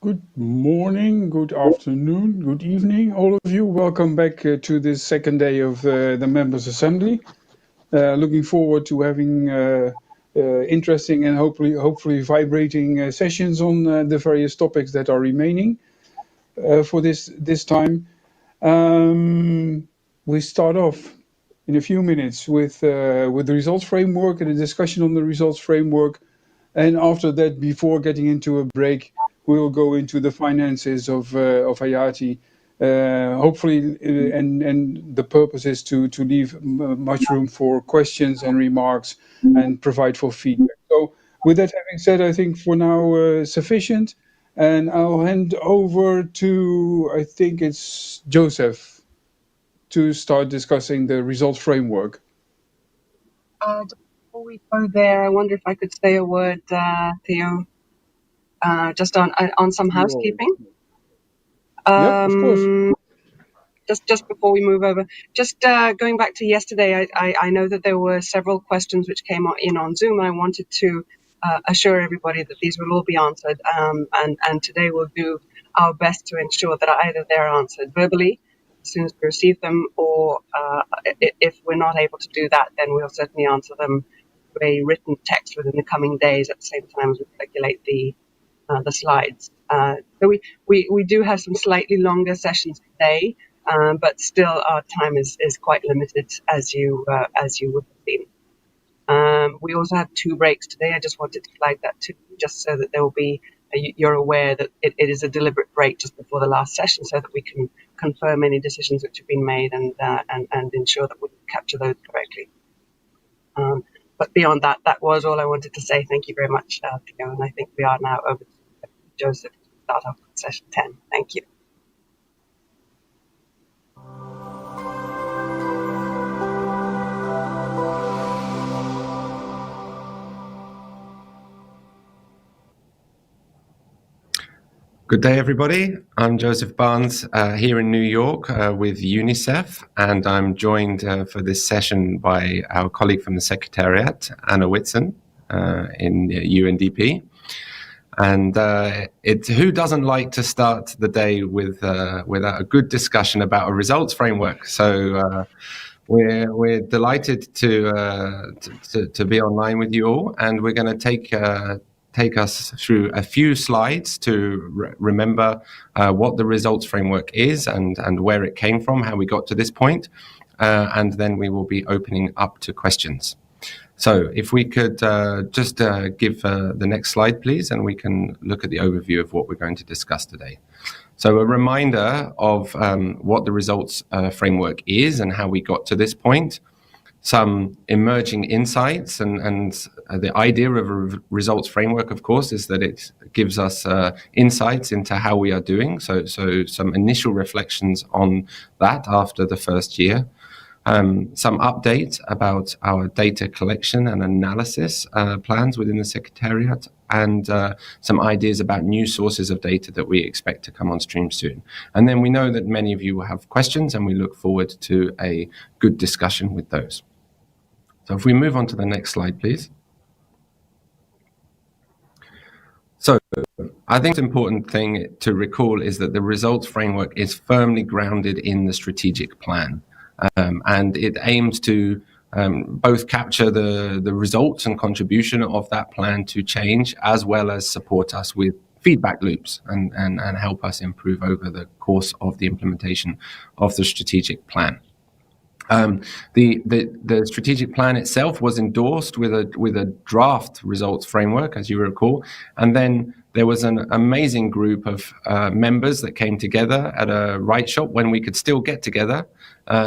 Good morning, good afternoon, good evening, all of you. Welcome back to this second day of the Members' Assembly. Looking forward to having interesting and hopefully vibrating sessions on the various topics that are remaining for this time. We start off in a few minutes with the results framework and a discussion on the results framework. And after that, before getting into a break, we will go into the finances of IATI. Hopefully, and the purpose is to leave much room for questions and remarks and provide for feedback. So, with that having said, I think for now sufficient, and I'll hand over to, I think it's Joseph, to start discussing the results framework. Before we go there, I wonder if I could say a word, Theo, just on some housekeeping. Yep, of course. Just before we move over, just going back to yesterday, I know that there were several questions which came in on Zoom, and I wanted to assure everybody that these will all be answered. And today we'll do our best to ensure that either they're answered verbally as soon as we receive them, or if we're not able to do that, then we'll certainly answer them through a written text within the coming days at the same time as we circulate the slides. So we do have some slightly longer sessions today, but still our time is quite limited, as you would have seen. We also have 2 breaks today. I just wanted to flag that too, just so that there will be, you're aware that it is a deliberate break just before the last session, so that we can confirm any decisions which have been made and ensure that we capture those correctly. But beyond that, that was all I wanted to say. Thank you very much, Theo, and I think we are now over to Joseph to start off with session 10. Thank you. Good day, everybody. I'm Joseph Barnes here in New York with UNICEF, and I'm joined for this session by our colleague from the Secretariat, Anna Whitson, in UNDP. And who doesn't like to start the day with a good discussion about a results framework? So we're delighted to be online with you all, and we're going to take us through a few slides to remember what the results framework is and where it came from, how we got to this point, and then we will be opening up to questions. So if we could just give the next slide, please, and we can look at the overview of what we're going to discuss today. So a reminder of what the results framework is and how we got to this point. Some emerging insights, and the idea of a results framework, of course, is that it gives us insights into how we are doing. So some initial reflections on that after the first year. Some updates about our data collection and analysis plans within the Secretariat, and some ideas about new sources of data that we expect to come on stream soon. And then we know that many of you will have questions, and we look forward to a good discussion with those. So if we move on to the next slide, please. So I think the important thing to recall is that the results framework is firmly grounded in the strategic plan. And it aims to both capture the results and contribution of that plan to change, as well as support us with feedback loops and help us improve over the course of the implementation of the strategic plan. The strategic plan itself was endorsed with a draft results framework, as you recall, and then there was an amazing group of members that came together at a write shop when we could still get together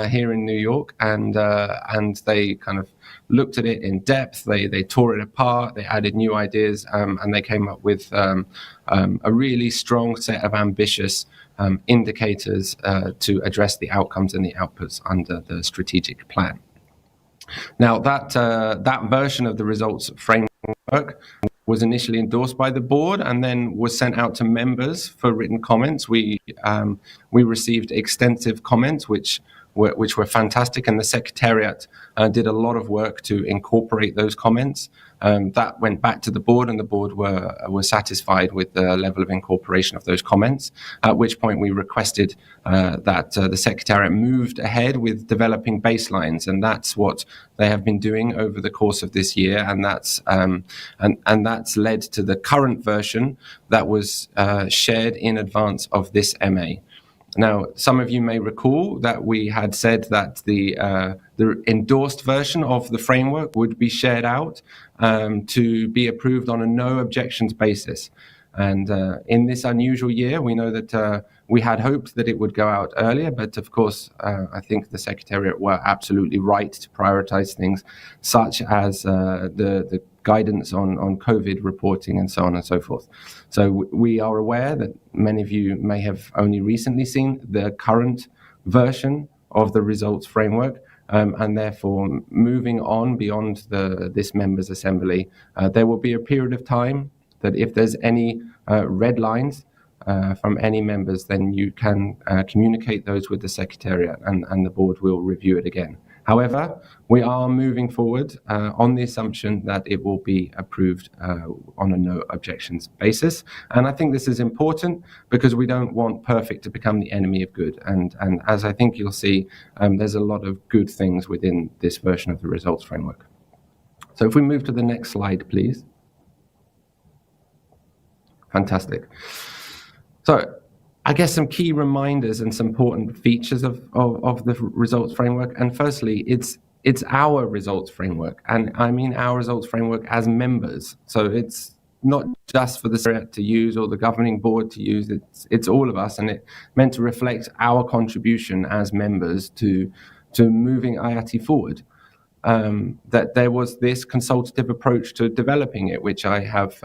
here in New York, and they kind of looked at it in depth. They tore it apart. They added new ideas, and they came up with a really strong set of ambitious indicators to address the outcomes and the outputs under the strategic plan. Now, that version of the results framework was initially endorsed by the board and then was sent out to members for written comments. We received extensive comments, which were fantastic, and the Secretariat did a lot of work to incorporate those comments That went back to the board, and the board were satisfied with the level of incorporation of those comments, at which point we requested that the Secretariat moved ahead with developing baselines, and that's what they have been doing over the course of this year, and that's led to the current version that was shared in advance of this MA. Now, some of you may recall that we had said that the endorsed version of the framework would be shared out to be approved on a no objections basis. And in this unusual year, we know that we had hoped that it would go out earlier, but of course, I think the Secretariat were absolutely right to prioritize things such as the guidance on COVID reporting and so on and so forth. So we are aware that many of you may have only recently seen the current version of the results framework, and therefore moving on beyond this members' assembly, there will be a period of time that if there's any red lines from any members, then you can communicate those with the Secretariat, and the board will review it again. However, we are moving forward on the assumption that it will be approved on a no objections basis. And I think this is important because we don't want perfect to become the enemy of good. And as I think you'll see, there's a lot of good things within this version of the results framework. So if we move to the next slide, please. Fantastic. So I guess some key reminders and some important features of the results framework. And firstly, it's our results framework. And I mean our results framework as members. So it's not just for the Secretariat to use or the governing board to use, it's all of us. And it's meant to reflect our contribution as members to moving IATI forward. That there was this consultative approach to developing it, which I have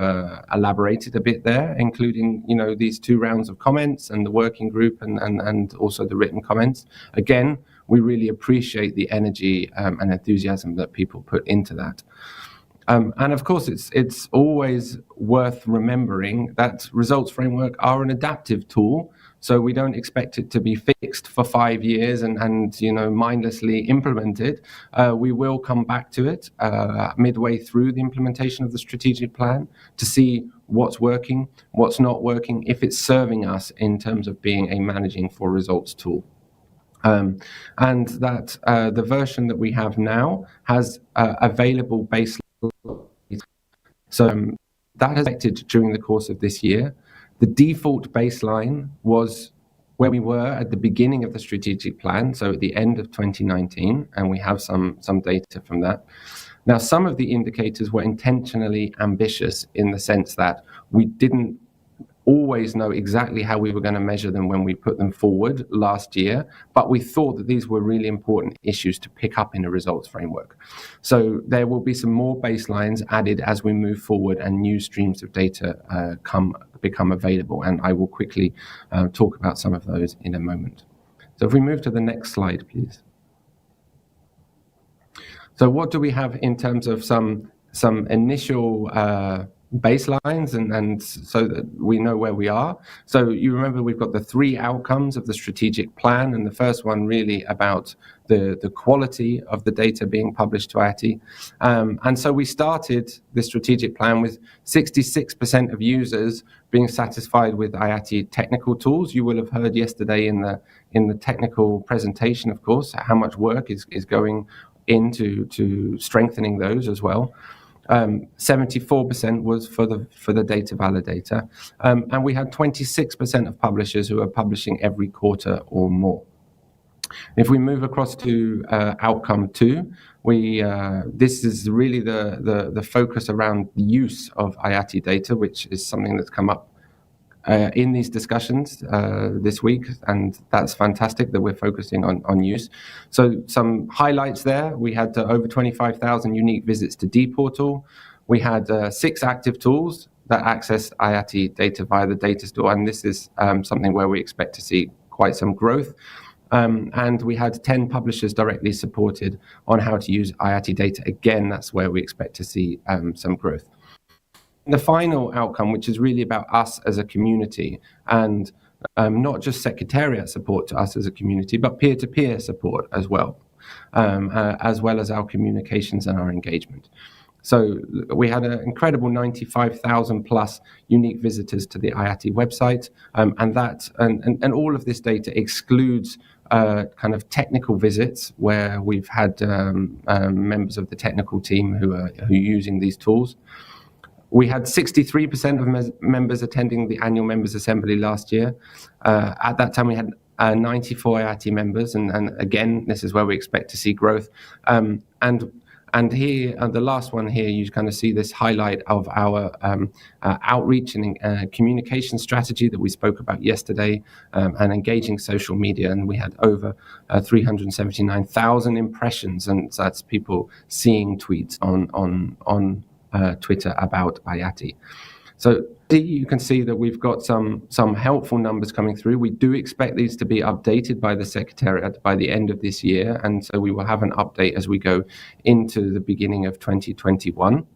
elaborated a bit there, including these 2 rounds of comments and the working group and also the written comments. Again, we really appreciate the energy and enthusiasm that people put into that. And of course, it's always worth remembering that results framework are an adaptive tool. So we don't expect it to be fixed for 5 years and mindlessly implemented. We will come back to it midway through the implementation of the strategic plan to see what's working, what's not working, if it's serving us in terms of being a managing for results tool. And that the version that we have now has available baseline. So that has affected during the course of this year. The default baseline was where we were at the beginning of the strategic plan, so at the end of 2019, and we have some data from that. Now, some of the indicators were intentionally ambitious in the sense that we didn't always know exactly how we were going to measure them when we put them forward last year, but we thought that these were really important issues to pick up in a results framework. So there will be some more baselines added as we move forward and new streams of data become available, and I will quickly talk about some of those in a moment. So if we move to the next slide, please. So what do we have in terms of some initial baselines and so that we know where we are? So you remember we've got the 3 outcomes of the strategic plan, and the first one really about the quality of the data being published to IATI. And so we started the strategic plan with 66% of users being satisfied with IATI technical tools. You will have heard yesterday in the technical presentation, of course, how much work is going into strengthening those as well. 74% was for the data validator, and we had 26% of publishers who are publishing every quarter or more. If we move across to outcome 2, this is really the focus around the use of IATI data, which is something that's come up in these discussions this week, and that's fantastic that we're focusing on use. So some highlights there: we had over 25,000 unique visits to dPortal. We had 6 active tools that access IATI data via the data store, and this is something where we expect to see quite some growth. And we had 10 publishers directly supported on how to use IATI data. Again, that's where we expect to see some growth. The final outcome, which is really about us as a community, and not just Secretariat support to us as a community, but peer-to-peer support as well as our communications and our engagement. So we had an incredible 95,000 plus unique visitors to the IATI website, and all of this data excludes kind of technical visits where we've had members of the technical team who are using these tools. We had 63% of members attending the annual members assembly last year. At that time, we had 94 IATI members, and again, this is where we expect to see growth. And here, the last one here, you kind of see this highlight of our outreach and communication strategy that we spoke about yesterday, and engaging social media. And we had over 379,000 impressions, and that's people seeing tweets on Twitter about IATI. So you can see that we've got some helpful numbers coming through. We do expect these to be updated by the Secretariat by the end of this year, and so we will have an update as we go into the beginning of 2021.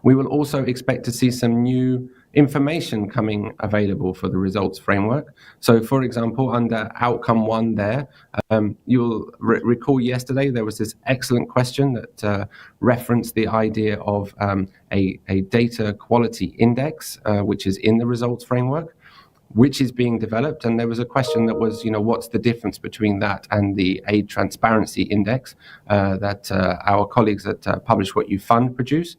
We will also expect to see some new information coming available for the results framework. So, for example, under outcome 1 there, you'll recall yesterday there was this excellent question that referenced the idea of a data quality index, which is in the results framework, which is being developed. And there was a question that was, what's the difference between that and the Aid Transparency Index that our colleagues at Publish What You Fund produce?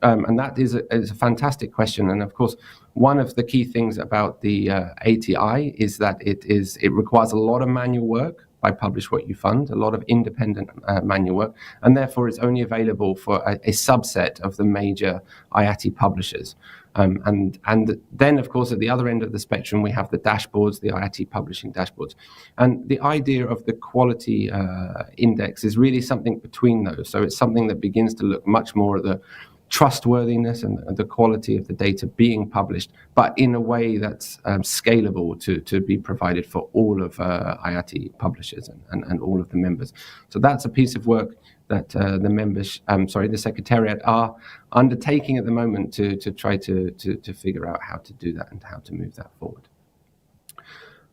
And that is a fantastic question. And of course, one of the key things about the IATI is that it requires a lot of manual work by Publish What You Fund, a lot of independent manual work, and therefore it's only available for a subset of the major IATI publishers. And then, of course, at the other end of the spectrum, we have the dashboards, the IATI publishing dashboards. And the idea of the quality index is really something between those. So it's something that begins to look much more at the trustworthiness and the quality of the data being published, but in a way that's scalable to be provided for all of IATI publishers and all of the members. So that's a piece of work that the Secretariat are undertaking at the moment to try to figure out how to do that and how to move that forward.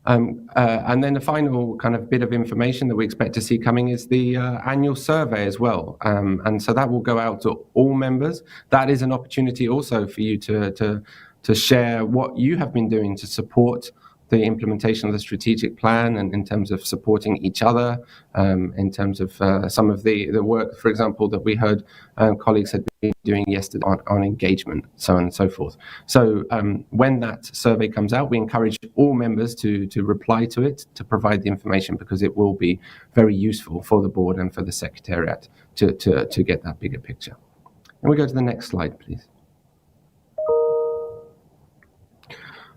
And then the final kind of bit of information that we expect to see coming is the annual survey as well. And so that will go out to all members. That is an opportunity also for you to share what you have been doing to support the implementation of the strategic plan, and in terms of supporting each other, in terms of some of the work, for example, that we heard colleagues had been doing yesterday on engagement, so on and so forth. So when that survey comes out, we encourage all members to reply to it, to provide the information, because it will be very useful for the board and for the Secretariat to get that bigger picture. And we go to the next slide, please.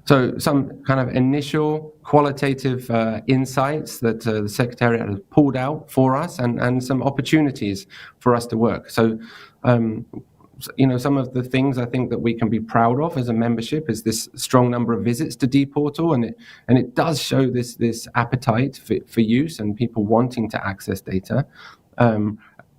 So some kind of initial qualitative insights that the Secretariat has pulled out for us, and some opportunities for us to work. So, some of the things I think that we can be proud of as a membership is this strong number of visits to dPortal, and it does show this appetite for use and people wanting to access data.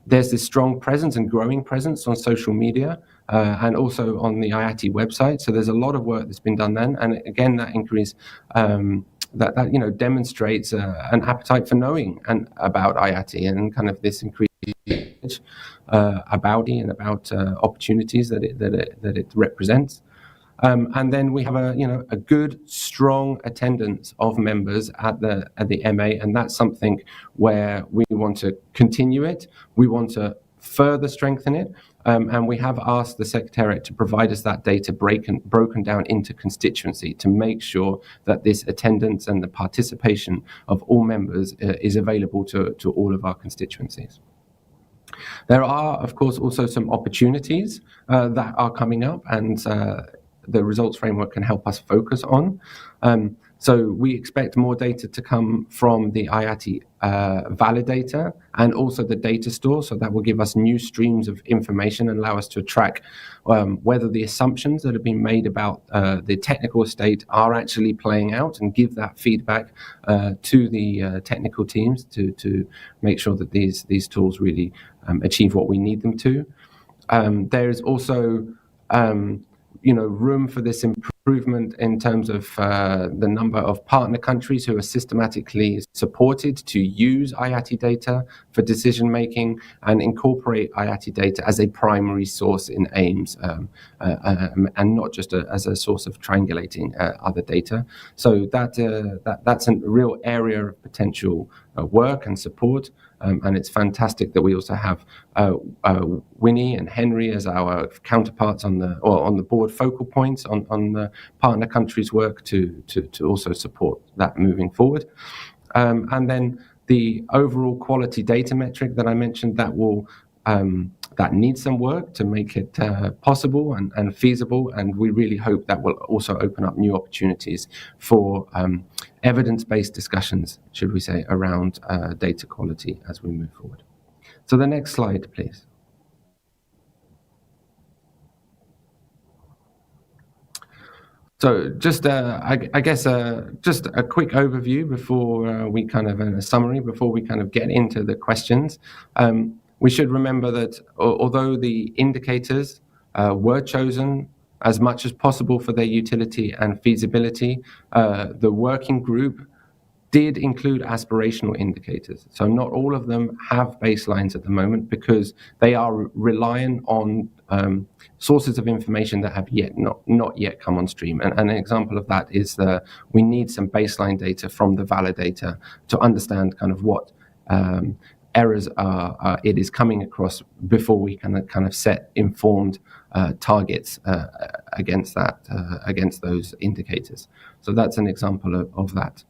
There's this strong presence and growing presence on social media, and also on the IATI website. So there's a lot of work that's been done then, and again, that increase that demonstrates an appetite for knowing about IATI, and kind of this increased about it and about opportunities that it represents. And then we have a good, strong attendance of members at the MA, and that's something where we want to continue it. We want to further strengthen it, and we have asked the Secretariat to provide us that data broken down into constituency, to make sure that this attendance and the participation of all members is available to all of our constituencies. There are, of course, also some opportunities that are coming up, and the results framework can help us focus on. So we expect more data to come from the IATI validator and also the data store. So that will give us new streams of information and allow us to track whether the assumptions that have been made about the technical estate are actually playing out, and give that feedback to the technical teams to make sure that these tools really achieve what we need them to. There is also room for this improvement improvement in terms of the number of partner countries who are systematically supported to use IATI data for decision making and incorporate IATI data as a primary source in aims and not just as a source of triangulating other data. So that's a real area of potential work and support. And it's fantastic that we also have Winnie and Henry as our counterparts on the board focal points on the partner countries' work to also support that moving forward. And then the overall quality data metric that I mentioned that needs some work to make it possible and feasible, and we really hope that will also open up new opportunities for evidence-based discussions, should we say, around data quality as we move forward. So the next slide, please. So just, I guess, just a quick overview before we kind of, a summary, before we kind of get into the questions. We should remember that although the indicators were chosen as much as possible for their utility and feasibility, the working group did include aspirational indicators. So not all of them have baselines at the moment because they are reliant on sources of information that have not yet come on stream. And an example of that is we need some baseline data from the validator to understand kind of what errors it is coming across before we can kind of set informed targets against those indicators. So that's an example of that.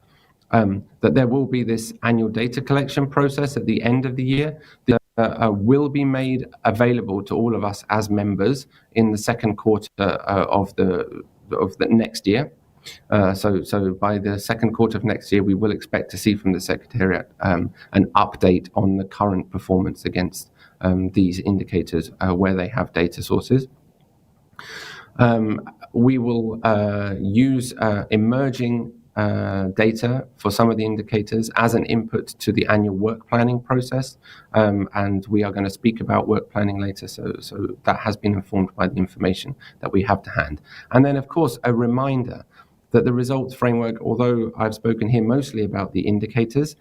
That there will be this annual data collection process at the end of the year that will be made available to all of us as members in the second quarter of the next year. So by the second quarter of next year, we will expect to see from the Secretariat an update on the current performance against these indicators where they have data sources. We will use emerging data for some of the indicators as an input to the annual work planning process, and we are going to speak about work planning later, so that has been informed by the information that we have to hand. And then, of course, a reminder that the results framework, although I've spoken here mostly about the indicators,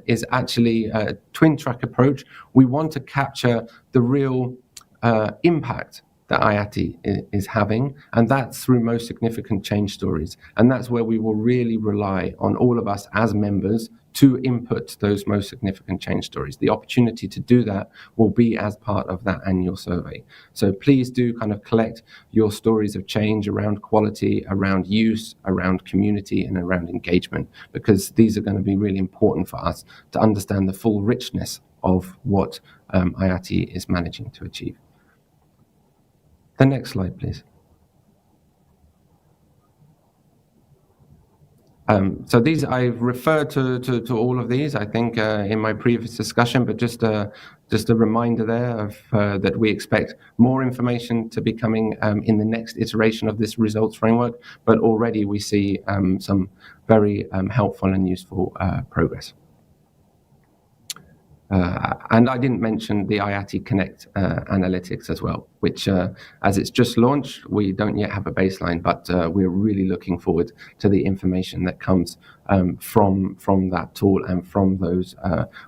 is actually a twin track approach. We want to capture the real impact that IATI is having, and that's through most significant change stories. And that's where we will really rely on all of us as members to input those most significant change stories. The opportunity to do that will be as part of that annual survey. So please do kind of collect your stories of change around quality, around use, around community, and around engagement, because these are going to be really important for us to understand the full richness of what IATI is managing to achieve. The next slide, please. So these, I've referred to all of these, I think, in my previous discussion, but just a reminder there of that we expect more information to be coming in the next iteration of this results framework, but already we see some very helpful and useful progress. And I didn't mention the IATI Connect analytics as well, which, as it's just launched, we don't yet have a baseline, but we're really looking forward to the information that comes from that tool and from those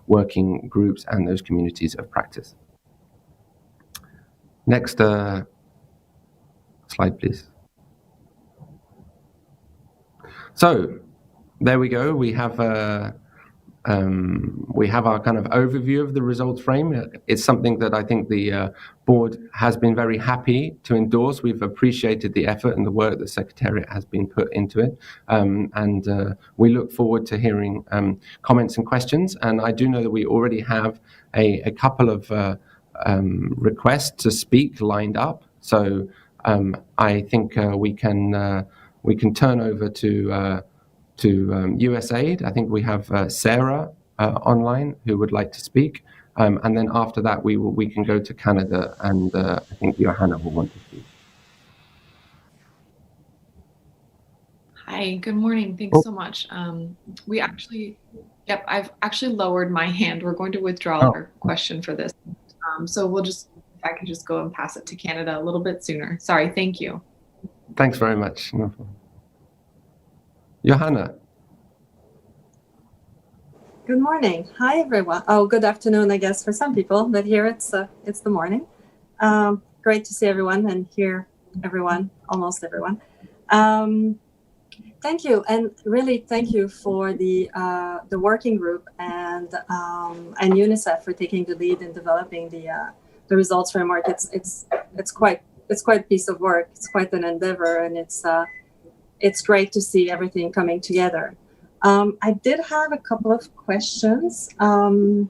working groups and those communities of practice. Next slide, please. So there we go. We have our kind of overview of the results frame. It's something that I think the board has been very happy to endorse. We've appreciated the effort and the work the Secretariat has been put into it. And we look forward to hearing comments and questions. And I do know that we already have a couple of requests to speak lined up. So I think we can turn over to USAID. I think we have Sarah online who would like to speak, and then after that we can go to Canada, and I think Johanna will want to speak. Hi, good morning. Thanks so much. I've actually lowered my hand. We're going to withdraw our question for this. So if I can just go and pass it to Canada a little bit sooner. Sorry, thank you. Thanks very much. No problem. Johanna. Good morning. Hi, everyone. Oh, good afternoon, I guess, for some people, but here it's the morning. Great to see everyone and hear everyone, almost everyone. Thank you, and really thank you for the working group and UNICEF for taking the lead in developing the results framework. It's quite a piece of work. It's quite an endeavor, and it's great to see everything coming together. I did have a couple of questions, and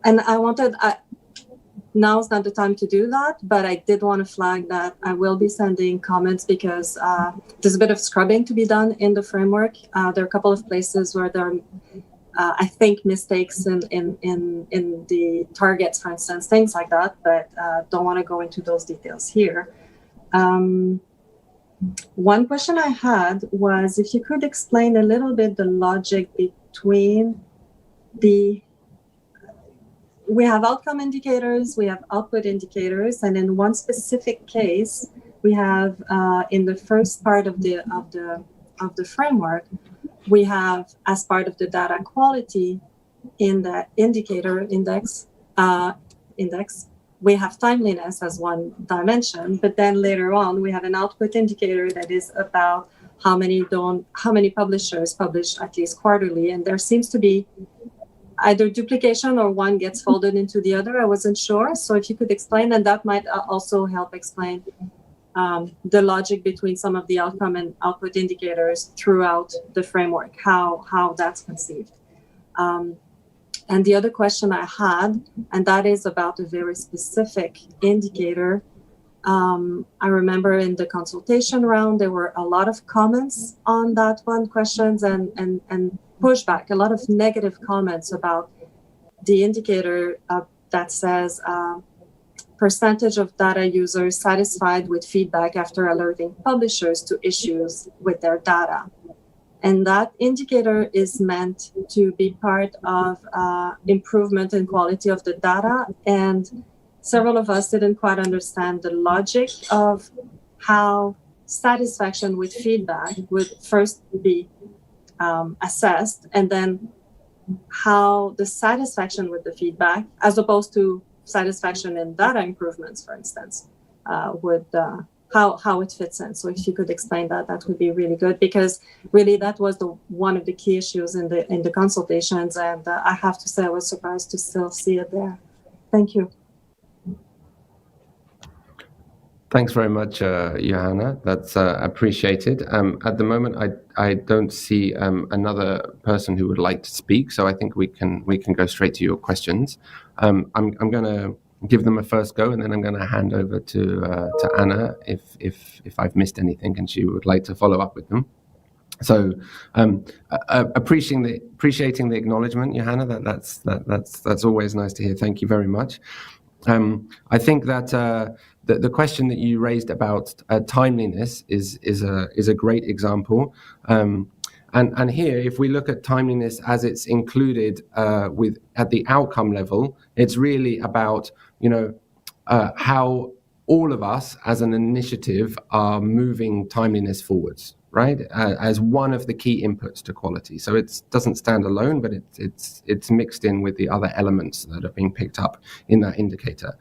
I wanted. Now's not the time to do that, but I did want to flag that I will be sending comments because there's a bit of scrubbing to be done in the framework. There are a couple of places where there are, I think, mistakes in the targets, for instance, things like that, but don't want to go into those details here. One question I had was if you could explain a little bit the logic between we have outcome indicators, we have output indicators, and in one specific case, we have in the first part of the framework, we have as part of the data quality in the indicator index, we have timeliness as one dimension, but then later on we have an output indicator that is about how many publishers publish at least quarterly, and there seems to be either duplication or one gets folded into the other. I wasn't sure. So if you could explain, and that might also help explain the logic between some of the outcome and output indicators throughout the framework, how that's conceived. And the other question I had, and that is about a very specific indicator. I remember in the consultation round, there were a lot of comments on that one, questions and pushback, a lot of negative comments about the indicator that says percentage of data users satisfied with feedback after alerting publishers to issues with their data. And that indicator is meant to be part of improvement in quality of the data. And several of us didn't quite understand the logic of how satisfaction with feedback would first be assessed, and then how the satisfaction with the feedback, as opposed to satisfaction in data improvements, for instance, would how it fits in. So if you could explain that, that would be really good, because really that was one of the key issues in the consultations, and I have to say I was surprised to still see it there. Thank you. Thanks very much, Johanna. That's appreciated. At the moment, I don't see another person who would like to speak, so I think we can go straight to your questions. I'm going to give them a first go, and then I'm going to hand over to Anna if I've missed anything and she would like to follow up with them. So appreciating the acknowledgement, Johanna. That's always nice to hear. Thank you very much. I think that the question that you raised about timeliness is a great example. And here, if we look at timeliness as it's included at the outcome level, it's really about how all of us as an initiative are moving timeliness forwards, right? As one of the key inputs to quality. So it doesn't stand alone, but it's mixed in with the other elements that are being picked up in that indicator.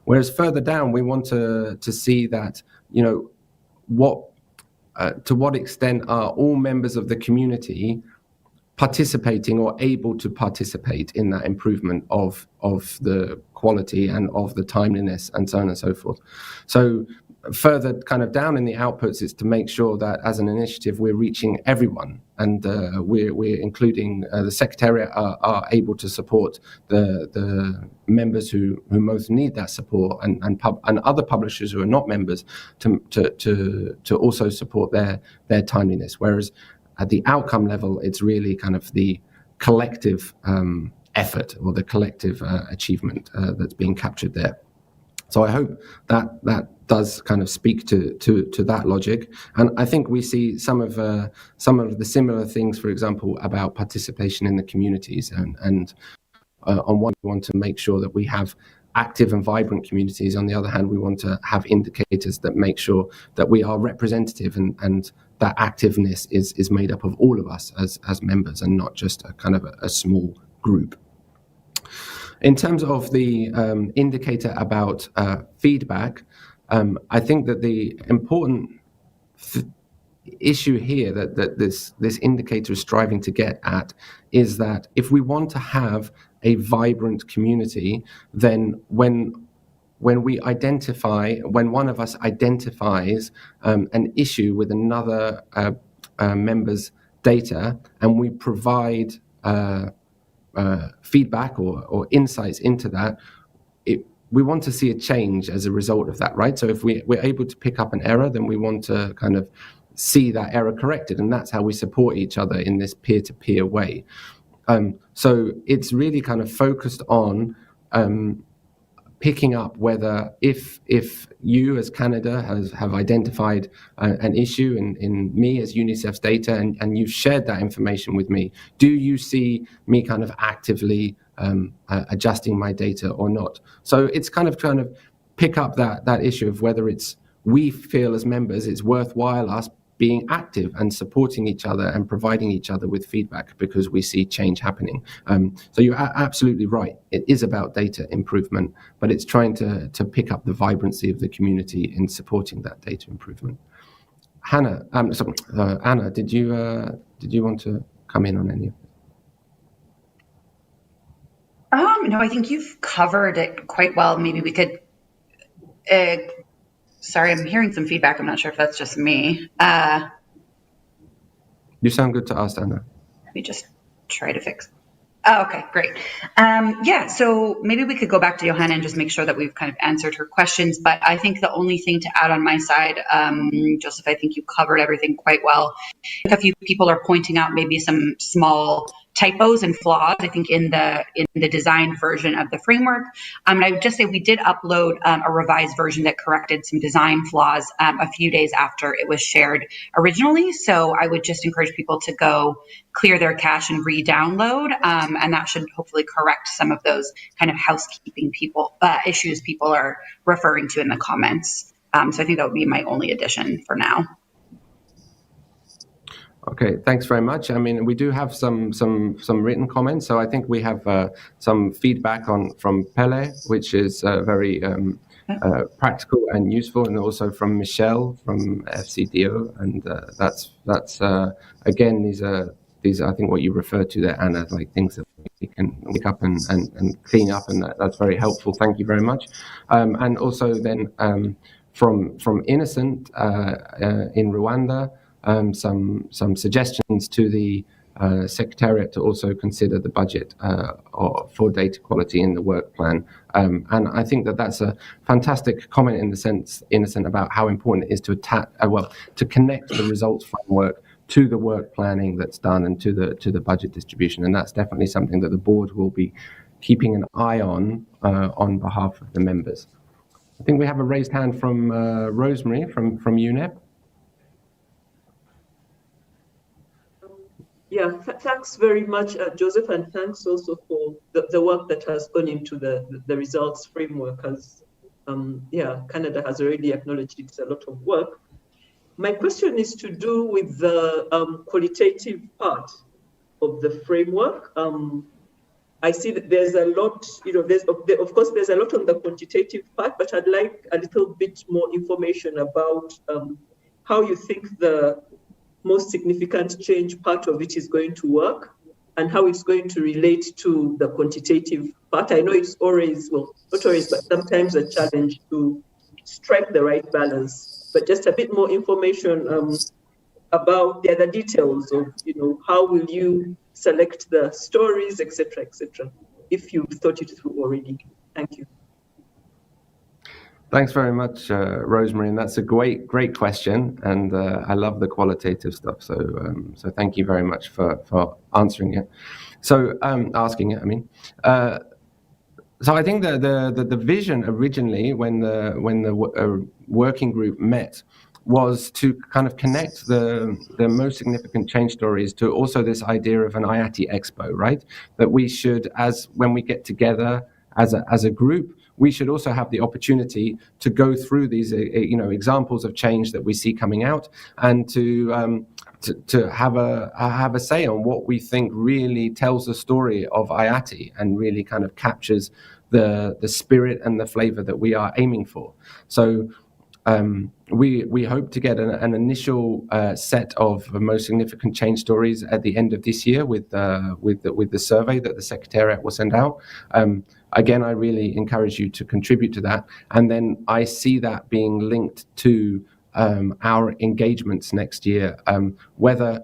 Whereas further down, we want to see that, to what extent are all members of the community participating or able to participate in that improvement of the quality and of the timeliness and so on and so forth. So further kind of down in the outputs is to make sure that as an initiative we're reaching everyone, and we're including the Secretariat are able to support the members who most need that support, and other publishers who are not members to also support their timeliness. Whereas at the outcome level, it's really kind of the collective effort or the collective achievement that's being captured there. So I hope that does kind of speak to that logic, and I think we see some of the similar things, for example, about participation in the communities, and on one, we want to make sure that we have active and vibrant communities. On the other hand, we want to have indicators that make sure that we are representative and that activeness is made up of all of us as members and not just a kind of a small group. In terms of the indicator about feedback, I think that the important issue here that this indicator is striving to get at is that if we want to have a vibrant community, then when one of us identifies an issue with another member's data, and we provide feedback or insights into that, we want to see a change as a result of that, right? So if we're able to pick up an error, then we want to kind of see that error corrected, and that's how we support each other in this peer-to-peer way. So it's really kind of focused on picking up whether if you as Canada have identified an issue in me as UNICEF's data and you've shared that information with me, do you see me kind of actively adjusting my data or not? So it's kind of trying to pick up that issue of whether we feel as members it's worthwhile us being active and supporting each other and providing each other with feedback because we see change happening. So you're absolutely right. It is about data improvement, but it's trying to pick up the vibrancy of the community in supporting that data improvement. Anna, did you want to come in on any of it? No, I think you've covered it quite well. Maybe we could. Sorry, I'm hearing some feedback. I'm not sure if that's just me. You sound good to us, Anna. Let me just try to fix. Oh, okay, great. Yeah, so maybe we could go back to Johanna and just make sure that we've kind of answered her questions. But I think the only thing to add on my side, Joseph, I think you covered everything quite well. A few people are pointing out maybe some small typos and flaws, I think, in the design version of the framework. And I would just say we did upload a revised version that corrected some design flaws a few days after it was shared originally. So I would just encourage people to go clear their cache and re-download, and that should hopefully correct some of those kind of housekeeping issues people are referring to in the comments. So I think that would be my only addition for now. Okay, thanks very much. I mean, we do have some written comments. So I think we have some feedback from Pele, which is very practical and useful, and also from Michelle from FCDO. And that's again, these are I think what you referred to there, Anna, like things that we can pick up and clean up, and that's very helpful. Thank you very much. And also then from Innocent in Rwanda. Some suggestions to the Secretariat to also consider the budget for data quality in the work plan. And I think that's a fantastic comment in the sense, Innocent, about how important it is to connect the results framework to the work planning that's done and to the budget distribution. And that's definitely something that the board will be keeping an eye on behalf of the members. I think we have a raised hand from Rosemary from UNEP. Yeah, thanks very much, Joseph, and thanks also for the work that has gone into the results framework. As Canada has already acknowledged it's a lot of work. My question is to do with the qualitative part of the framework. I see that there's a lot, of course, there's a lot on the quantitative part, but I'd like a little bit more information about how you think the most significant change part of it is going to work and how it's going to relate to the quantitative part. I know it's always, well, not always, but sometimes a challenge to strike the right balance, but just a bit more information about the other details of, how will you select the stories, etc., if you've thought it through already. Thank you. Thanks very much, Rosemary, and that's a great question, and I love the qualitative stuff. So thank you very much for answering it. So asking it, I mean. So I think the vision originally, when the working group met, was to kind of connect the most significant change stories to also this idea of an IATI Expo, right? That we should, when we get together as a group, we should also have the opportunity to go through these examples of change that we see coming out, and to have a say on what we think really tells the story of IATI and really kind of captures the spirit and the flavor that we are aiming for. So we hope to get an initial set of the most significant change stories at the end of this year with the survey that the Secretariat will send out. Again, I really encourage you to contribute to that, and then I see that being linked to our engagements next year, whether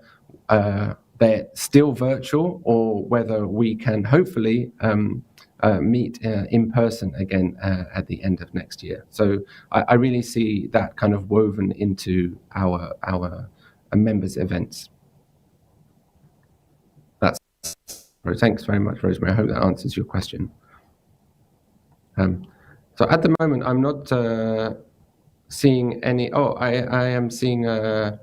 they're still virtual or whether we can hopefully meet in person again at the end of next year. So I really see that kind of woven into our members' events. Thanks very much, Rosemary. I hope that answers your question. So at the moment, I'm not seeing any. Oh, I am seeing a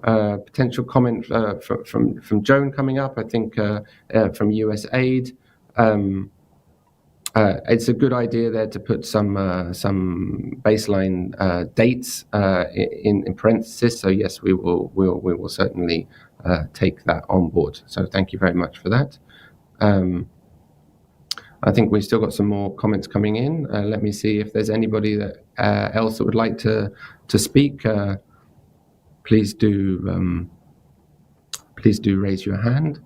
potential comment from Joan coming up. I think from USAID. It's a good idea there to put some baseline dates in parentheses. So yes, we will certainly take that on board. So thank you very much for that. I think we've still got some more comments coming in. Let me see if there's anybody else that would like to speak. Please do raise your hand.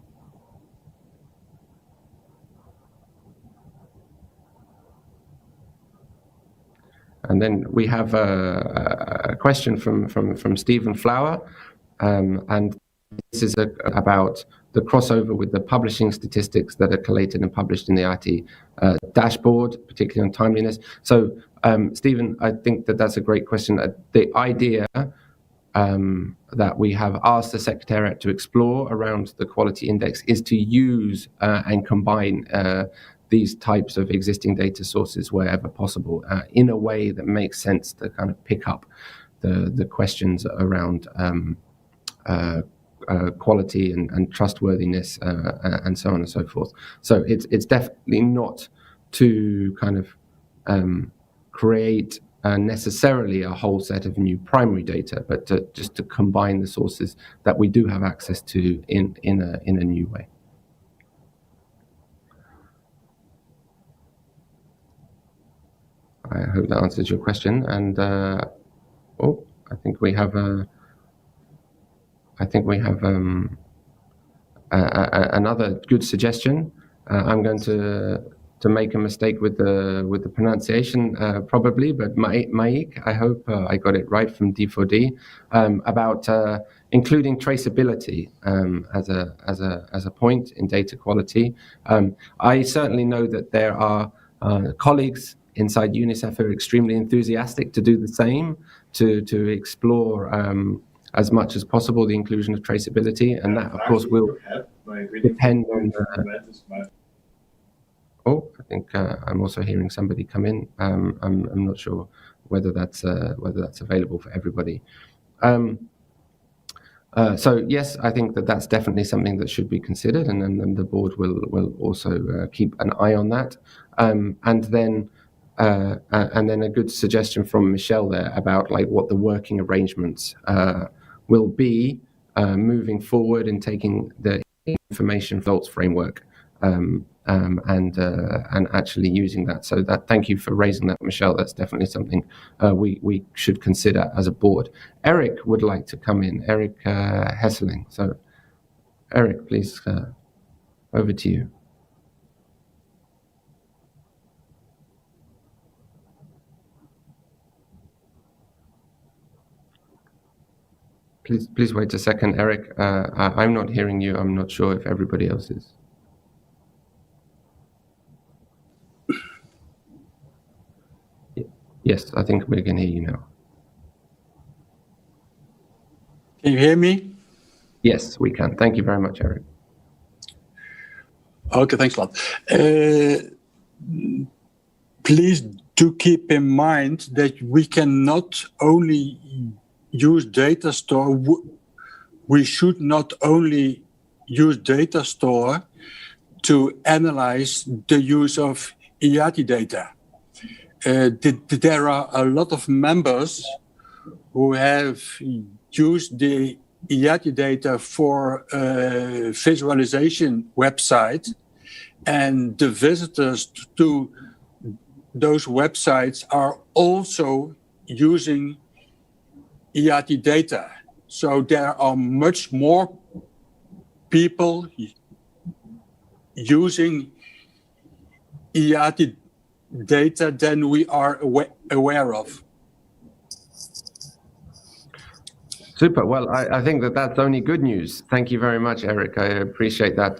And then we have a question from Stephen Flower, and this is about the crossover with the publishing statistics that are collated and published in the IATI dashboard, particularly on timeliness. So, Stephen, I think that's a great question. The idea that we have asked the Secretariat to explore around the quality index is to use and combine these types of existing data sources wherever possible in a way that makes sense to kind of pick up the questions around quality and trustworthiness and so on and so forth. So it's definitely not to kind of create necessarily a whole set of new primary data, but just to combine the sources that we do have access to in a new way. I hope that answers your question. And I think we have another good suggestion. I'm going to make a mistake with the pronunciation probably, but Maik, I hope I got it right from D4D, about including traceability as a point in data quality. I certainly know that there are colleagues inside UNICEF who are extremely enthusiastic to do the same, to explore as much as possible the inclusion of traceability, and that of course will depend on I think I'm also hearing somebody come in. I'm not sure whether that's available for everybody. So yes, I think that's definitely something that should be considered, and then the board will also keep an eye on that. And then a good suggestion from Michelle there about like what the working arrangements will be moving forward in taking the information results framework and actually using that. So thank you for raising that, Michelle. That's definitely something we should consider as a board. Eric would like to come in. Eric Hesseling. So Eric, please, over to you. Please wait a second, Eric. I'm not hearing you. I'm not sure if everybody else is. Yes, I think we can hear you now. Can you hear me? Yes, we can. Thank you very much, Eric. Okay, thanks a lot. Please do keep in mind that we can not only use data store. We should not only use data store to analyze the use of IATI data. there are a lot of members who have used the IATI data for a visualization website, and the visitors to those websites are also using IATI data. So there are much more people using IATI data than we are aware of. Super. Well, I think that's only good news. Thank you very much, Eric. I appreciate that.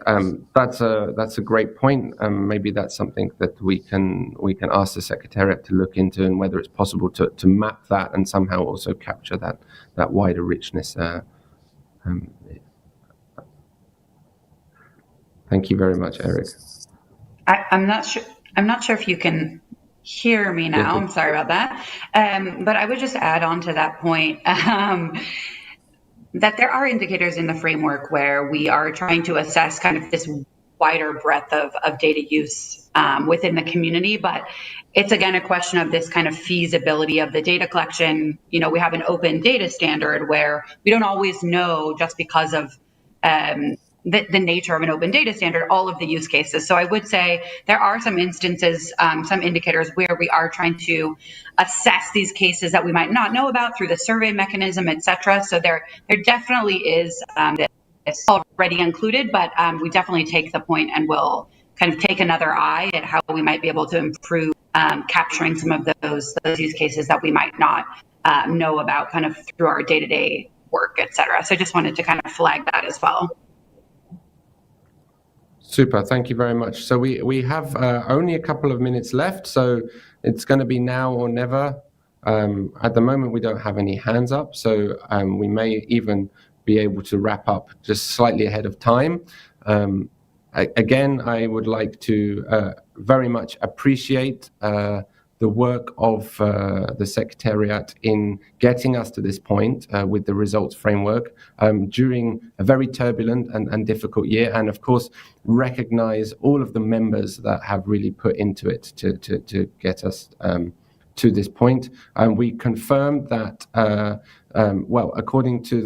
That's a great point. Maybe that's something that we can ask the Secretariat to look into, and whether it's possible to map that and somehow also capture that wider richness. Thank you very much, Eric. I'm not sure if you can hear me now. I'm sorry about that. But I would just add on to that point that there are indicators in the framework where we are trying to assess kind of this wider breadth of data use within the community. But it's, again, a question of this kind of feasibility of the data collection. You know, we have an open data standard where we don't always know, just because of the nature of an open data standard, all of the use cases. So I would say there are some instances, some indicators where we are trying to assess these cases that we might not know about through the survey mechanism, et cetera. So there definitely is this already included, but we definitely take the point and will kind of take another eye at how we might be able to improve capturing some of those use cases that we might not know about kind of through our day-to-day work, et cetera. So I just wanted to kind of flag that as well. Super, thank you very much. So we have only a couple of minutes left, so it's going to be now or never. At the moment, we don't have any hands up, so we may even be able to wrap up just slightly ahead of time. Again, I would like to very much appreciate the work of the Secretariat in getting us to this point with the results framework during a very turbulent and difficult year, and of course recognize all of the members that have really put into it to get us to this point. We confirmed that, well, according to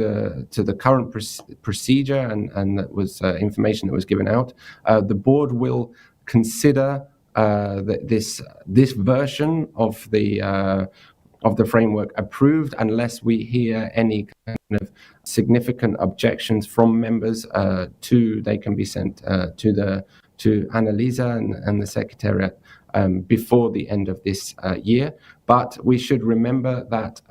the current procedure and that was information that was given out, the board will consider this version of the framework approved unless we hear any kind of significant objections from members. They can be sent to Annalisa and the Secretariat before the end of this year. But we should remember that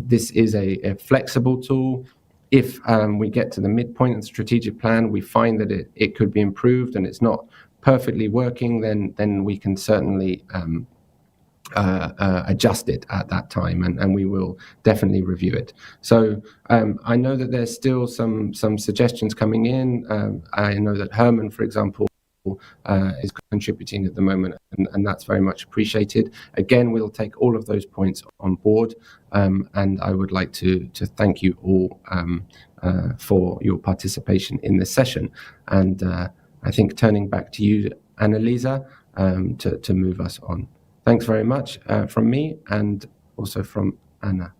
this is a flexible tool. If we get to the midpoint of the strategic plan, we find that it could be improved and it's not perfectly working, then we can certainly adjust it at that time, and we will definitely review it. So I know that there's still some suggestions coming in. I know that Herman, for example, is contributing at the moment, and that's very much appreciated. Again, we'll take all of those points on board, and I would like to thank you all for your participation in this session. And I think turning back to you, Annalisa, to move us on. Thanks very much from me and also from Anna.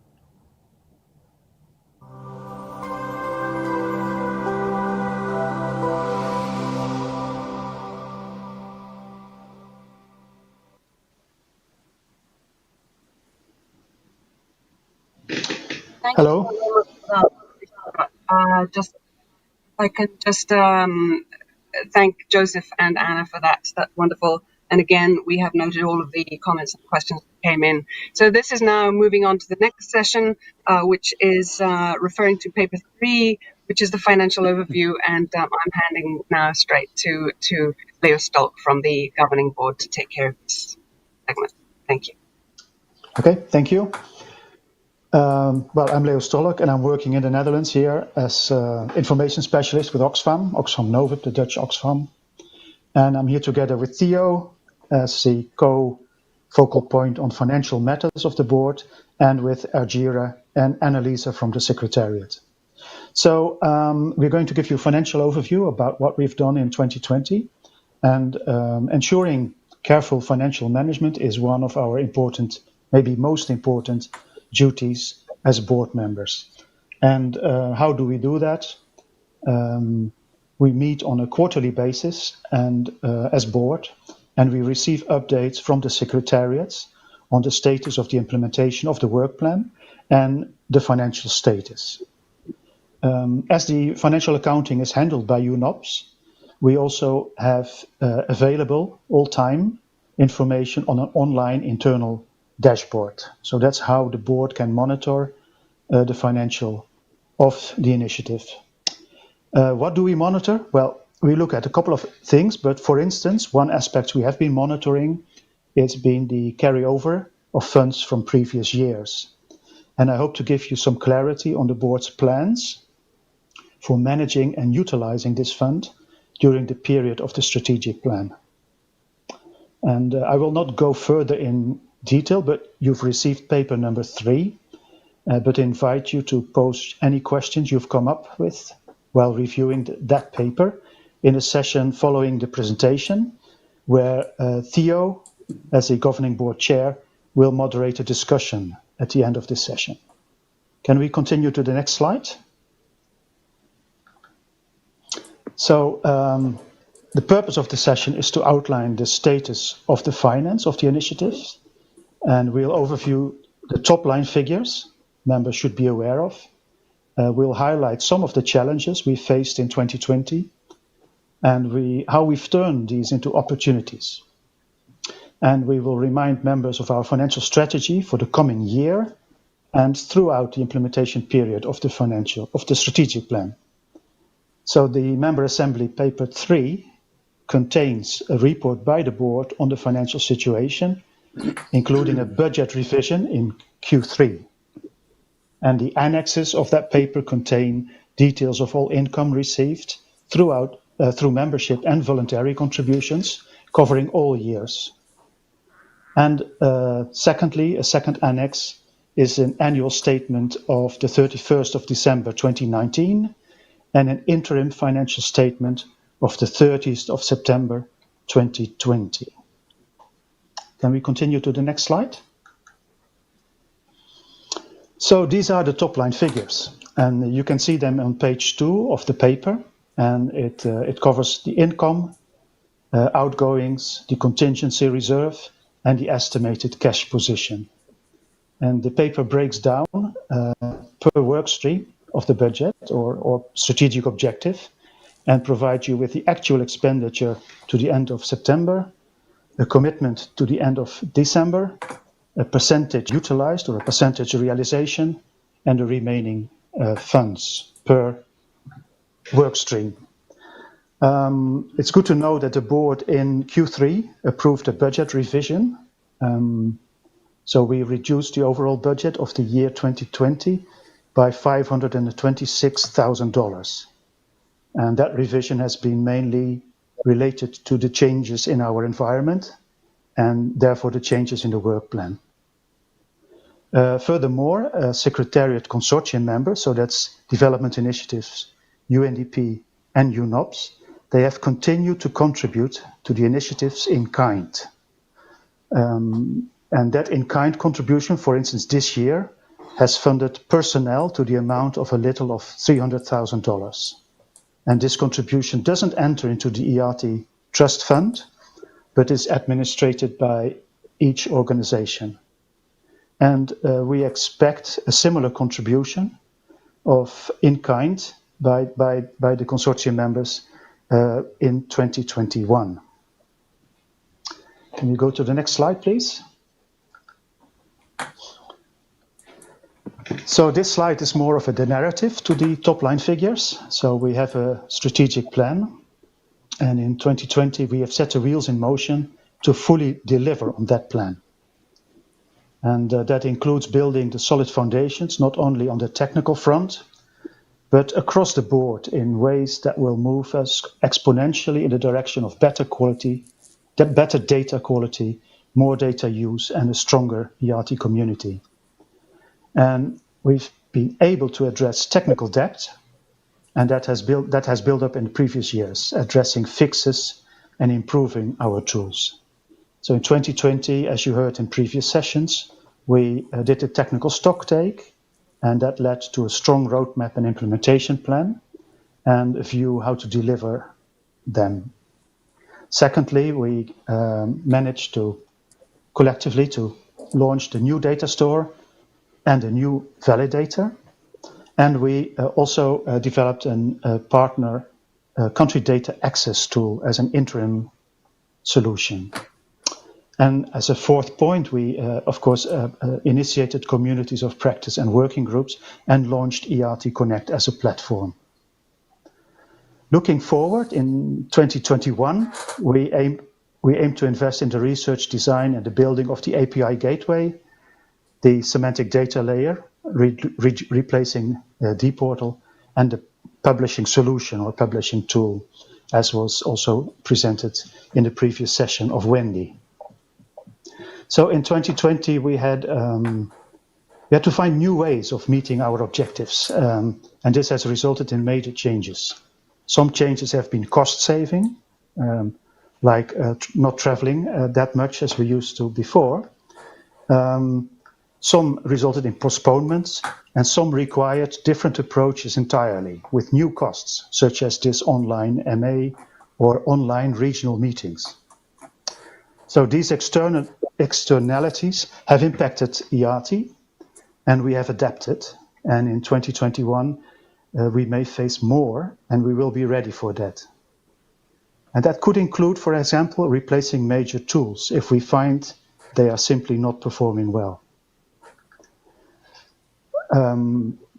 Hello. I can just thank Joseph and Anna for that. That's wonderful. And again, we have noted all of the comments and questions that came in. So this is now moving on to the next session, which is referring to paper 3, which is the financial overview. And I'm handing now straight to Leo Stolk from the governing board to take care of this segment. Thank you. Okay, thank you. Well, I'm Leo Stolk, and I'm working in the Netherlands here as information specialist with Oxfam Novib, the Dutch Oxfam. And I'm here together with Theo as the co-focal point on financial matters of the board, and with Argira and Annalisa from the Secretariat. So we're going to give you a financial overview about what we've done in 2020 and ensuring careful financial management is one of our important, maybe most important, duties as board members. And how do we do that? We meet on a quarterly basis and as board, and we receive updates from the secretariats on the status of the implementation of the work plan and the financial status. As the financial accounting is handled by UNOPS, we also have available all-time information on an online internal dashboard. So that's how the board can monitor the financial of the initiative. What do we monitor? Well, we look at a couple of things, but for instance, one aspect we have been monitoring has been the carryover of funds from previous years. And I hope to give you some clarity on the board's plans for managing and utilizing this fund during the period of the strategic plan. And I will not go further in detail, but you've received paper number 3, but invite you to post any questions you've come up with while reviewing that paper in a session following the presentation, where Theo, as the governing board chair, will moderate a discussion at the end of this session. Can we continue to the next slide? So the purpose of the session is to outline the status of the finance of the initiatives, and we'll overview the top line figures members should be aware of. We'll highlight some of the challenges we faced in 2020 and how we've turned these into opportunities. And we will remind members of our financial strategy for the coming year and throughout the implementation period of the strategic plan. So the Member Assembly Paper 3 contains a report by the board on the financial situation, including a budget revision in Q3. And the annexes of that paper contain details of all income received through membership and voluntary contributions, covering all years. And secondly, a second annex is an annual statement of the 31st of December 2019 and an interim financial statement of the 30th of September 2020. Can we continue to the next slide? So these are the top line figures, and you can see them on page 2 of the paper, and it covers the income, outgoings, the contingency reserve, and the estimated cash position. And the paper breaks down per work stream of the budget or strategic objective and provides you with the actual expenditure to the end of September, a commitment to the end of December, a percentage utilized or a percentage realization, and the remaining funds per work stream. It's good to know that the board in Q3 approved a budget revision. So we reduced the overall budget of the year 2020 by $526,000. And that revision has been mainly related to the changes in our environment and therefore the changes in the work plan. Furthermore, Secretariat Consortium members, so that's Development Initiatives, UNDP and UNOPS, they have continued to contribute to the initiatives in kind. And that in-kind contribution, for instance, this year, has funded personnel to the amount of a little of $300,000. And this contribution doesn't enter into the IATI Trust Fund, but is administered by each organization. And we expect a similar contribution of in-kind by the consortium members in 2021. Can you go to the next slide, please? So this slide is more of a narrative to the top line figures. So we have a strategic plan, and in 2020 we have set the wheels in motion to fully deliver on that plan. And that includes building the solid foundations, not only on the technical front, but across the board in ways that will move us exponentially in the direction of better quality, better data quality, more data use, and a stronger IATI community. And we've been able to address technical debt, and that has built up in the previous years, addressing fixes and improving our tools. So in 2020, as you heard in previous sessions, we did a technical stock take, and that led to a strong roadmap and implementation plan and a view how to deliver them. Secondly, we managed to collectively to launch the new data store and a new validator. And we also developed a partner country data access tool as an interim solution. And as a fourth point, we, of course, initiated communities of practice and working groups and launched IATI Connect as a platform. Looking forward in 2021, we aim to invest in the research, design, and the building of the API gateway, the semantic data layer, replacing dportal, and the publishing solution or publishing tool, as was also presented in the previous session of Wendy. So in 2020, we had to find new ways of meeting our objectives, and this has resulted in major changes. Some changes have been cost saving, like not traveling that much as we used to before. Some resulted in postponements, and some required different approaches entirely with new costs, such as this online MA or online regional meetings. So these externalities have impacted IATI, and we have adapted. And in 2021, we may face more, and we will be ready for that. And that could include, for example, replacing major tools if we find they are simply not performing well.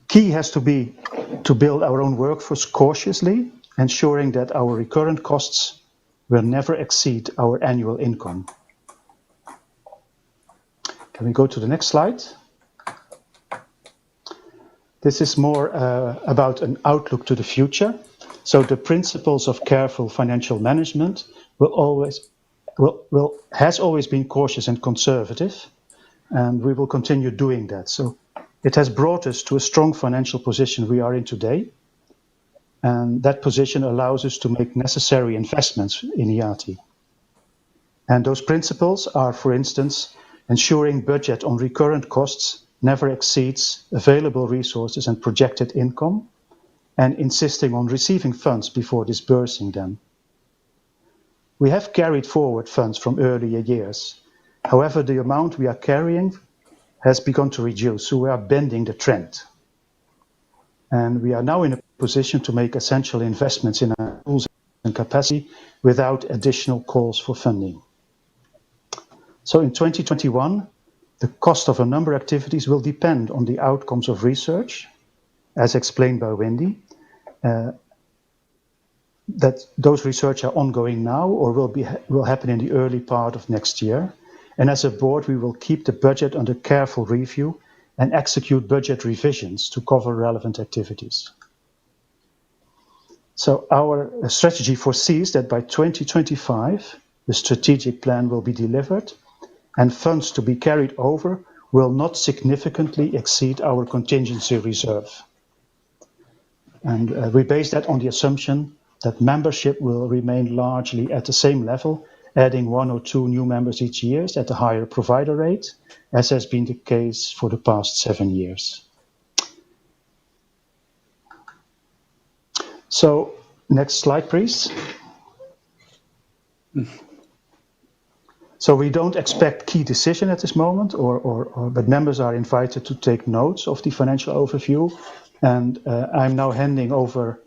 Key has to be to build our own workforce cautiously, ensuring that our recurrent costs will never exceed our annual income. Can we go to the next slide? This is more about an outlook to the future. So the principles of careful financial management has always been cautious and conservative, and we will continue doing that. So it has brought us to a strong financial position we are in today, and that position allows us to make necessary investments in IATI. And those principles are, for instance, ensuring budget on recurrent costs never exceeds available resources and projected income, and insisting on receiving funds before disbursing them. We have carried forward funds from earlier years. However, the amount we are carrying has begun to reduce, so we are bending the trend. And we are now in a position to make essential investments in our tools and capacity without additional calls for funding. So in 2021, the cost of a number of activities will depend on the outcomes of research, as explained by Wendy, that those research are ongoing now or will happen in the early part of next year. And as a board, we will keep the budget under careful review and execute budget revisions to cover relevant activities. So our strategy foresees that by 2025, the strategic plan will be delivered and funds to be carried over will not significantly exceed our contingency reserve. And we base that on the assumption that membership will remain largely at the same level, adding 1 or 2 new members each year at a higher provider rate, as has been the case for the past 7 years. So, next slide, please. So we don't expect key decision at this moment, but members are invited to take notes of the financial overview. And I'm now handing over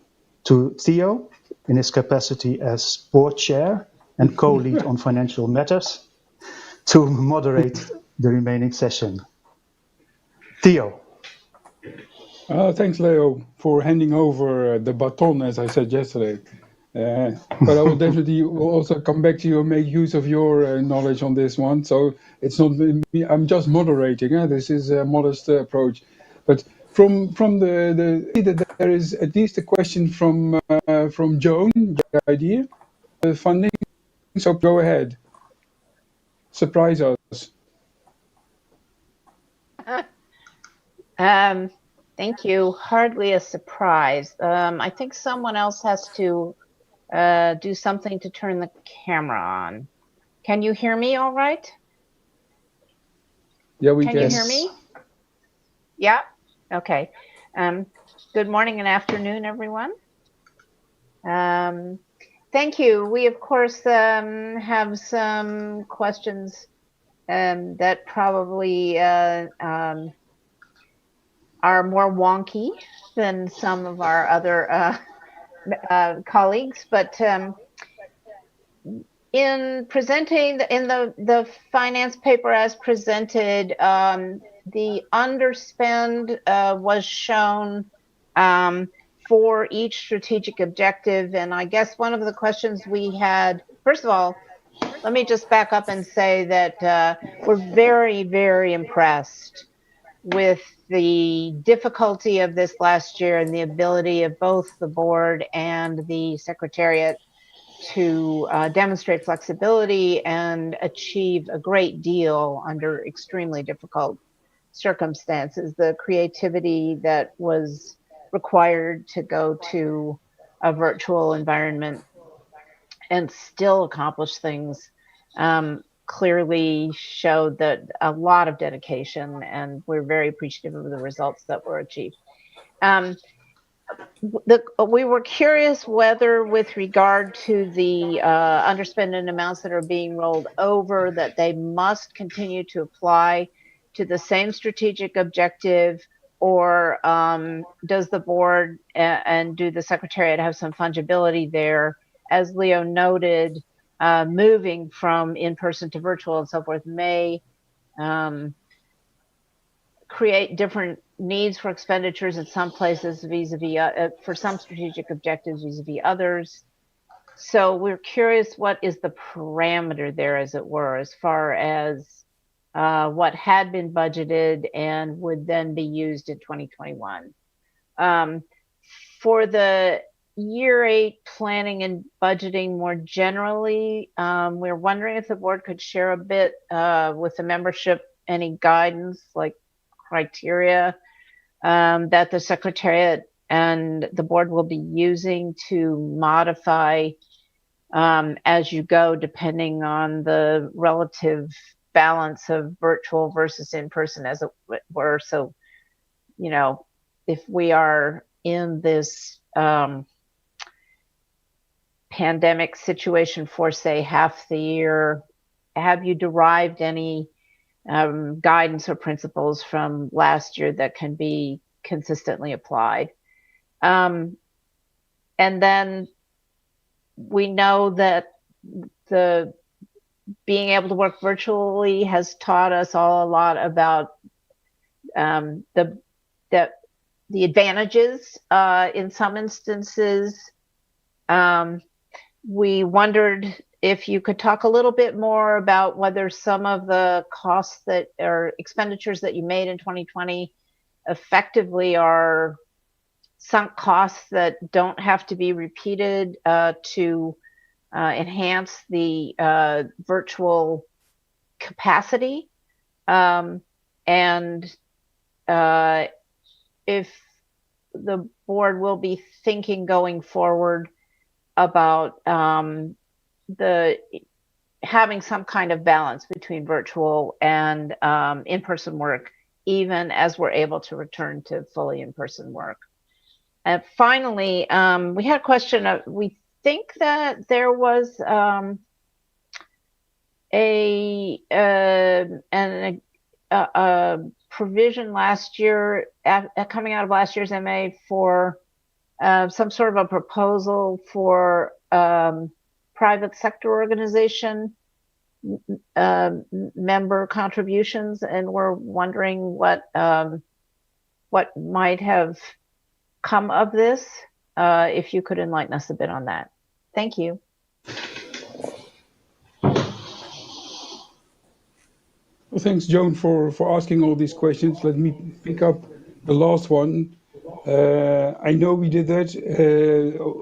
to Theo in his capacity as board chair and co-lead on financial matters to moderate the remaining session. Theo. Thanks, Leo, for handing over the baton, as I said yesterday. But I will definitely also come back to you and make use of your knowledge on this one. So it's not me, I'm just moderating. This is a modest approach. But from the see that there is at least a question from Joan, the idea, the funding. So go ahead, surprise us. Thank you. Hardly a surprise. I think someone else has to do something to turn the camera on. Can you hear me all right? Yeah, we Can you hear me? Yeah? Okay. Good morning and afternoon, everyone. Thank you. We, of course, have some questions that probably are more wonky than some of our other colleagues, but in presenting in the finance paper as presented, the underspend was shown for each strategic objective. And I guess one of the questions we had, first of all, let me just back up and say that we're very, very impressed with the difficulty of this last year and the ability of both the board and the Secretariat to demonstrate flexibility and achieve a great deal under extremely difficult circumstances. The creativity that was required to go to a virtual environment and still accomplish things clearly showed that a lot of dedication, and we're very appreciative of the results that were achieved. We were curious whether, with regard to the underspending amounts that are being rolled over, that they must continue to apply to the same strategic objective, or does the board and do the Secretariat have some fungibility there? As Leo noted, moving from in-person to virtual and so forth may create different needs for expenditures in some places vis-a-vis for some strategic objectives vis-a-vis others. So we're curious, what is the parameter there, as it were, as far as what had been budgeted and would then be used in 2021. For the year 8 planning and budgeting more generally, we're wondering if the board could share a bit with the membership any guidance, like criteria that the Secretariat and the board will be using to modify as you go, depending on the relative balance of virtual versus in-person, as it were. So, you know, if we are in this pandemic situation for, say, half the year, have you derived any guidance or principles from last year that can be consistently applied? And then we know that the being able to work virtually has taught us all a lot about the advantages in some instances. We wondered if you could talk a little bit more about whether some of the costs that or expenditures that you made in 2020 effectively are sunk costs that don't have to be repeated to enhance the virtual capacity, and if the board will be thinking going forward about having some kind of balance between virtual and in-person work, even as we're able to return to fully in-person work. And finally, we had a question of, we think that there was a provision last year, coming out of last year's MA, for some sort of a proposal for private sector organization member contributions, and we're wondering what might have come of this. If you could enlighten us a bit on that. Thank you. Well, thanks, Joan, for asking all these questions. Let me pick up the last one. I know we did that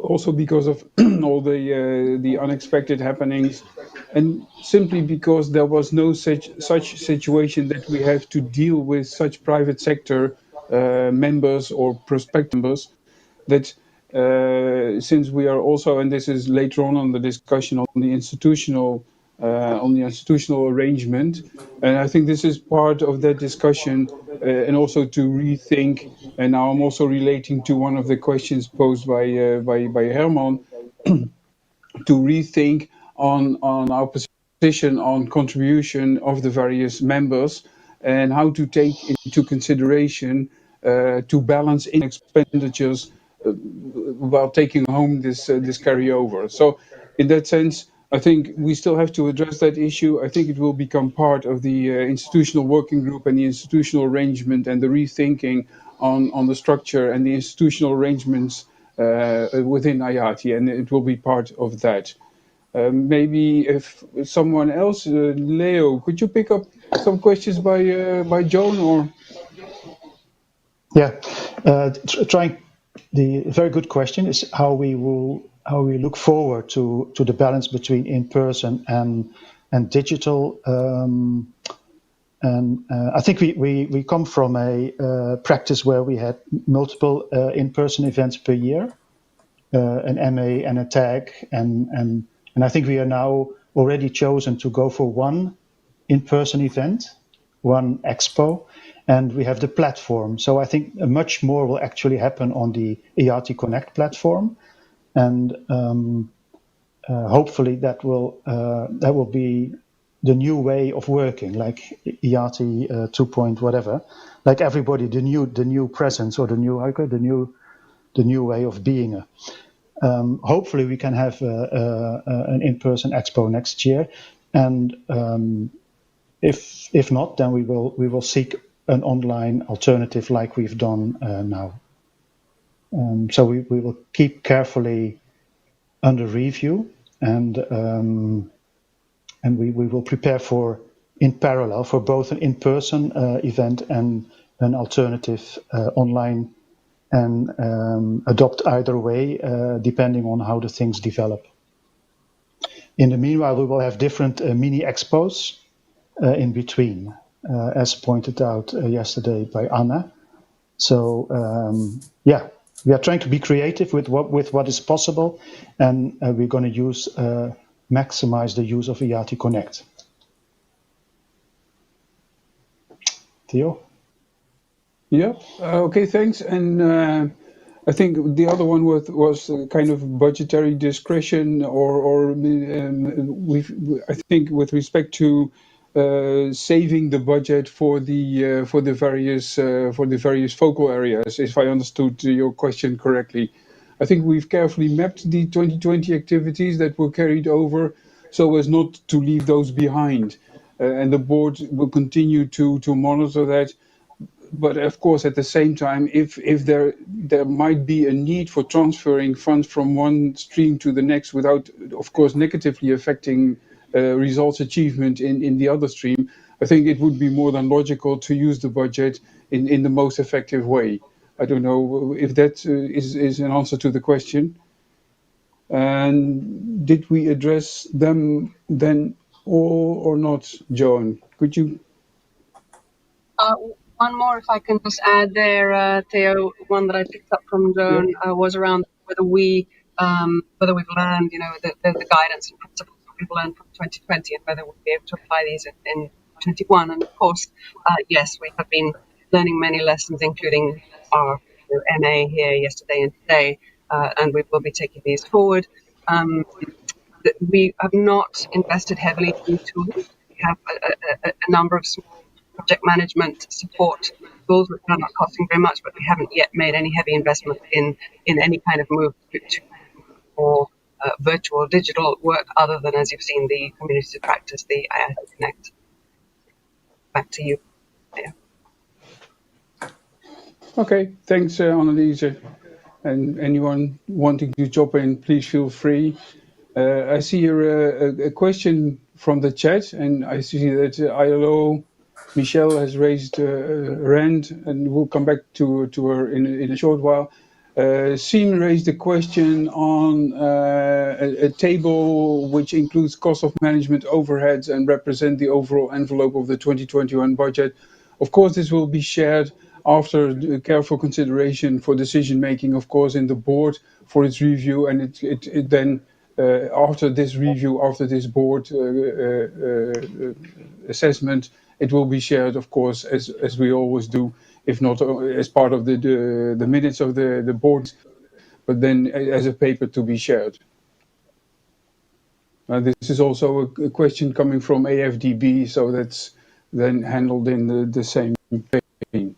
also because of all the unexpected happenings, and simply because there was no such situation that we have to deal with such private sector members or prospective members. That since we are also, and this is later on the discussion on the institutional on the institutional arrangement. And I think this is part of that discussion, and also to rethink. And now I'm also relating to one of the questions posed by Herman, to rethink on our position on contribution of the various members, and how to take into consideration to balance in expenditures while taking home this carryover. So in that sense, I think we still have to address that issue. I think it will become part of the institutional working group and the institutional arrangement and the rethinking on the structure and the institutional arrangements within IATI, and it will be part of that. Maybe if someone else, Leo, could you pick up some questions by Joan or? Yeah, trying. The very good question is how we look forward to the balance between in person and digital. And I think we come from a practice where we had multiple in-person events per year, an MA and a tag, and I think we are now already chosen to go for one in-person event, one expo, and we have the platform. So I think much more will actually happen on the IATI Connect platform, and hopefully that will be the new way of working, like IATI 2 point whatever, like everybody, the new presence or the new way of being. Hopefully we can have an in-person expo next year, and if not, then we will seek an online alternative like we've done now. So we will keep carefully under review, and we will prepare for in parallel for both an in-person event and an alternative online, and adopt either way depending on how the things develop. In the meanwhile, we will have different mini expos in between, as pointed out yesterday by Anna. So yeah, we are trying to be creative with what is possible, and we're going to maximize the use of IATI Connect. Theo? Yeah. Okay. Thanks. And I think the other one was kind of budgetary discretion, or I think with respect to saving the budget for the various focal areas, if I understood your question correctly. I think we've carefully mapped the 2020 activities that were carried over, so as not to leave those behind, and the board will continue to monitor that. But of course, at the same time, if there might be a need for transferring funds from one stream to the next without, of course, negatively affecting results achievement in the other stream, I think it would be more than logical to use the budget in the most effective way. I don't know if that is an answer to the question. And did we address them then all or not, Joan? Could you? One more, if I can just add there, Theo, one that I picked up from Joan was around whether we've learned, the guidance and principles that we've learned from 2020, and whether we'll be able to apply these in 21. And of course, yes, we have been learning many lessons, including our MA here yesterday and today, and we will be taking these forward. We have not invested heavily in tools. We have a number of small project management support tools which are not costing very much, but we haven't yet made any heavy investment in any kind of move to more virtual digital work, other than, as you've seen, the community practice, the IATI Connect. Back to you. Yeah. Okay, thanks, Anneliese. And anyone wanting to jump in, please feel free. I see here a question from the chat, and I see that ILO Michelle has raised her hand, and we'll come back to her in a short while. Seem raised a question on a table which includes cost of management overheads and represent the overall envelope of the 2021 budget. Of course, this will be shared after careful consideration for decision making, of course, in the board for its review, and it then after this review, after this board assessment, it will be shared, of course, as we always do, if not as part of the minutes of the board, but then as a paper to be shared. This is also a question coming from AFDB, so that's then handled in the same vein.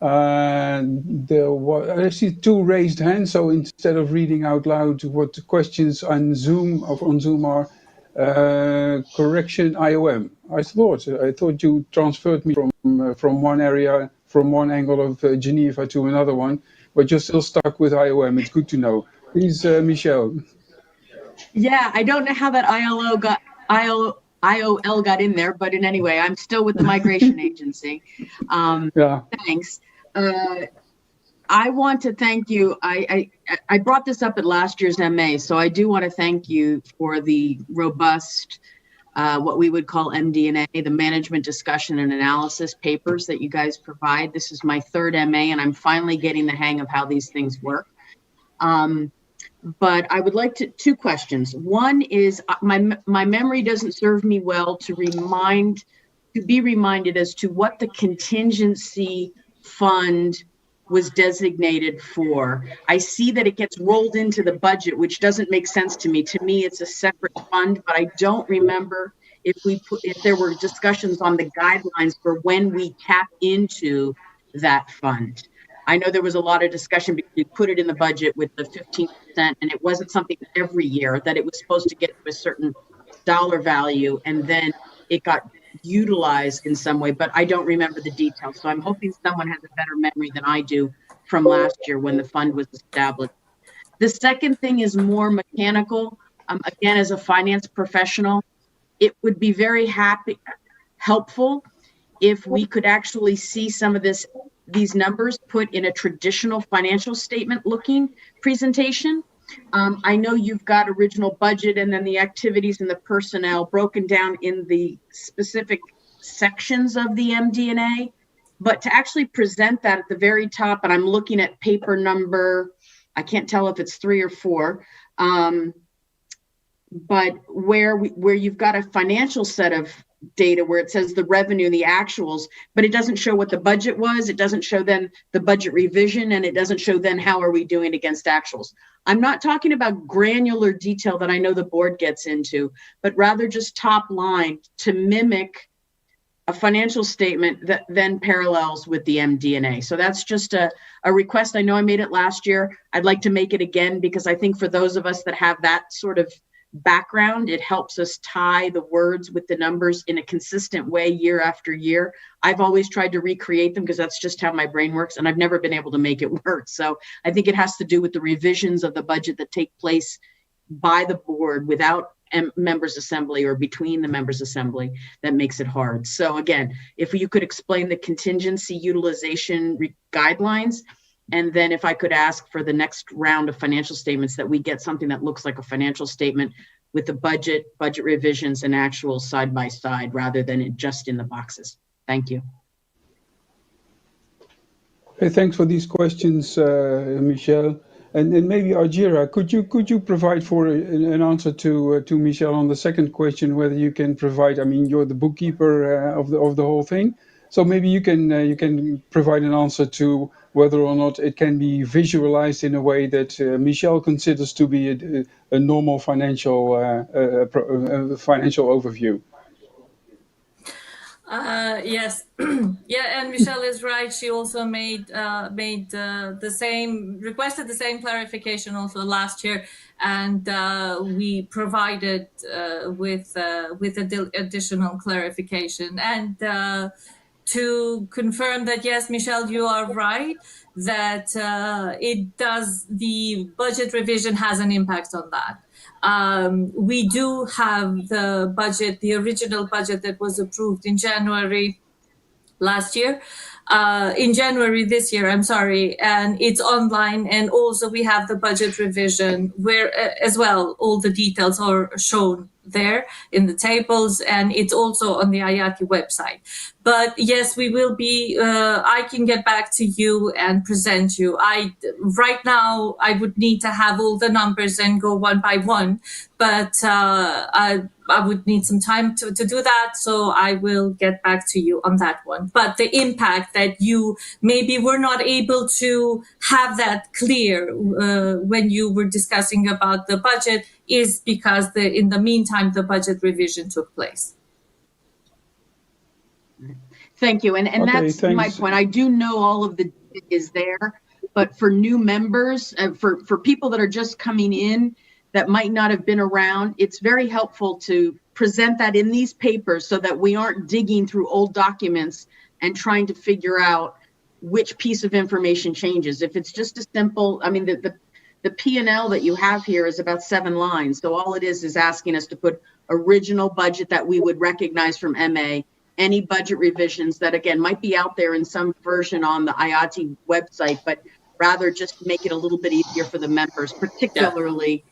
I see 2 raised hands, so instead of reading out loud what the questions on Zoom are, correction IOM. I thought you transferred me from one area, from one angle of Geneva to another one, but you're still stuck with IOM. It's good to know. Please, Michelle. Yeah, I don't know how that IOL got in there, but in any way, I'm still with the migration agency. Yeah. Thanks. I want to thank you. I brought this up at last year's MA, so I do want to thank you for the robust, what we would call MD&A, the management discussion and analysis papers that you guys provide. This is my 3rd MA, and I'm finally getting the hang of how these things work. But I would like 2 questions. One is my memory doesn't serve me well to be reminded as to what the contingency fund was designated for. I see that it gets rolled into the budget, which doesn't make sense to me. To me, it's a separate fund, but I don't remember if there were discussions on the guidelines for when we tap into that fund. I know there was a lot of discussion because we put it in the budget with the 15%, and it wasn't something every year that it was supposed to get to a certain dollar value, and then it got utilized in some way, but I don't remember the details. So I'm hoping someone has a better memory than I do from last year when the fund was established. The second thing is more mechanical. Again, as a finance professional, it would be very helpful if we could actually see some of these numbers put in a traditional financial statement looking presentation. I know you've got original budget and then the activities and the personnel broken down in the specific sections of the MD&A, but to actually present that at the very top, and I'm looking at paper number, I can't tell if it's 3 or 4, but where you've got a financial set of data where it says the revenue, the actuals, but it doesn't show what the budget was. It doesn't show then the budget revision, and it doesn't show then how are we doing against actuals. I'm not talking about granular detail that I know the board gets into, but rather just top line to mimic a financial statement that then parallels with the MD&A. So that's just a request. I know I made it last year. I'd like to make it again because I think for those of us that have that sort of background, it helps us tie the words with the numbers in a consistent way year after year. I've always tried to recreate them because that's just how my brain works, and I've never been able to make it work. So I think it has to do with the revisions of the budget that take place by the board without members assembly or between the members assembly that makes it hard. So again, if you could explain the contingency utilization guidelines, and then if I could ask for the next round of financial statements that we get something that looks like a financial statement with the budget revisions and actuals side by side rather than just in the boxes. Thank you. Hey, thanks for these questions, Michelle. And maybe Argira, could you provide for an answer to Michelle on the second question, whether you can provide, I mean, you're the bookkeeper of the whole thing. So maybe you can provide an answer to whether or not it can be visualized in a way that Michelle considers to be a normal financial overview. Yes, yeah, and Michelle is right. She also requested the same clarification also last year, and we provided with additional clarification and. To confirm that, yes, Michelle, you are right, that the budget revision has an impact on that. We do have the budget, the original budget that was approved in January last year, in January this year, I'm sorry, and it's online. And also we have the budget revision where as well, all the details are shown there in the tables, and it's also on the IATI website. But yes, we will be, I can get back to you and present you. Right now, I would need to have all the numbers and go one by one, but I would need some time to do that. So I will get back to you on that one. But the impact that you maybe were not able to have that clear when you were discussing about the budget is because in the meantime, the budget revision took place. Thank you. And Okay, that's my thanks. point. I do know all of the data is there, but for new members, for people that are just coming in that might not have been around, it's very helpful to present that in these papers so that we aren't digging through old documents and trying to figure out which piece of information changes. If it's just a simple, I mean, the P&L that you have here is about 7 lines. So all it is asking us to put original budget that we would recognize from MA, any budget revisions that, again, might be out there in some version on the IATI website, but rather just make it a little bit easier for the members, particularly,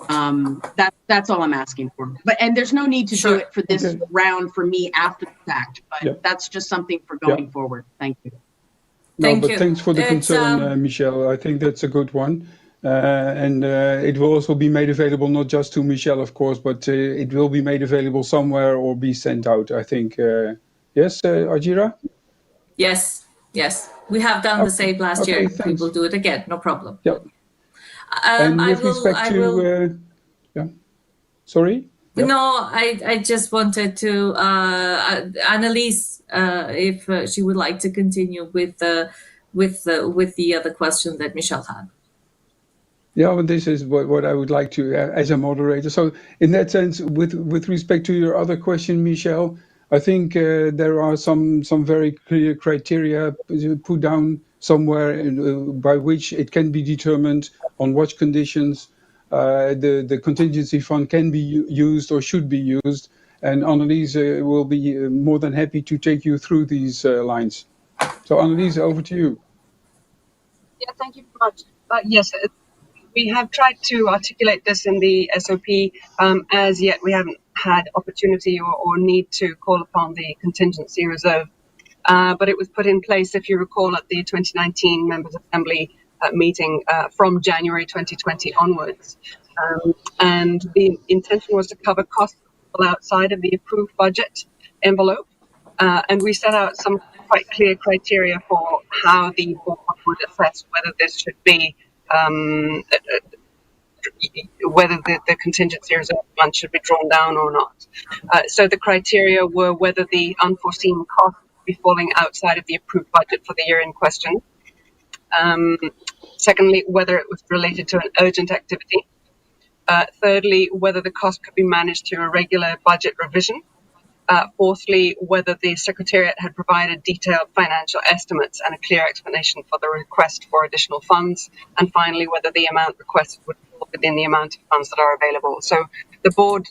that's all I'm asking for. And there's no need to do it for this round for me after the fact, but that's just something for going forward. Thank you. No, thanks for the concern, Michelle. I think that's a good one. And it will also be made available not just to Michelle, of course, but it will be made available somewhere or be sent out, I think. Yes, Ajira? Yes. We have done the same last year. Thanks. We will do it again, no problem. Yep. And with respect to... Sorry? Yep. No, I just wanted to, Annelies, if she would like to continue with the other question that Michelle had. Yeah, but this is what I would like to, as a moderator. So in that sense, with respect to your other question, Michelle, I think there are some very clear criteria put down somewhere by which it can be determined on what conditions the contingency fund can be used or should be used. And Annelies will be more than happy to take you through these lines. So Annelies, over to you. Yeah, thank you very much. Yes, we have tried to articulate this in the SOP. As yet, we haven't had opportunity or need to call upon the contingency reserve. But it was put in place, if you recall, at the 2019 Members' Assembly meeting from January 2020 onwards. And the intention was to cover costs outside of the approved budget envelope. And we set out some quite clear criteria for how the board would assess whether this should be whether the contingency reserve fund should be drawn down or not. So the criteria were whether the unforeseen costs would be falling outside of the approved budget for the year in question. Secondly, whether it was related to an urgent activity. Thirdly, whether the cost could be managed through a regular budget revision. Fourthly, whether the Secretariat had provided detailed financial estimates and a clear explanation for the request for additional funds. And finally, whether the amount requested would fall within the amount of funds that are available. So the board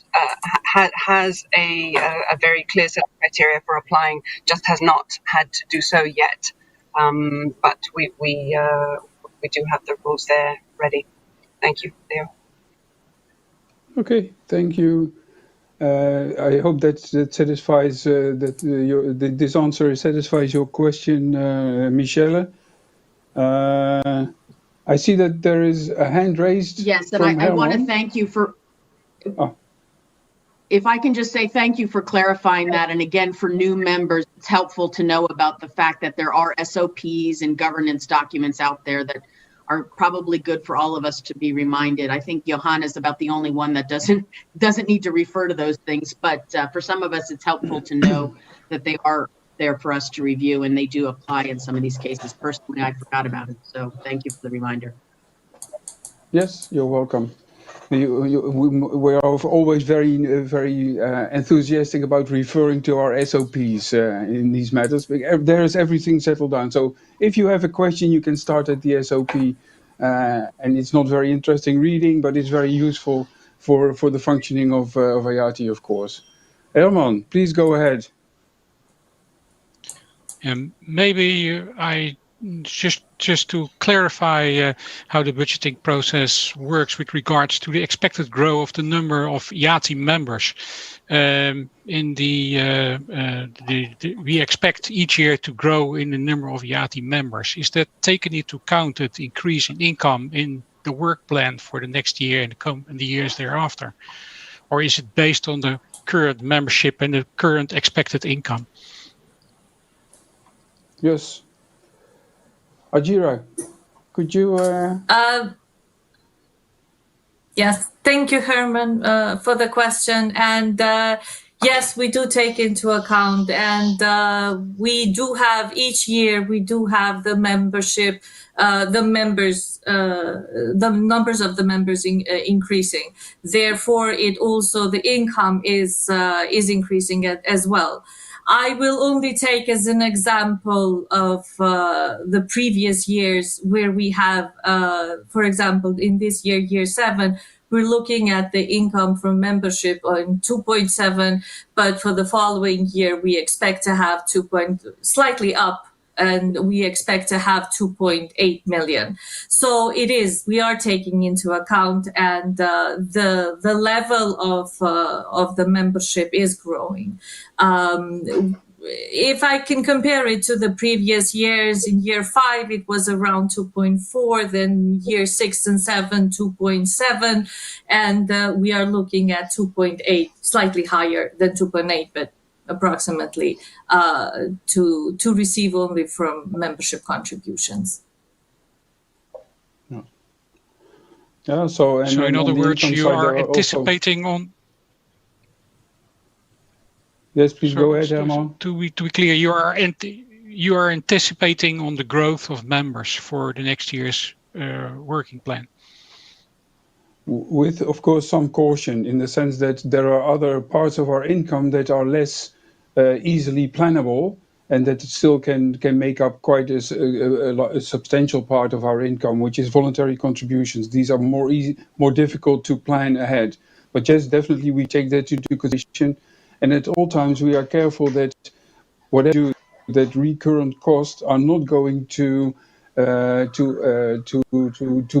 has a very clear set of criteria for applying, just has not had to do so yet. But we do have the rules there ready. Thank you, Theo. Okay, thank you. I hope that satisfies this answer satisfies your question, Michelle. I see that there is a hand raised. Yes, and I want to thank you for. If I can just say thank you for clarifying that. And again, for new members, it's helpful to know about the fact that there are SOPs and governance documents out there that are probably good for all of us to be reminded. I think Johanna is about the only one that doesn't need to refer to those things, but for some of us, it's helpful to know that they are there for us to review, and they do apply in some of these cases. Personally, I forgot about it, so thank you for the reminder. Yes, you're welcome. We are always very enthusiastic about referring to our SOPs in these matters. There is everything settled down. So if you have a question, you can start at the SOP. And it's not very interesting reading, but it's very useful for the functioning of IATI, of course. Herman, please go ahead. And maybe I just to clarify how the budgeting process works with regards to the expected growth of the number of IATI members. We expect each year to grow in the number of IATI members. Is that taken into account the increase in income in the work plan for the next year and the years thereafter? Or is it based on the current membership and the current expected income? Yes. Ajira, could you... Yes, thank you, Herman, for the question. And yes, we do take into account, and we do have each year, we do have the membership, the numbers of the members increasing. Therefore, it also, the income is increasing as well. I will only take as an example of the previous years where we have, for example, in this year, year 7, we're looking at the income from membership on 2.7, but for the following year, we expect to have slightly up, and we expect to have 2.8 million. So we are taking into account, and the level of the membership is growing. If I can compare it to the previous years, in year 5, it was around 2.4, then year 6 and 7, 2.7, and we are looking at 2.8, slightly higher than 2.8, but approximately to receive only from membership contributions. Yeah, so in other words, you are anticipating on... Yes, please go ahead, Herman. To be clear, you are anticipating on the growth of members for the next year's working plan. With, of course, some caution, in the sense that there are other parts of our income that are less easily plannable, and that still can make up quite a substantial part of our income, which is voluntary contributions. These are more difficult to plan ahead. But yes, definitely we take that into consideration. And at all times, we are careful that whatever we do, that recurrent costs are not going to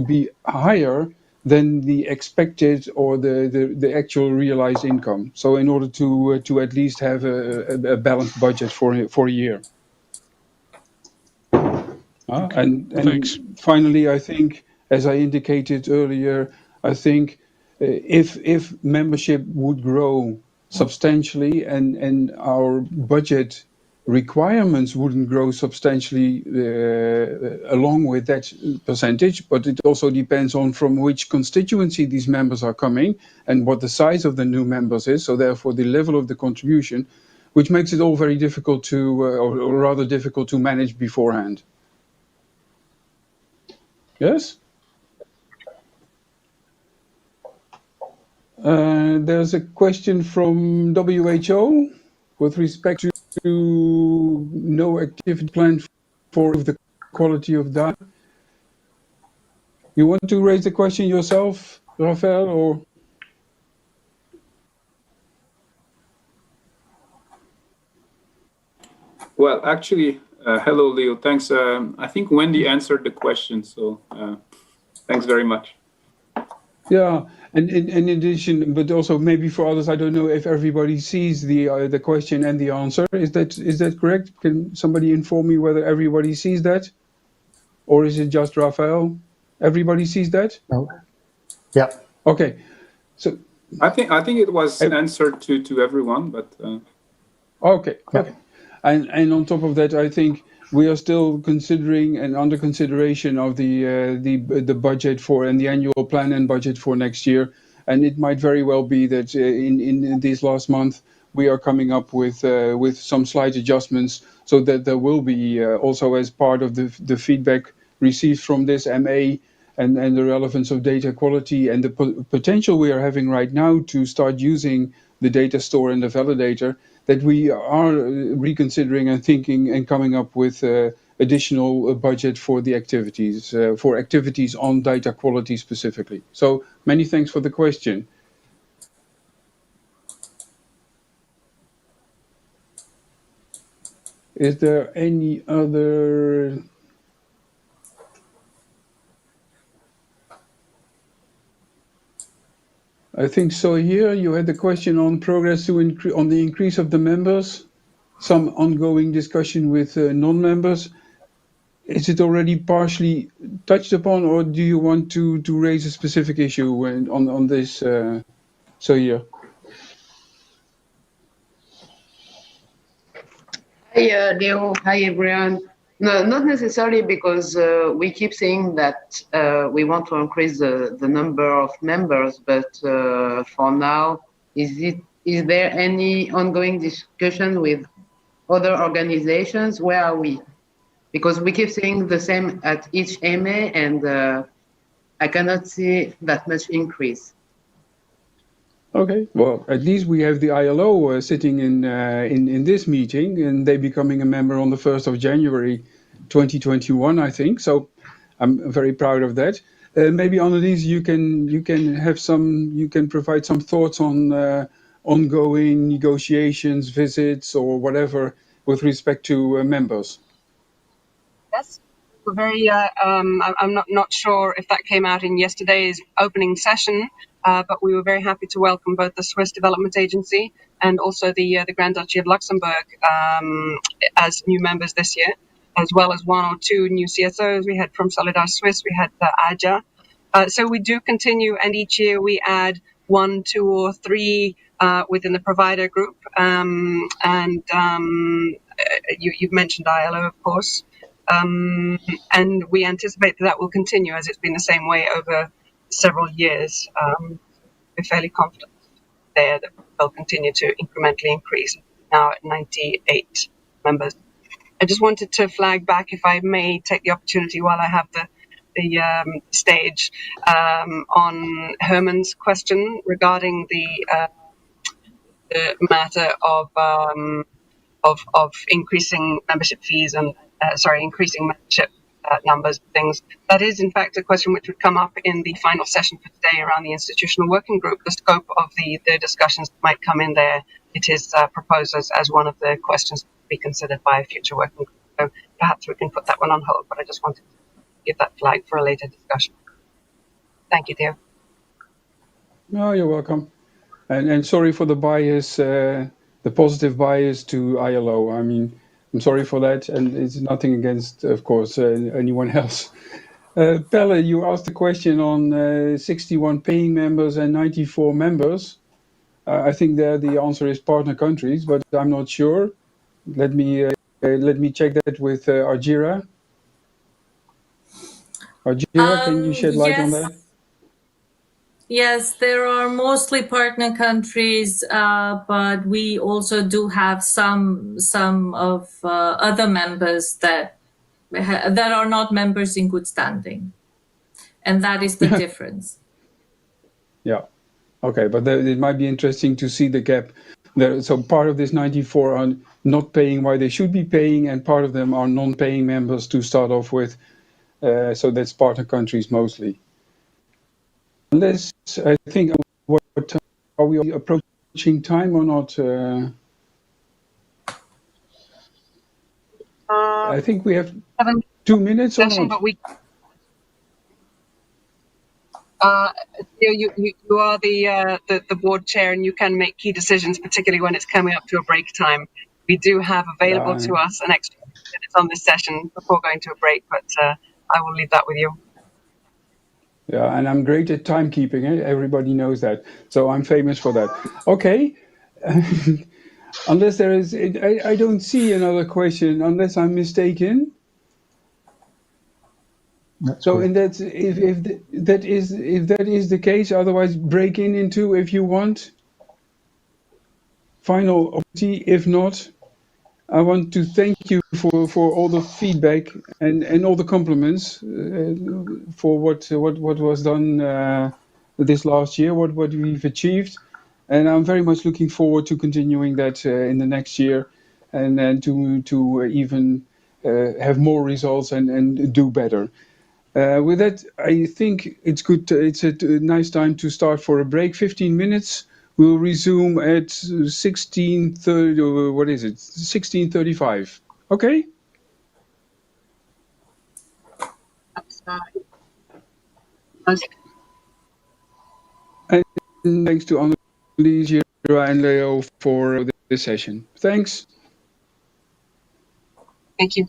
be higher than the expected or the actual realized income. So in order to at least have a balanced budget for a year. Okay. And finally, I think, as I indicated earlier, I think if membership would grow substantially and our budget requirements wouldn't grow substantially along with that percentage, but it also depends on from which constituency these members are coming and what the size of the new members is, so therefore the level of the contribution, which makes it all very difficult to, or rather difficult to manage beforehand. Yes? There's a question from WHO with respect to no activity plan for the quality of data. You want to raise the question yourself, Rafael, or? Well, actually, hello, Leo. Thanks. I think Wendy answered the question, so thanks very much. Yeah, and in addition, but also maybe for others, I don't know if everybody sees the question and the answer. Is that correct? Can somebody inform me whether everybody sees that, or is it just Rafael? Everybody sees that? No. Yeah. Okay. So I think it was answered to everyone, but. Okay. Okay. And on top of that, I think we are still considering and under consideration of the budget for and the annual plan and budget for next year. And it might very well be that in this last month we are coming up with some slight adjustments, so that there will be also as part of the feedback received from this MA and the relevance of data quality and the potential we are having right now to start using the data store and the validator, that we are reconsidering and thinking and coming up with additional budget for the activities, for activities on data quality specifically. So many thanks for the question. Is there any other I think so. Here you had the question on progress to on the increase of the members, some ongoing discussion with non-members. Is it already partially touched upon, or do you want to raise a specific issue on this? So here. Hi, Leo. Hi, everyone. No, not necessarily, because we keep saying that we want to increase the number of members, but for now, is there any ongoing discussion with other organizations? Where are we? Because we keep saying the same at each MA, and I cannot see that much increase. Okay, well, at least we have the ILO sitting in this meeting, and they becoming a member on the 1st of January 2021, I think. So I'm very proud of that. Maybe Annelies, you can provide some thoughts on ongoing negotiations, visits, or whatever with respect to members. Yes, we're very. I'm not sure if that came out in yesterday's opening session, but we were very happy to welcome both the Swiss Development Agency and also the Grand Duchy of Luxembourg as new members this year, as well as one or two new CSOs. We had from Solidar Swiss, we had AJA. So we do continue, and each year we add 1, 2, or 3 within the provider group. You've mentioned ILO, of course. And we anticipate that will continue, as it's been the same way over several years. We're fairly confident there that they'll continue to incrementally increase, now at 98 members. I just wanted to flag back, if I may take the opportunity while I have the stage, on Herman's question regarding the matter of increasing membership fees and increasing membership numbers and things. That is, in fact, a question which would come up in the final session for today around the institutional working group. The scope of the discussions that might come in there, it is proposed as one of the questions to be considered by a future working group. So perhaps we can put that one on hold, but I just wanted to give that flag for a later discussion. Thank you, Theo. No, you're welcome. And sorry for the bias, the positive bias to ILO. I mean, I'm sorry for that, and it's nothing against, of course, anyone else. Pelle, you asked a question on 61 paying members and 94 members. I think there the answer is partner countries, but I'm not sure. Let me check that with Argira. Argira, can you shed light on that? Yes, there are mostly partner countries, but we also do have some of other members that are not members in good standing, and that is the difference. Yeah, okay, but it might be interesting to see the gap there. So part of this 94 are not paying why they should be paying, and part of them are non-paying members to start off with. So that's partner countries mostly. Unless, I think, are we approaching time or not? I think we have 2 minutes or not? But you are the board chair, and you can make key decisions, particularly when it's coming up to a break time. We do have available to us an extra minutes on this session before going to a break, but I will leave that with you. Yeah, and I'm great at timekeeping. Everybody knows that. So I'm famous for that. Okay. Unless there is, I don't see another question, unless I'm mistaken. That's so, correct. and that's if that is the case. Otherwise, break into if you want. Final opportunity. If not, I want to thank you for all the feedback and all the compliments for what was done this last year, what we've achieved, and I'm very much looking forward to continuing that in the next year, and then to even have more results and do better. With that, I think it's good. It's a nice time to start for a break. 15 minutes. We'll resume at 16:30. Or what is it? 16:35. Okay. thanks to Annelies, Jira, and Leo for this session. Thanks. Thank you.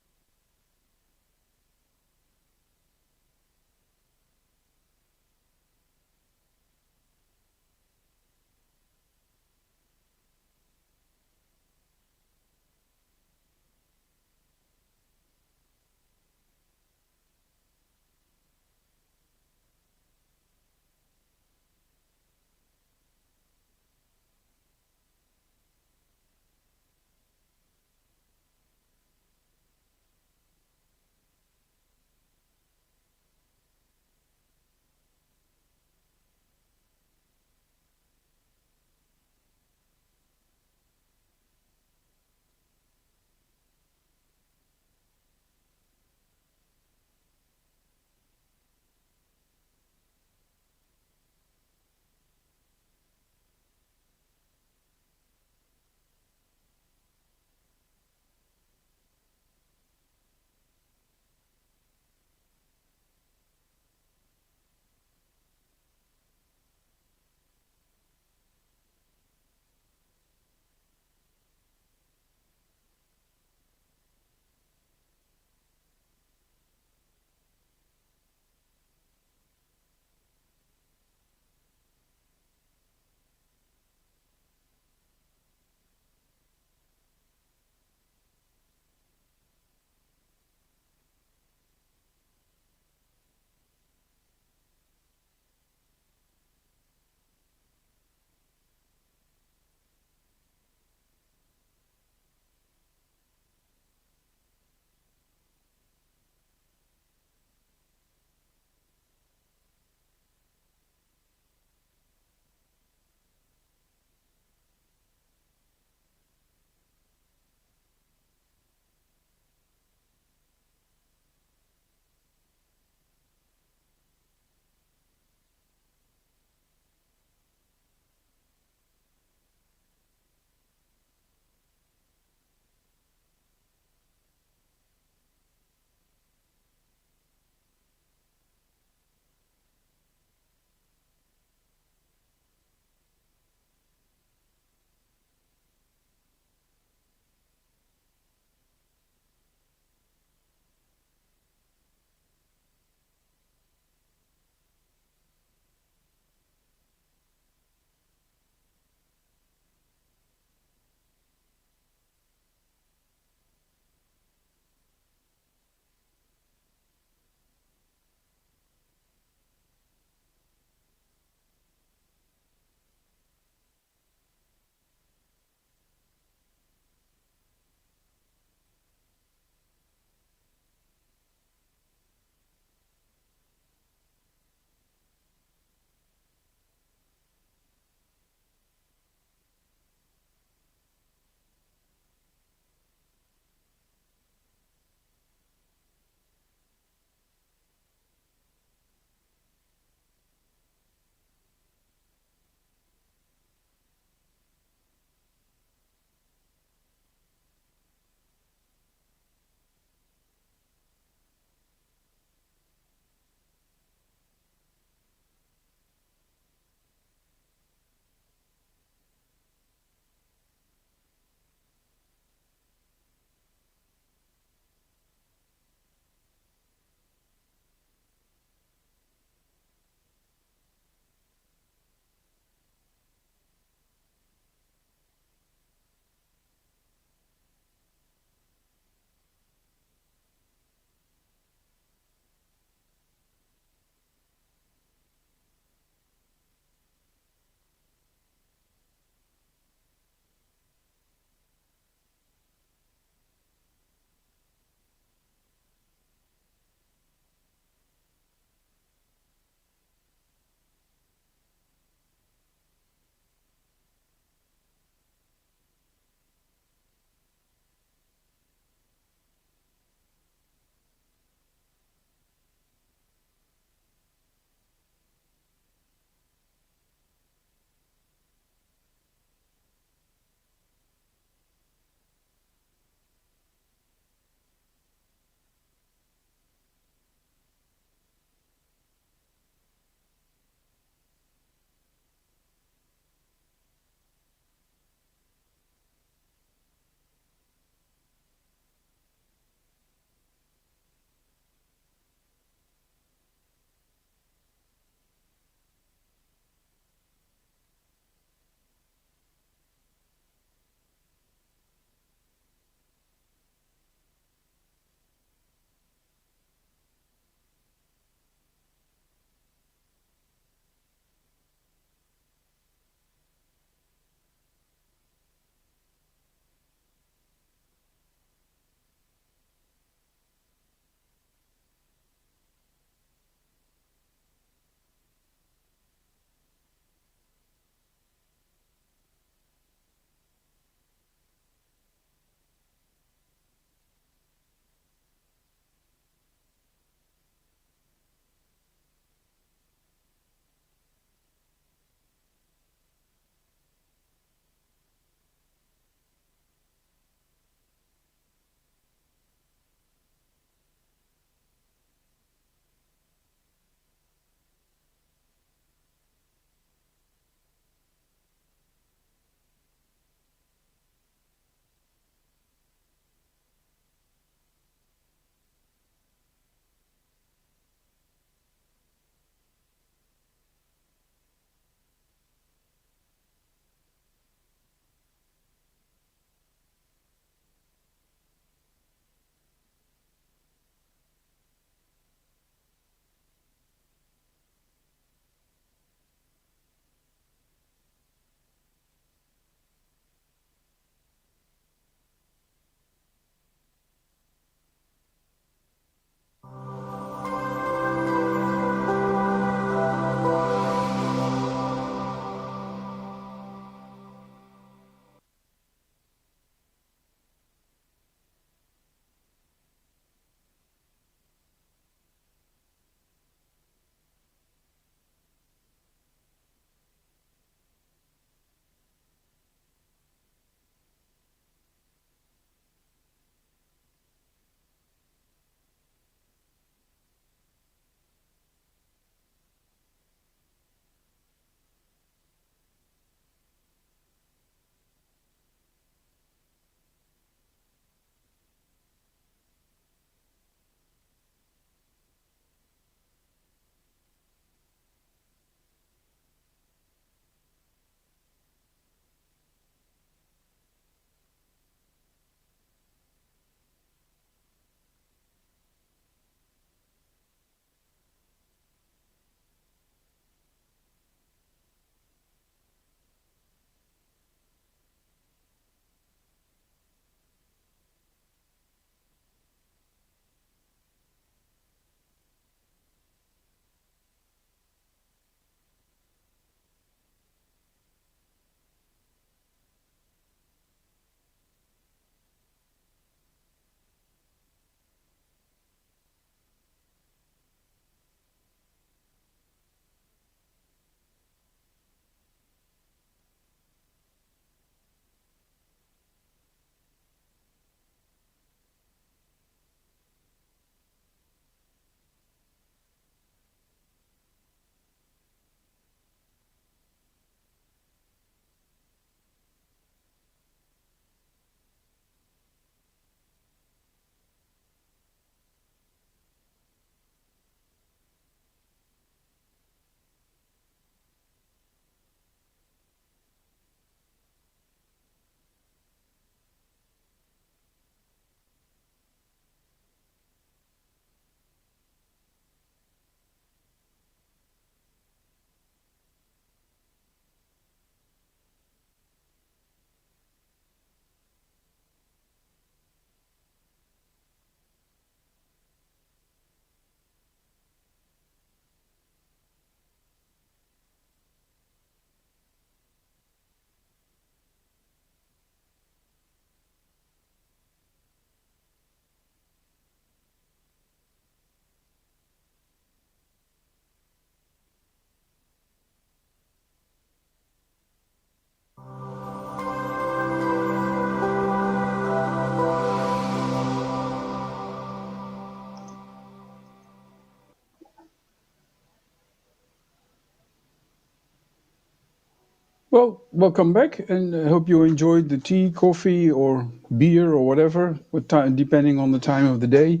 Well, welcome back, and I hope you enjoyed the tea, coffee, or beer, or whatever, depending on the time of the day.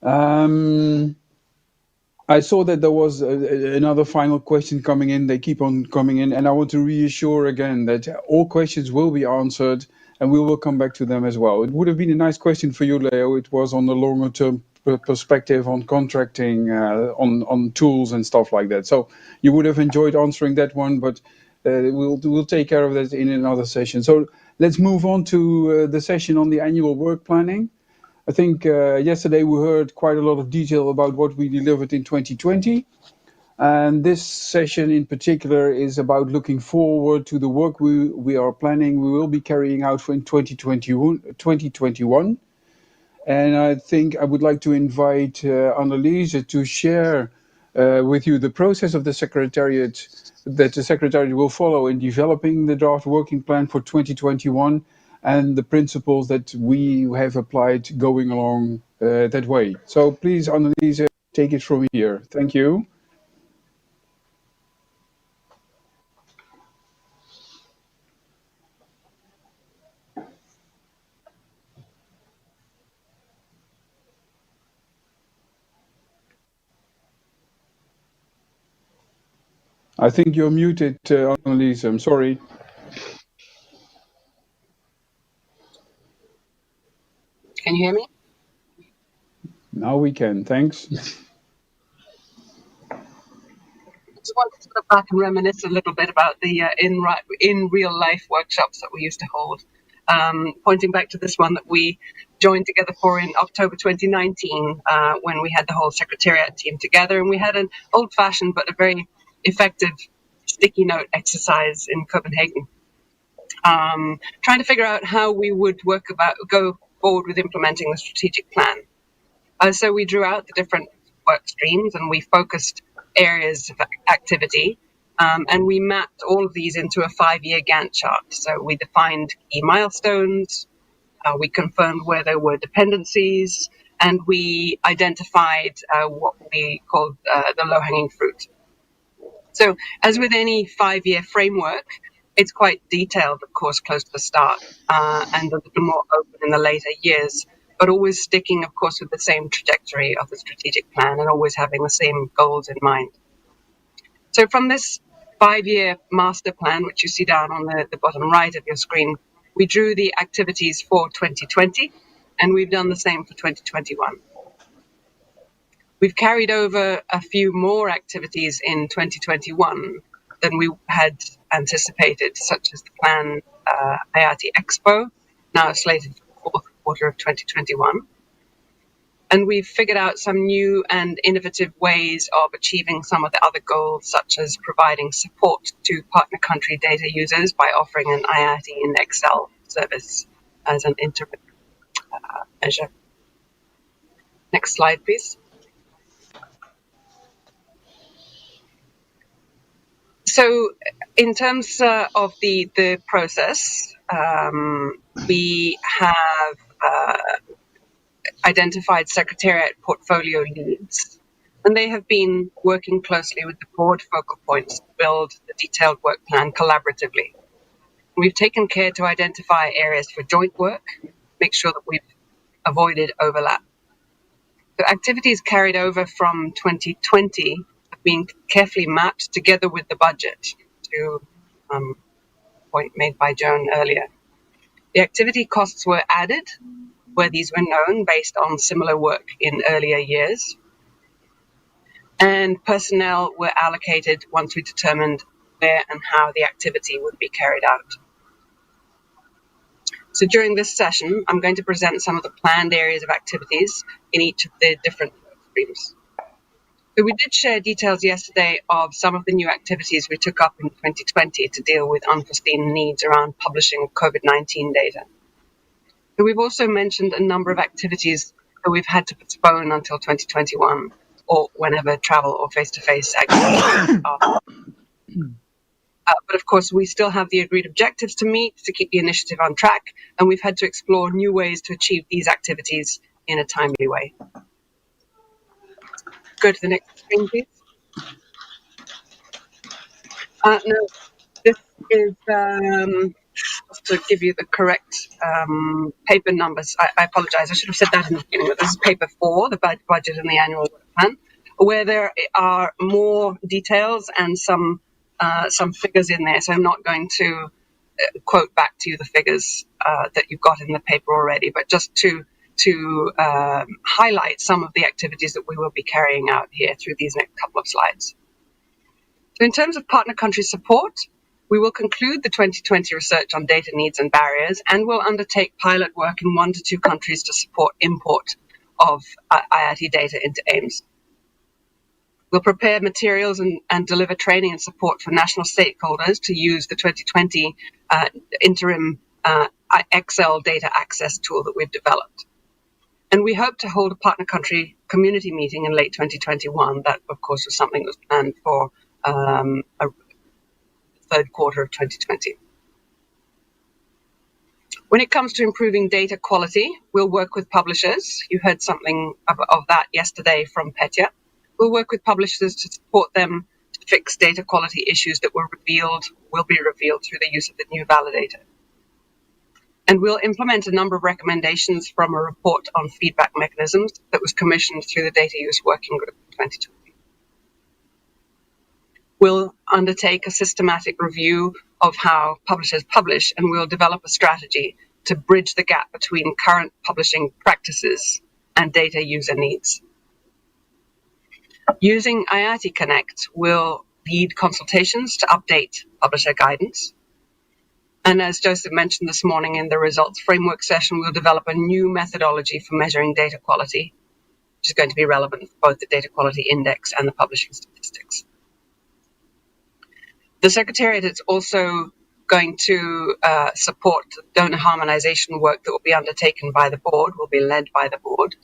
I saw that there was another final question coming in. They keep on coming in, and I want to reassure again that all questions will be answered, and we will come back to them as well. It would have been a nice question for you, Leo. It was on the longer term perspective on contracting, on tools and stuff like that. So you would have enjoyed answering that one, but we'll take care of that in another session. So let's move on to the session on the annual work planning. I think yesterday we heard quite a lot of detail about what we delivered in 2020. And this session in particular is about looking forward to the work we are planning, we will be carrying out in 2021. And I think I would like to invite Anneliese to share with you the process of the Secretariat that the Secretariat will follow in developing the draft working plan for 2021 and the principles that we have applied going along that way. So please, Anneliese, take it from here. Thank you. I think you're muted, Anneliese. I'm sorry. Can you hear me? Now we can. Thanks. I just wanted to look back and reminisce a little bit about the in real life workshops that we used to hold. Pointing back to this one that we joined together for in October 2019, when we had the whole Secretariat team together, and we had an old-fashioned but a very effective sticky note exercise in Copenhagen, trying to figure out how we would go forward with implementing the strategic plan. So we drew out the different work streams and we focused areas of activity, and we mapped all of these into a 5-year Gantt chart. So we defined key milestones, we confirmed where there were dependencies, and we identified what we called the low-hanging fruit. So as with any 5-year framework, it's quite detailed, of course, close to the start, and a little more open in the later years, but always sticking, of course, with the same trajectory of the strategic plan and always having the same goals in mind. So from this 5-year master plan, which you see down on the bottom right of your screen, we drew the activities for 2020, and we've done the same for 2021. We've carried over a few more activities in 2021 than we had anticipated, such as the planned IATI Expo, now slated for the fourth quarter of 2021. And we've figured out some new and innovative ways of achieving some of the other goals, such as providing support to partner country data users by offering an IATI in Excel service as an interim measure. Next slide, please. So in terms of the process, we have identified Secretariat portfolio leads, and they have been working closely with the board focal points to build the detailed work plan collaboratively. We've taken care to identify areas for joint work, make sure that we've avoided overlap. The activities carried over from 2020 have been carefully mapped together with the budget, to point made by Joan earlier. The activity costs were added where these were known based on similar work in earlier years. And personnel were allocated once we determined where and how the activity would be carried out. So during this session, I'm going to present some of the planned areas of activities in each of the different work streams. So we did share details yesterday of some of the new activities we took up in 2020 to deal with unforeseen needs around publishing COVID-19 data. So we've also mentioned a number of activities that we've had to postpone until 2021, or whenever travel or face-to-face activities are. But of course, we still have the agreed objectives to meet to keep the initiative on track, and we've had to explore new ways to achieve these activities in a timely way. Go to the next screen, please. No, is, to give you the correct paper numbers, I apologize, I should have said that in the beginning, but this is paper 4, the budget and the annual work plan, where there are more details and some figures in there. So I'm not going to quote back to you the figures that you've got in the paper already, but just to highlight some of the activities that we will be carrying out here through these next couple of slides. So in terms of partner country support, we will conclude the 2020 research on data needs and barriers, and will undertake pilot work in 1 to 2 countries to support import of IATI data into AIMS. We'll prepare materials and deliver training and support for national stakeholders to use the 2020 interim Excel data access tool that we've developed. And we hope to hold a partner country community meeting in late 2021. That, of course, was something that was planned for a third quarter of 2020. When it comes to improving data quality, we'll work with publishers. You heard something of that yesterday from Petya. We'll work with publishers to support them to fix data quality issues that will be revealed through the use of the new validator. And we'll implement a number of recommendations from a report on feedback mechanisms that was commissioned through the Data Use Working Group in 2020. We'll undertake a systematic review of how publishers publish, and we'll develop a strategy to bridge the gap between current publishing practices and data user needs. Using IATI Connect, we'll lead consultations to update publisher guidance. And as Joseph mentioned this morning in the results framework session, we'll develop a new methodology for measuring data quality, which is going to be relevant for both the Data Quality Index and the publishing statistics. The Secretariat is also going to support donor harmonization work that will be undertaken by the board, will be led by the board,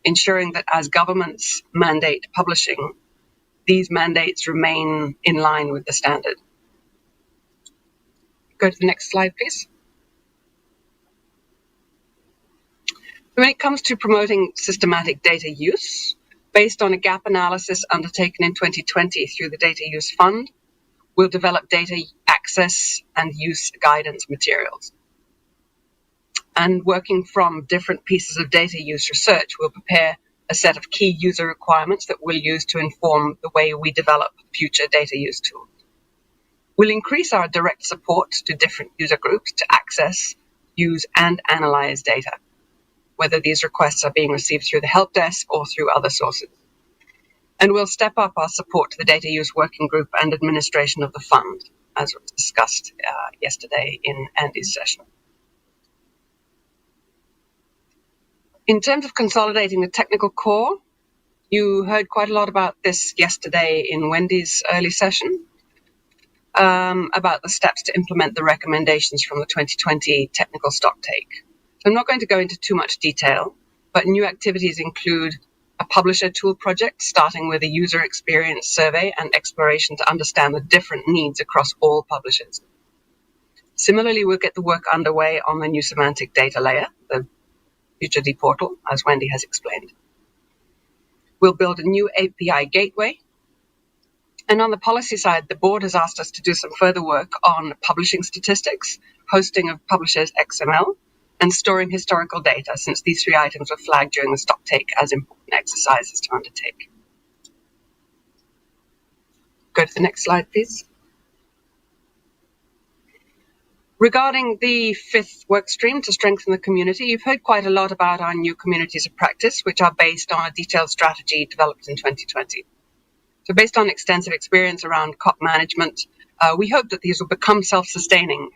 ensuring that as governments mandate publishing, these mandates remain in line with the standard. Go to the next slide, please. When it comes to promoting systematic data use, based on a gap analysis undertaken in 2020 through the Data Use Fund, we'll develop data access and use guidance materials. And working from different pieces of data use research, we'll prepare a set of key user requirements that we'll use to inform the way we develop future data use tools. We'll increase our direct support to different user groups to access, use, and analyze data, whether these requests are being received through the help desk or through other sources. And we'll step up our support to the Data Use Working Group and administration of the fund, as was discussed yesterday in Andy's session. In terms of consolidating the technical core, you heard quite a lot about this yesterday in Wendy's early session, about the steps to implement the recommendations from the 2020 technical stocktake. So I'm not going to go into too much detail, but new activities include a publisher tool project starting with a user experience survey and exploration to understand the different needs across all publishers. Similarly, we'll get the work underway on the new semantic data layer, the future portal, as Wendy has explained. We'll build a new API gateway. And on the policy side, the board has asked us to do some further work on publishing statistics, hosting of publishers' XML, and storing historical data, since these 3 items were flagged during the stocktake as important exercises to undertake. Go to the next slide, please. Regarding the 5th work stream to strengthen the community, you've heard quite a lot about our new communities of practice, which are based on a detailed strategy developed in 2020. So based on extensive experience around COP management, we hope that these will become self-sustaining,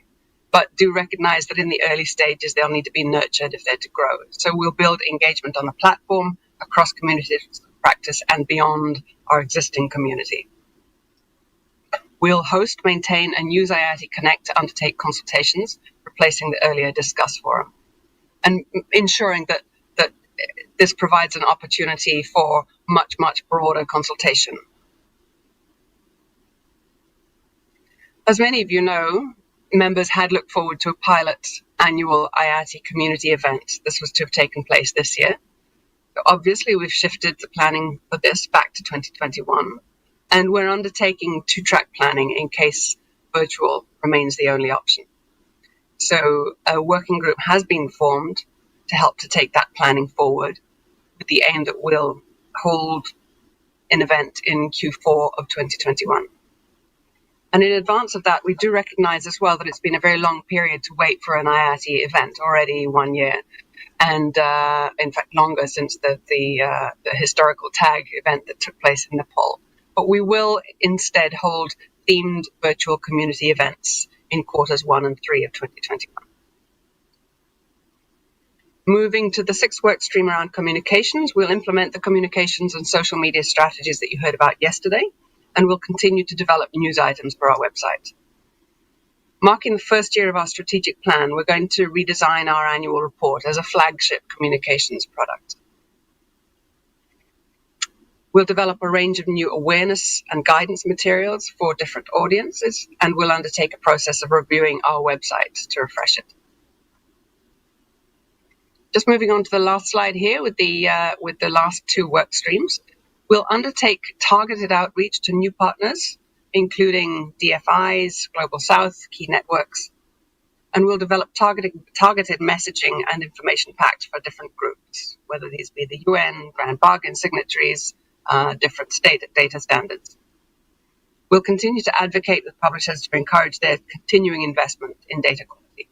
but do recognize that in the early stages, they'll need to be nurtured if they're to grow. So we'll build engagement on the platform, across communities of practice, and beyond our existing community. We'll host, maintain, and use IATI Connect to undertake consultations, replacing the earlier discuss forum, and ensuring that this provides an opportunity for much, much broader consultation. As many of you know, members had looked forward to a pilot annual IATI community event. This was to have taken place this year. Obviously, we've shifted the planning for this back to 2021, and we're undertaking 2-track planning in case virtual remains the only option. So a working group has been formed to help to take that planning forward with the aim that we'll hold an event in Q4 of 2021. And in advance of that, we do recognize as well that it's been a very long period to wait for an IATI event, already 1 year, and in fact longer since the historical tag event that took place in Nepal. But we will instead hold themed virtual community events in quarters 1 and 3 of 2021. Moving to the 6th work stream around communications, we'll implement the communications and social media strategies that you heard about yesterday, and we'll continue to develop news items for our website. Marking the first year of our strategic plan, we're going to redesign our annual report as a flagship communications product. We'll develop a range of new awareness and guidance materials for different audiences, and we'll undertake a process of reviewing our website to refresh it. Just moving on to the last slide here with the last 2 work streams. We'll undertake targeted outreach to new partners, including DFIs, Global South, key networks, and we'll develop targeted messaging and information packs for different groups, whether these be the UN, Grand Bargain signatories, different state data standards. We'll continue to advocate with publishers to encourage their continuing investment in data quality.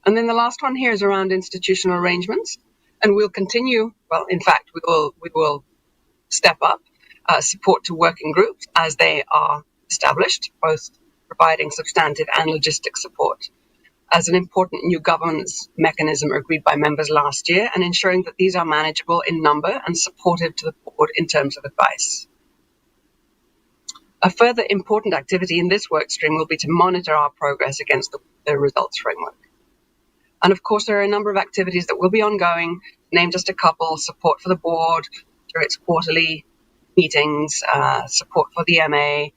And then the last one here is around institutional arrangements. And we'll continue, well, in fact, we will step up support to working groups as they are established, both providing substantive and logistic support as an important new governance mechanism agreed by members last year, and ensuring that these are manageable in number and supportive to the board in terms of advice. A further important activity in this work stream will be to monitor our progress against the results framework. And of course, there are a number of activities that will be ongoing, name just a couple: support for the board through its quarterly meetings, support for the MA,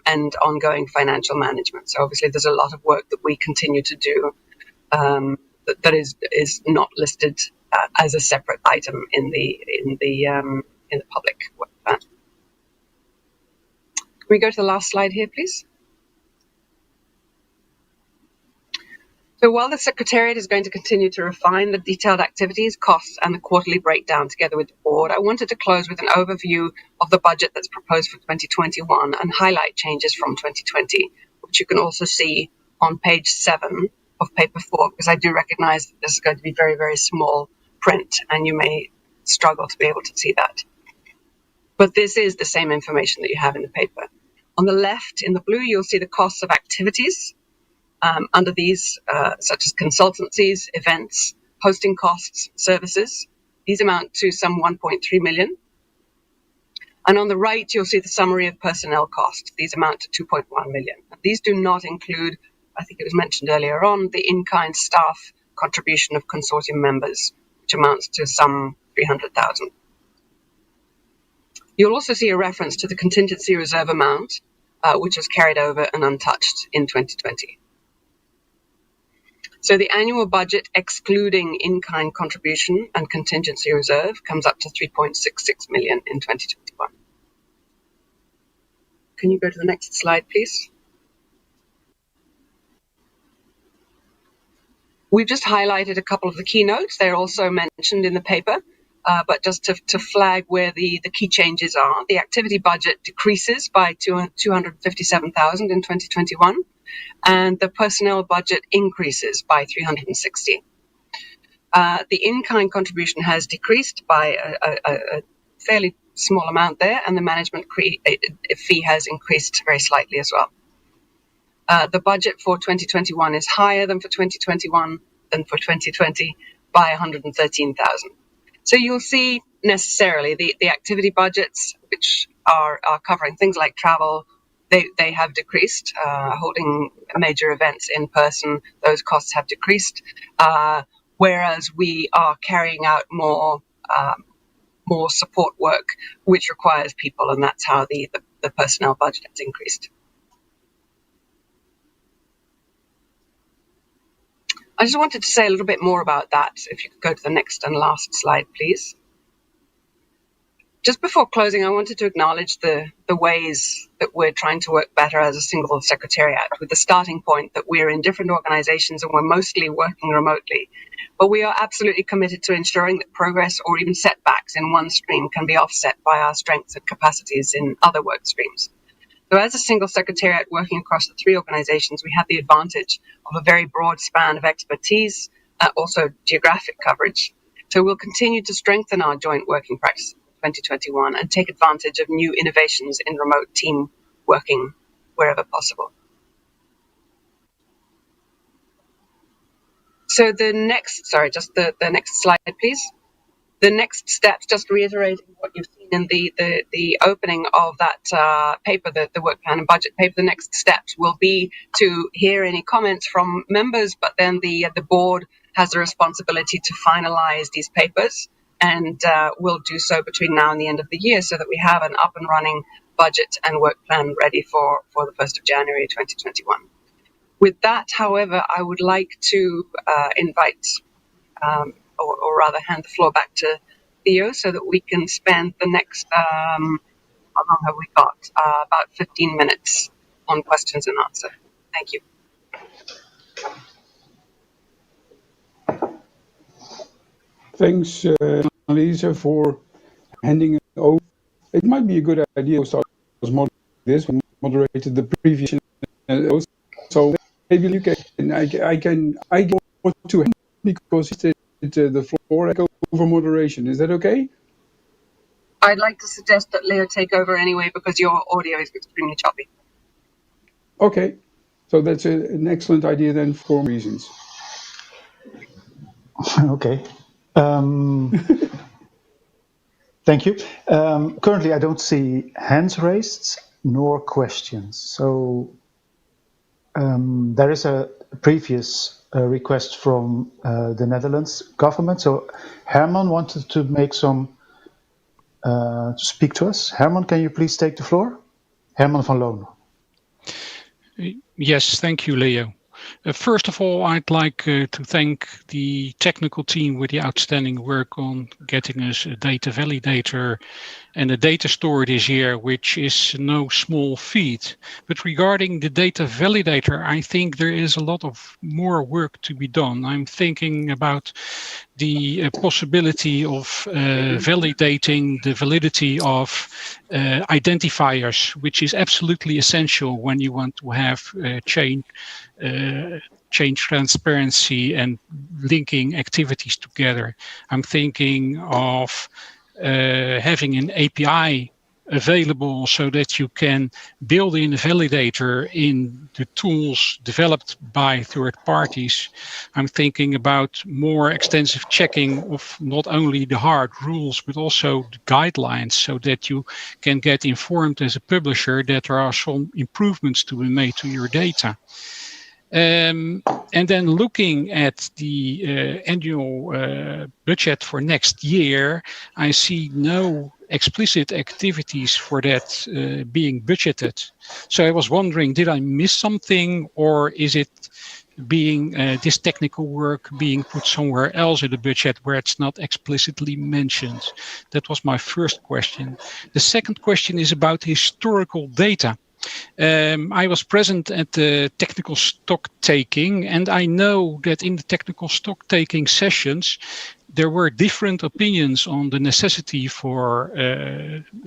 and ongoing financial management. So obviously there's a lot of work that we continue to do that is not listed as a separate item in the public work plan. Can we go to the last slide here, please? So while the Secretariat is going to continue to refine the detailed activities, costs, and the quarterly breakdown together with the board, I wanted to close with an overview of the budget that's proposed for 2021 and highlight changes from 2020, which you can also see on page 7 of paper 4, because I do recognize that this is going to be very, very small print, and you may struggle to be able to see that. But this is the same information that you have in the paper. On the left, in the blue, you'll see the costs of activities. Under these, such as consultancies, events, hosting costs, services, these amount to some 1.3 million. And on the right, you'll see the summary of personnel costs. These amount to 2.1 million. These do not include, I think it was mentioned earlier on, the in-kind staff contribution of consortium members, which amounts to some 300,000. You'll also see a reference to the contingency reserve amount, which was carried over and untouched in 2020. So the annual budget, excluding in-kind contribution and contingency reserve, comes up to 3.66 million in 2021. Can you go to the next slide, please? We've just highlighted a couple of the keynotes. They're also mentioned in the paper, but just to flag where the key changes are. The activity budget decreases by 257,000 in 2021. And the personnel budget increases by 360. The in-kind contribution has decreased by a fairly small amount there, and the management fee has increased very slightly as well. The budget for 2021 is higher than for 2021 than for 2020 by 113,000. So you'll see necessarily the activity budgets, which are covering things like travel, they have decreased. Holding major events in person, those costs have decreased, whereas we are carrying out more support work, which requires people, and that's how the personnel budget has increased. I just wanted to say a little bit more about that. If you could go to the next and last slide, please. Just before closing, I wanted to acknowledge the ways that we're trying to work better as a single secretariat, with the starting point that we're in different organizations and we're mostly working remotely. But we are absolutely committed to ensuring that progress or even setbacks in one stream can be offset by our strengths and capacities in other work streams. So as a single secretariat working across the three organizations, we have the advantage of a very broad span of expertise, also geographic coverage. So we'll continue to strengthen our joint working practice in 2021 and take advantage of new innovations in remote team working wherever possible. So the next slide, please. The next steps, just reiterating what you've seen in the opening of that paper, the work plan and budget paper, the next steps will be to hear any comments from members, but then the board has a responsibility to finalize these papers, and we'll do so between now and the end of the year so that we have an up and running budget and work plan ready for the 1st of January 2021. With that, however, I would like to invite or rather hand the floor back to Theo so that we can spend the next, how long have we got? About 15 minutes on questions and answer. Thank you. Thanks, Lisa, for handing it over. It might be a good idea to start this. We moderated the previous, so maybe you can. I go to him because he did the floor. I go over moderation. Is that okay? I'd like to suggest that Leo take over anyway because your audio is extremely choppy. Okay, so that's an excellent idea then for reasons. Okay. Thank you. Currently, I don't see hands raised nor questions. So there is a previous request from the Netherlands government. So Herman wanted to make some to speak to us. Herman, can you please take the floor? Herman van Loon. Yes, thank you, Leo. First of all, I'd like to thank the technical team with the outstanding work on getting us a data validator and a data store this year, which is no small feat. But regarding the data validator, I think there is a lot of more work to be done. I'm thinking about the possibility of validating the validity of identifiers, which is absolutely essential when you want to have chain transparency and linking activities together. I'm thinking of having an API available so that you can build in a validator in the tools developed by third parties. I'm thinking about more extensive checking of not only the hard rules, but also the guidelines so that you can get informed as a publisher that there are some improvements to be made to your data. And then looking at the annual budget for next year, I see no explicit activities for that being budgeted. So I was wondering, did I miss something, or is it being this technical work being put somewhere else in the budget where it's not explicitly mentioned? That was my first question. The second question is about historical data. I was present at the technical stock taking, and I know that in the technical stock taking sessions, there were different opinions on the necessity for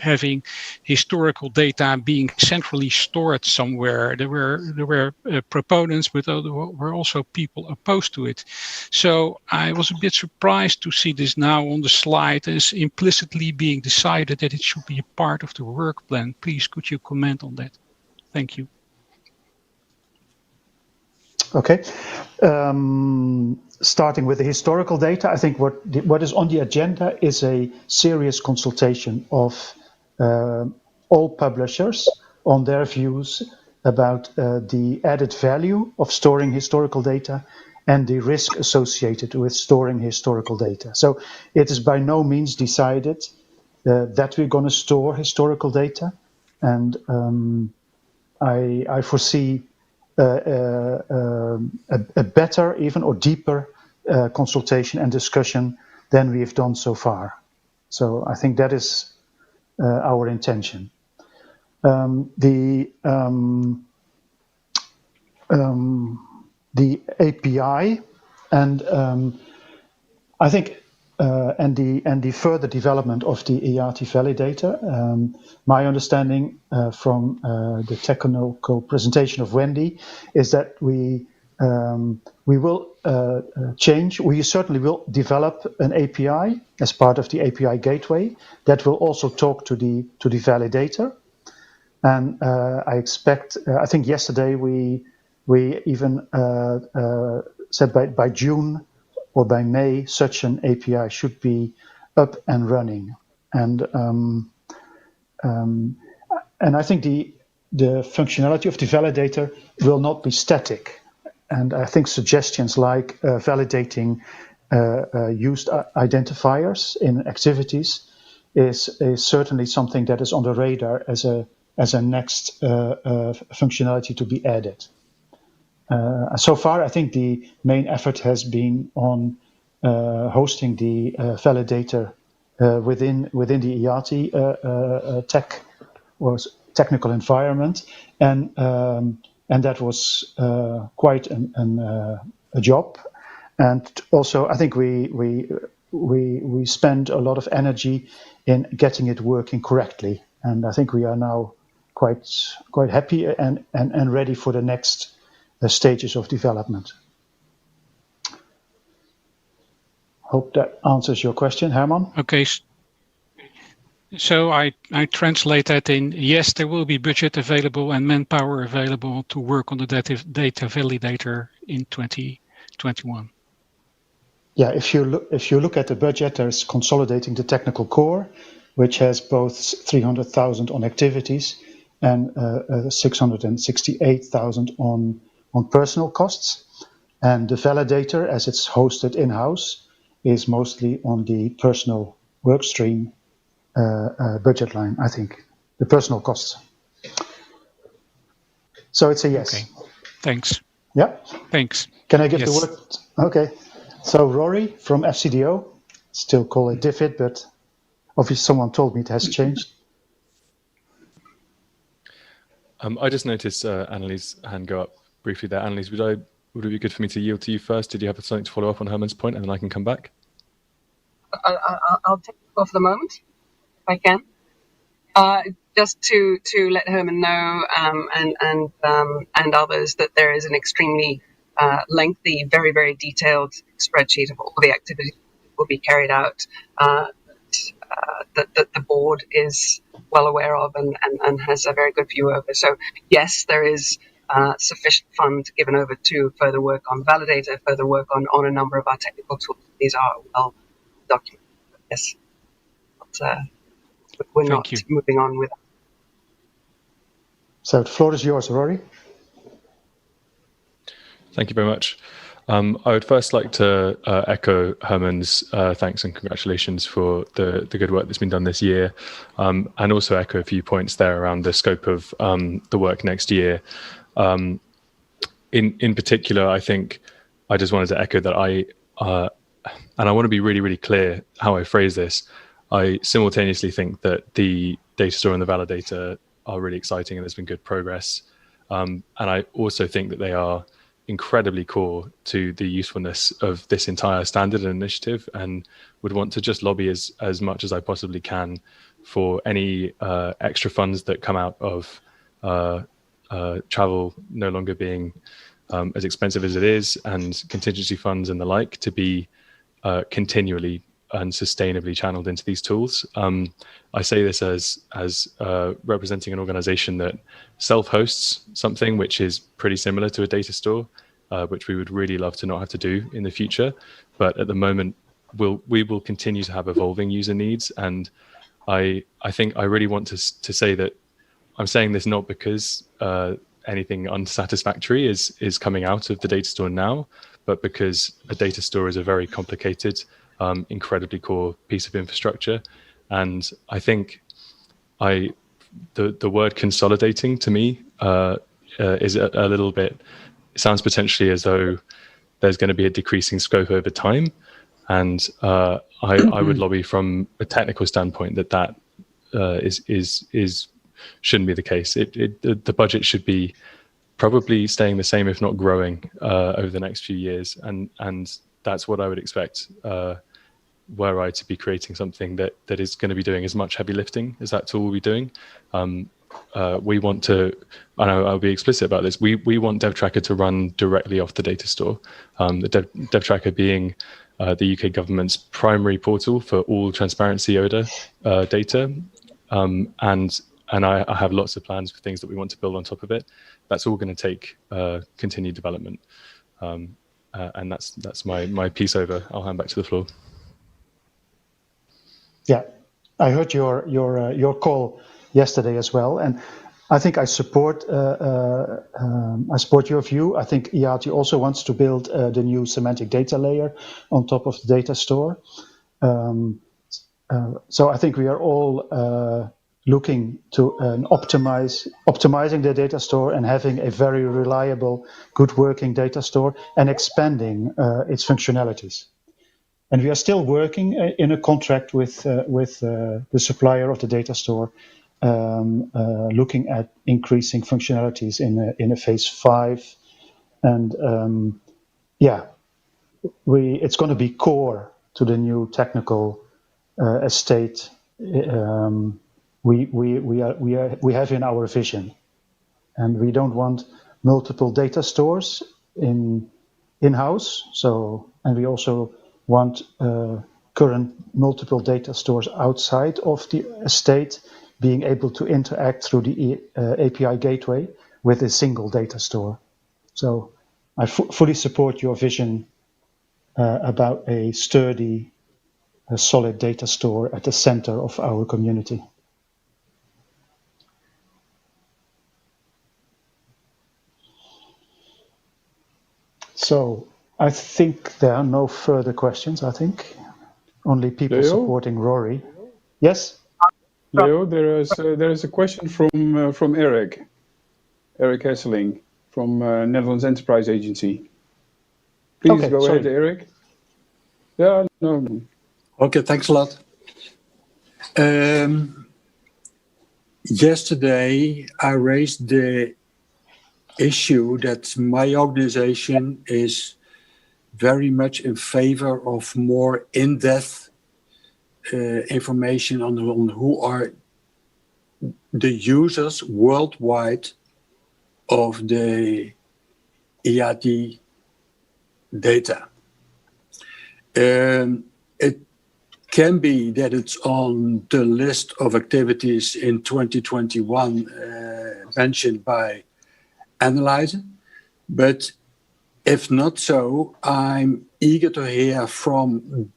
having historical data being centrally stored somewhere. There were proponents, but there were also people opposed to it. So I was a bit surprised to see this now on the slide as implicitly being decided that it should be a part of the work plan. Please, could you comment on that? Thank you. Okay. Starting with the historical data, I think what is on the agenda is a serious consultation of all publishers on their views about the added value of storing historical data and the risk associated with storing historical data. So it is by no means decided that we're going to store historical data, and I foresee a better, even or deeper consultation and discussion than we have done so far. So I think that is our intention. The API and I think and the further development of the IATI validator. My understanding from the technical presentation of Wendy is that we will change. We certainly will develop an API as part of the API gateway that will also talk to the validator. And I expect. I think yesterday we even said by June or by May such an API should be up and running. And I think the functionality of the validator will not be static. And I think suggestions like validating used identifiers in activities is certainly something that is on the radar as a next functionality to be added. So far, I think the main effort has been on hosting the validator within the IATI tech or technical environment, and that was quite a job. And also, I think we spent a lot of energy in getting it working correctly, and I think we are now quite happy and ready for the next stages of development. Hope that answers your question, Herman. Okay. So I translate that in, yes, there will be budget available and manpower available to work on the data validator in 2021. Yeah, if you look at the budget, there's consolidating the technical core, which has both 300,000 on activities and 668,000 on personal costs. And the validator, as it's hosted in-house, is mostly on the personal work stream budget line, I think, the personal costs. So it's a yes. Okay, thanks. Yeah? Thanks. Can I give the word? Okay. So Rory from FCDO, still call it DFID, but obviously someone told me it has changed. I just noticed Annelie's hand go up briefly there. Annelies, would it be good for me to yield to you first? Did you have something to follow up on Herman's point, and then I can come back? I'll take it for the moment, if I can. Just to let Herman know and others that there is an extremely lengthy, very, very detailed spreadsheet of all the activities that will be carried out that the board is well aware of and has a very good view over. So yes, there is sufficient fund given over to further work on Validator, further work on a number of our technical tools. These are well documented. Yes, but we're not moving on with. So the floor is yours, Rory. Thank you very much. I would first like to echo Herman's thanks and congratulations for the good work that's been done this year, and also echo a few points there around the scope of the work next year. In particular, I think I just wanted to echo that and I want to be really, really clear how I phrase this. I simultaneously think that the data store and the validator are really exciting and there's been good progress. And I also think that they are incredibly core to the usefulness of this entire standard and initiative, and would want to just lobby as much as I possibly can for any extra funds that come out of travel no longer being as expensive as it is, and contingency funds and the like, to be continually and sustainably channeled into these tools. I say this as representing an organization that self-hosts something which is pretty similar to a data store, which we would really love to not have to do in the future. But at the moment, we will continue to have evolving user needs. And I think I really want to say that I'm saying this not because anything unsatisfactory is coming out of the data store now, but because a data store is a very complicated, incredibly core piece of infrastructure. And I think the word consolidating to me is a little bit, it sounds potentially as though there's going to be a decreasing scope over time. And I would lobby from a technical standpoint that shouldn't be the case. The budget should be probably staying the same, if not growing, over the next few years, and that's what I would expect. Were I to be creating something that is going to be doing as much heavy lifting as that tool will be doing, we want to, and I'll be explicit about this, we want DevTracker to run directly off the data store. The DevTracker being the UK government's primary portal for all transparency ODA data, and I have lots of plans for things that we want to build on top of it. That's all going to take continued development, and that's my piece over. I'll hand back to the floor. Yeah, I heard your call yesterday as well, and I think I support your view. I think IATI also wants to build the new semantic data layer on top of the data store. So I think we are all looking to optimizing the data store and having a very reliable, good working data store and expanding its functionalities. And we are still working in a contract with the supplier of the data store, looking at increasing functionalities in a phase 5, and it's going to be core to the new technical estate we have in our vision, and we don't want multiple data stores in-house. So, and we also want current multiple data stores outside of the estate being able to interact through the API gateway with a single data store. So I fully support your vision about a sturdy, solid data store at the center of our community. So I think there are no further questions, I think. Only people Leo? Supporting Rory. Yes? Leo, there is a question from Eric Hesseling from Netherlands Enterprise Agency. Please go ahead, Eric. Yeah, no. Okay, thanks a lot. Yesterday, I raised the issue that my organization is very much in favor of more in-depth information on who are the users worldwide of the IATI data. It can be that it's on the list of activities in 2021 mentioned by Analyzer, but if not so, I'm eager to hear from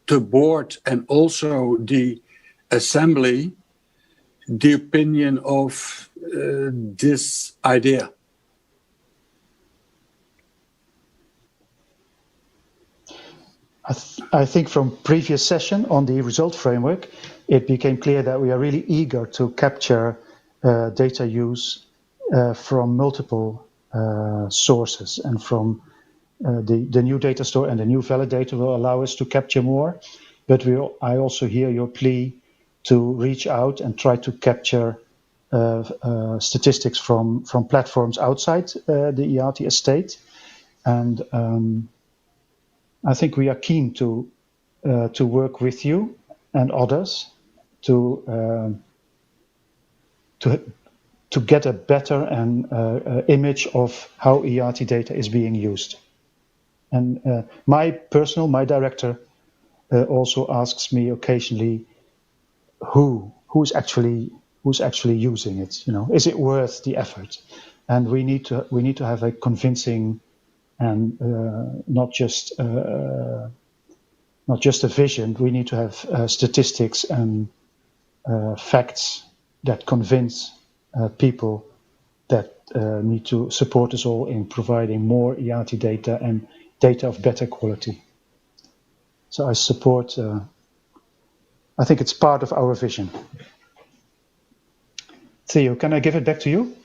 the board and also the assembly the opinion of this idea. I think from previous session on the result framework, it became clear that we are really eager to capture data use from multiple sources, and from the new data store and the new validator will allow us to capture more. But I also hear your plea to reach out and try to capture statistics from platforms outside the IATI estate. And I think we are keen to work with you and others to get a better image of how IATI data is being used. And my director also asks me occasionally who's actually using it. You know, is it worth the effort? And we need to have a convincing and not just a vision. We need to have statistics and facts that convince people that need to support us all in providing more IATI data and data of better quality. So I support. I think it's part of our vision. Theo, can I give it back to you?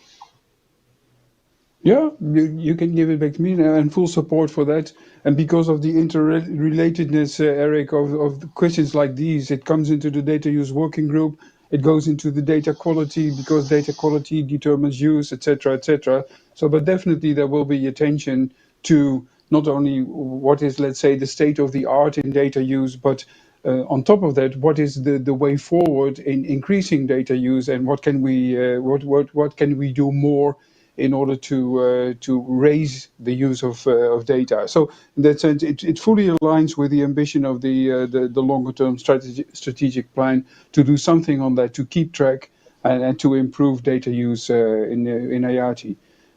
Yeah, you can give it back to me, and full support for that. And because of the interrelatedness, Eric, of questions like these, it comes into the data use working group, it goes into the data quality because data quality determines use, etc., etc. So, but definitely there will be attention to not only what is, let's say, the state of the art in data use, but on top of that, what is the way forward in increasing data use, and what can we what can we do more in order to raise the use of data? So in that sense, it fully aligns with the ambition of the longer term strategic plan to do something on that, to keep track and to improve data use in IATI.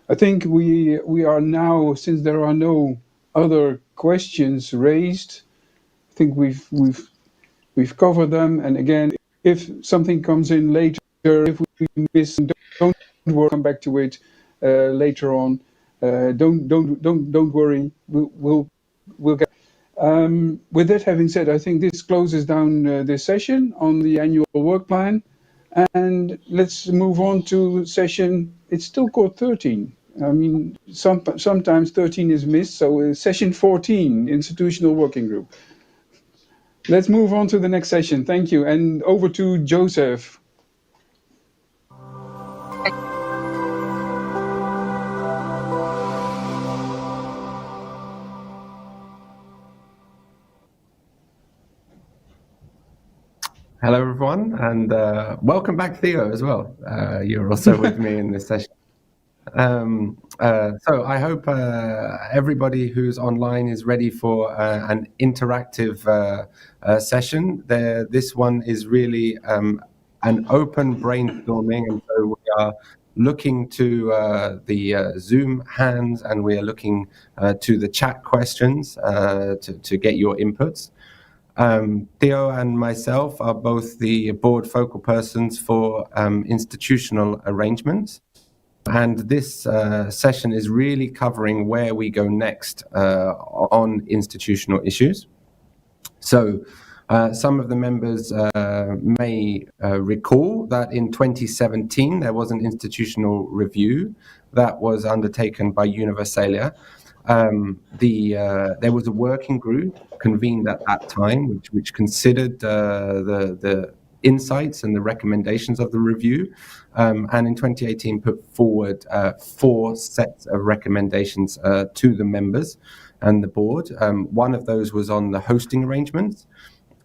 I think we are now, since there are no other questions raised, I think we've covered them. And again, if something comes in later, if we miss, don't worry, come back to it later on. Don't worry. We'll get. With that having said, I think this closes down this session on the annual work plan, and let's move on to session. It's still called 13. I mean, sometimes 13 is missed. So session 14, institutional working group. Let's move on to the next session. Thank you. And over to Joseph. Hello, everyone, and welcome back, Theo, as well. You're also with me in this session. So I hope everybody who's online is ready for an interactive session. This one is really an open brainstorming, and so we are looking to the Zoom hands, and we are looking to the chat questions to get your inputs. Theo and myself are both the board focal persons for institutional arrangements. And this session is really covering where we go next on institutional issues. So some of the members may recall that in 2017 there was an institutional review that was undertaken by Universalia. There was a working group convened at that time, which considered the insights and the recommendations of the review, and in 2018 put forward 4 sets of recommendations to the members and the board. One of those was on the hosting arrangements,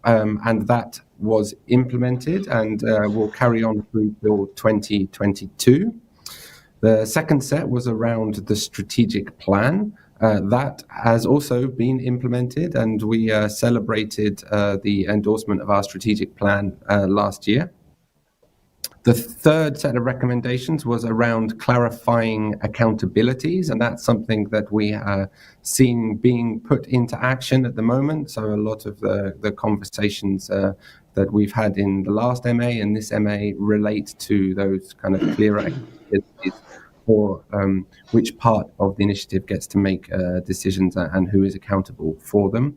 and that was implemented and will carry on through till 2022. The second set was around the strategic plan. That has also been implemented, and we celebrated the endorsement of our strategic plan last year. The third set of recommendations was around clarifying accountabilities, and that's something that we are seeing being put into action at the moment. So a lot of the conversations that we've had in the last MA and this MA relate to those kind of clearer accountabilities for which part of the initiative gets to make decisions and who is accountable for them.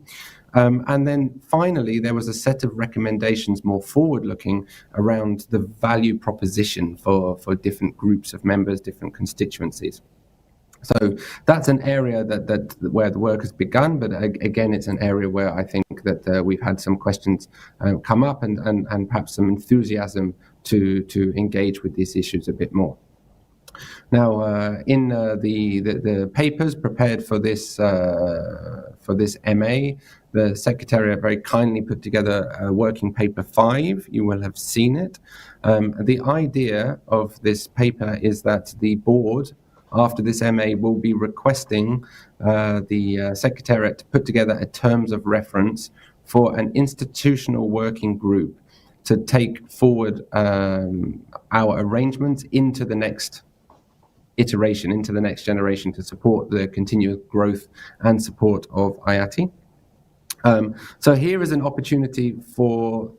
And then finally, there was a set of recommendations more forward-looking around the value proposition for different groups of members, different constituencies. So that's an area that where the work has begun, but again, it's an area where I think that we've had some questions come up and perhaps some enthusiasm to engage with these issues a bit more. Now, in the papers prepared for this MA, the Secretariat very kindly put together working paper 5. You will have seen it. The idea of this paper is that the board, after this MA, will be requesting the Secretariat to put together a terms of reference for an institutional working group to take forward our arrangements into the next iteration, into the next generation, to support the continuous growth and support of IATI. So here is an opportunity for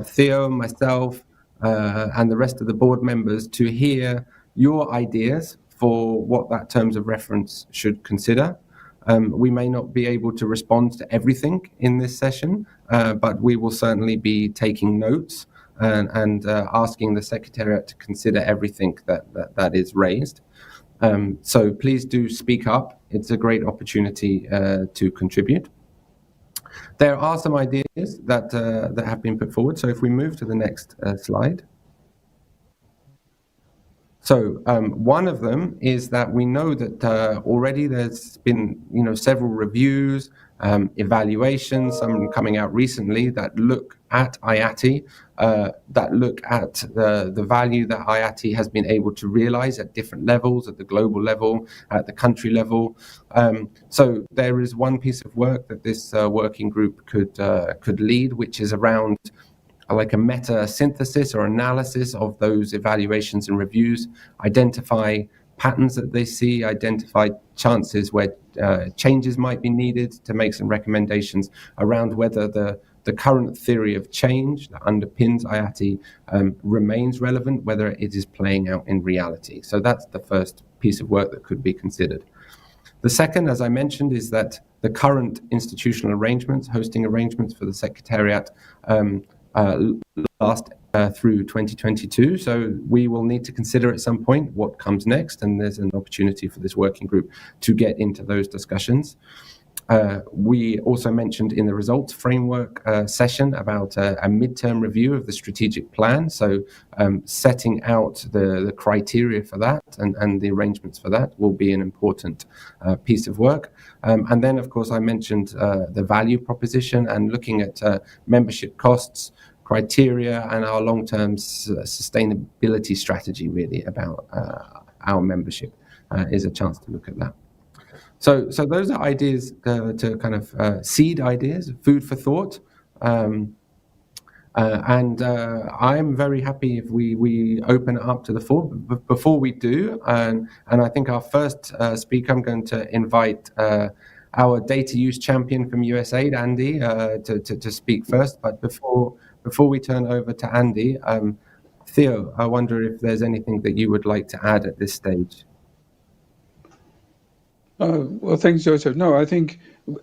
Theo, myself, and the rest of the board members to hear your ideas for what that terms of reference should consider. We may not be able to respond to everything in this session, but we will certainly be taking notes and asking the Secretariat to consider everything that is raised. So please do speak up. It's a great opportunity to contribute. There are some ideas that have been put forward. So if we move to the next slide. So one of them is that we know that already there's been, several reviews, evaluations, some coming out recently that look at IATI, that look at the value that IATI has been able to realize at different levels, at the global level, at the country level. So there is one piece of work that this working group could lead, which is around like a meta synthesis or analysis of those evaluations and reviews, identify patterns that they see, identify chances where changes might be needed to make some recommendations around whether the current theory of change that underpins IATI remains relevant, whether it is playing out in reality. So that's the first piece of work that could be considered. The second, as I mentioned, is that the current institutional arrangements, hosting arrangements for the Secretariat, last through 2022. So we will need to consider at some point what comes next, and there's an opportunity for this working group to get into those discussions. We also mentioned in the results framework session about a midterm review of the strategic plan. So setting out the criteria for that and the arrangements for that will be an important piece of work. And then, of course, I mentioned the value proposition and looking at membership costs, criteria, and our long-term sustainability strategy, really, about our membership is a chance to look at that. So those are ideas to kind of seed ideas, food for thought. And I'm very happy if we open it up to the floor. But before we do, and I think our first speaker, I'm going to invite our data use champion from USAID, Andy, to speak first. But before we turn over to Andy, Theo, I wonder if there's anything that you would like to add at this stage. Well, thanks, Joseph. No, I think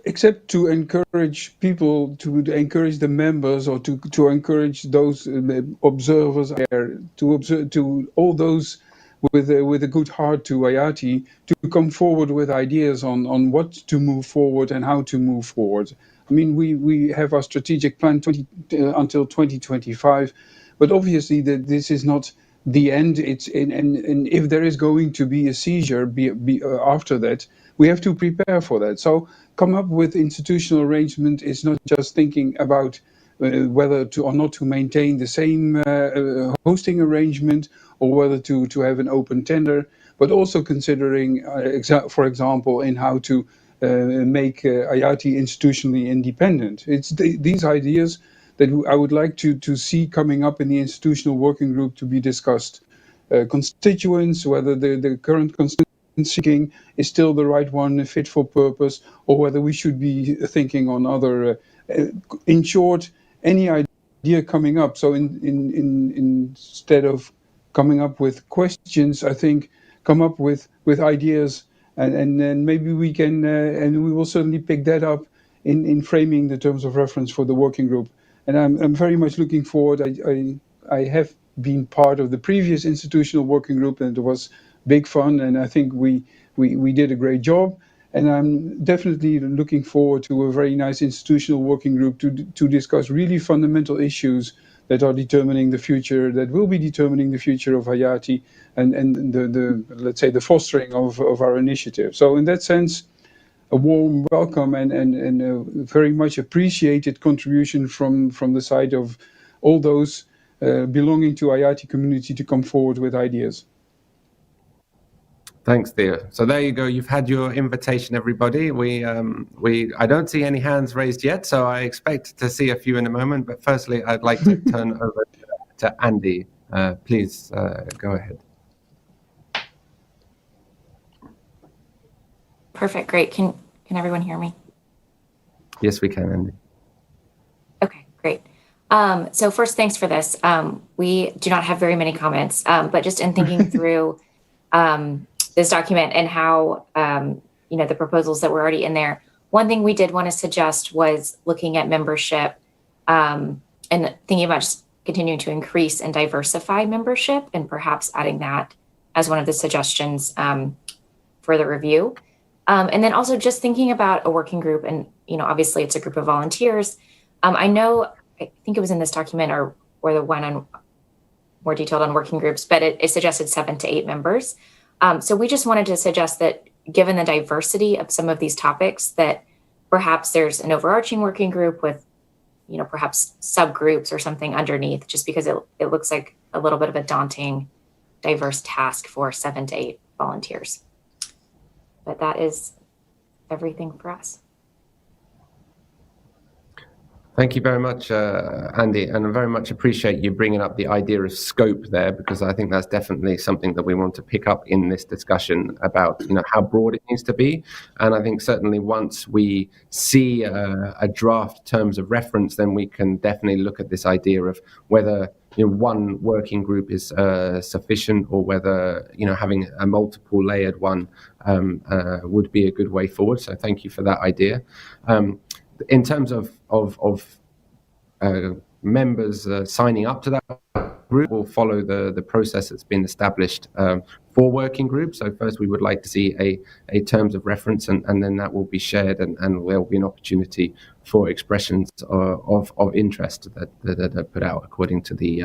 except to encourage people, to encourage the members, or to encourage those observers there, to observe, to all those with a good heart to IATI, to come forward with ideas on what to move forward and how to move forward. I mean, we have our strategic plan until 2025, but obviously this is not the end. It's and if there is going to be a seizure after that, we have to prepare for that. So come up with institutional arrangement is not just thinking about whether to or not to maintain the same hosting arrangement, or whether to have an open tender, but also considering, for example, in how to make IATI institutionally independent. It's these ideas that I would like to see coming up in the institutional working group to be discussed. Constituents, whether the current constituency is still the right one, fit for purpose, or whether we should be thinking on other, in short, any idea coming up. So instead of coming up with questions, I think come up with ideas, and then maybe we can, and we will certainly pick that up in framing the terms of reference for the working group. And I'm very much looking forward. I have been part of the previous institutional working group, and it was big fun, and I think we did a great job. And I'm definitely looking forward to a very nice institutional working group to discuss really fundamental issues that are determining the future, that will be determining the future of IATI, and the let's say the fostering of our initiative. So in that sense, a warm welcome and a very much appreciated contribution from the side of all those belonging to IATI community to come forward with ideas. Thanks, Theo. So there you go. You've had your invitation, everybody. I don't see any hands raised yet, so I expect to see a few in a moment. But firstly, I'd like to turn over to Andy. Please go ahead. Perfect. Great. Can everyone hear me? Yes, we can, Andy. Okay, great. So first, thanks for this. We do not have very many comments, but just in thinking through this document and how, the proposals that were already in there, one thing we did want to suggest was looking at membership and thinking about just continuing to increase and diversify membership, and perhaps adding that as one of the suggestions for the review. And then also just thinking about a working group, and obviously it's a group of volunteers. I think it was in this document or the one on more detailed on working groups, but it suggested 7 to 8 members. So we just wanted to suggest that given the diversity of some of these topics, that perhaps there's an overarching working group with, perhaps subgroups or something underneath, just because it looks like a little bit of a daunting, diverse task for 7 to 8 volunteers. But that is everything for us. Thank you very much, Andy, and I very much appreciate you bringing up the idea of scope there, because I think that's definitely something that we want to pick up in this discussion about, how broad it needs to be. And I think certainly once we see a draft terms of reference, then we can definitely look at this idea of whether one working group is sufficient, or whether having a multiple layered one would be a good way forward. So thank you for that idea. In terms of members signing up to that group, we'll follow the process that's been established for working groups. So first we would like to see a terms of reference, and then that will be shared, and there'll be an opportunity for expressions of interest that are put out according to the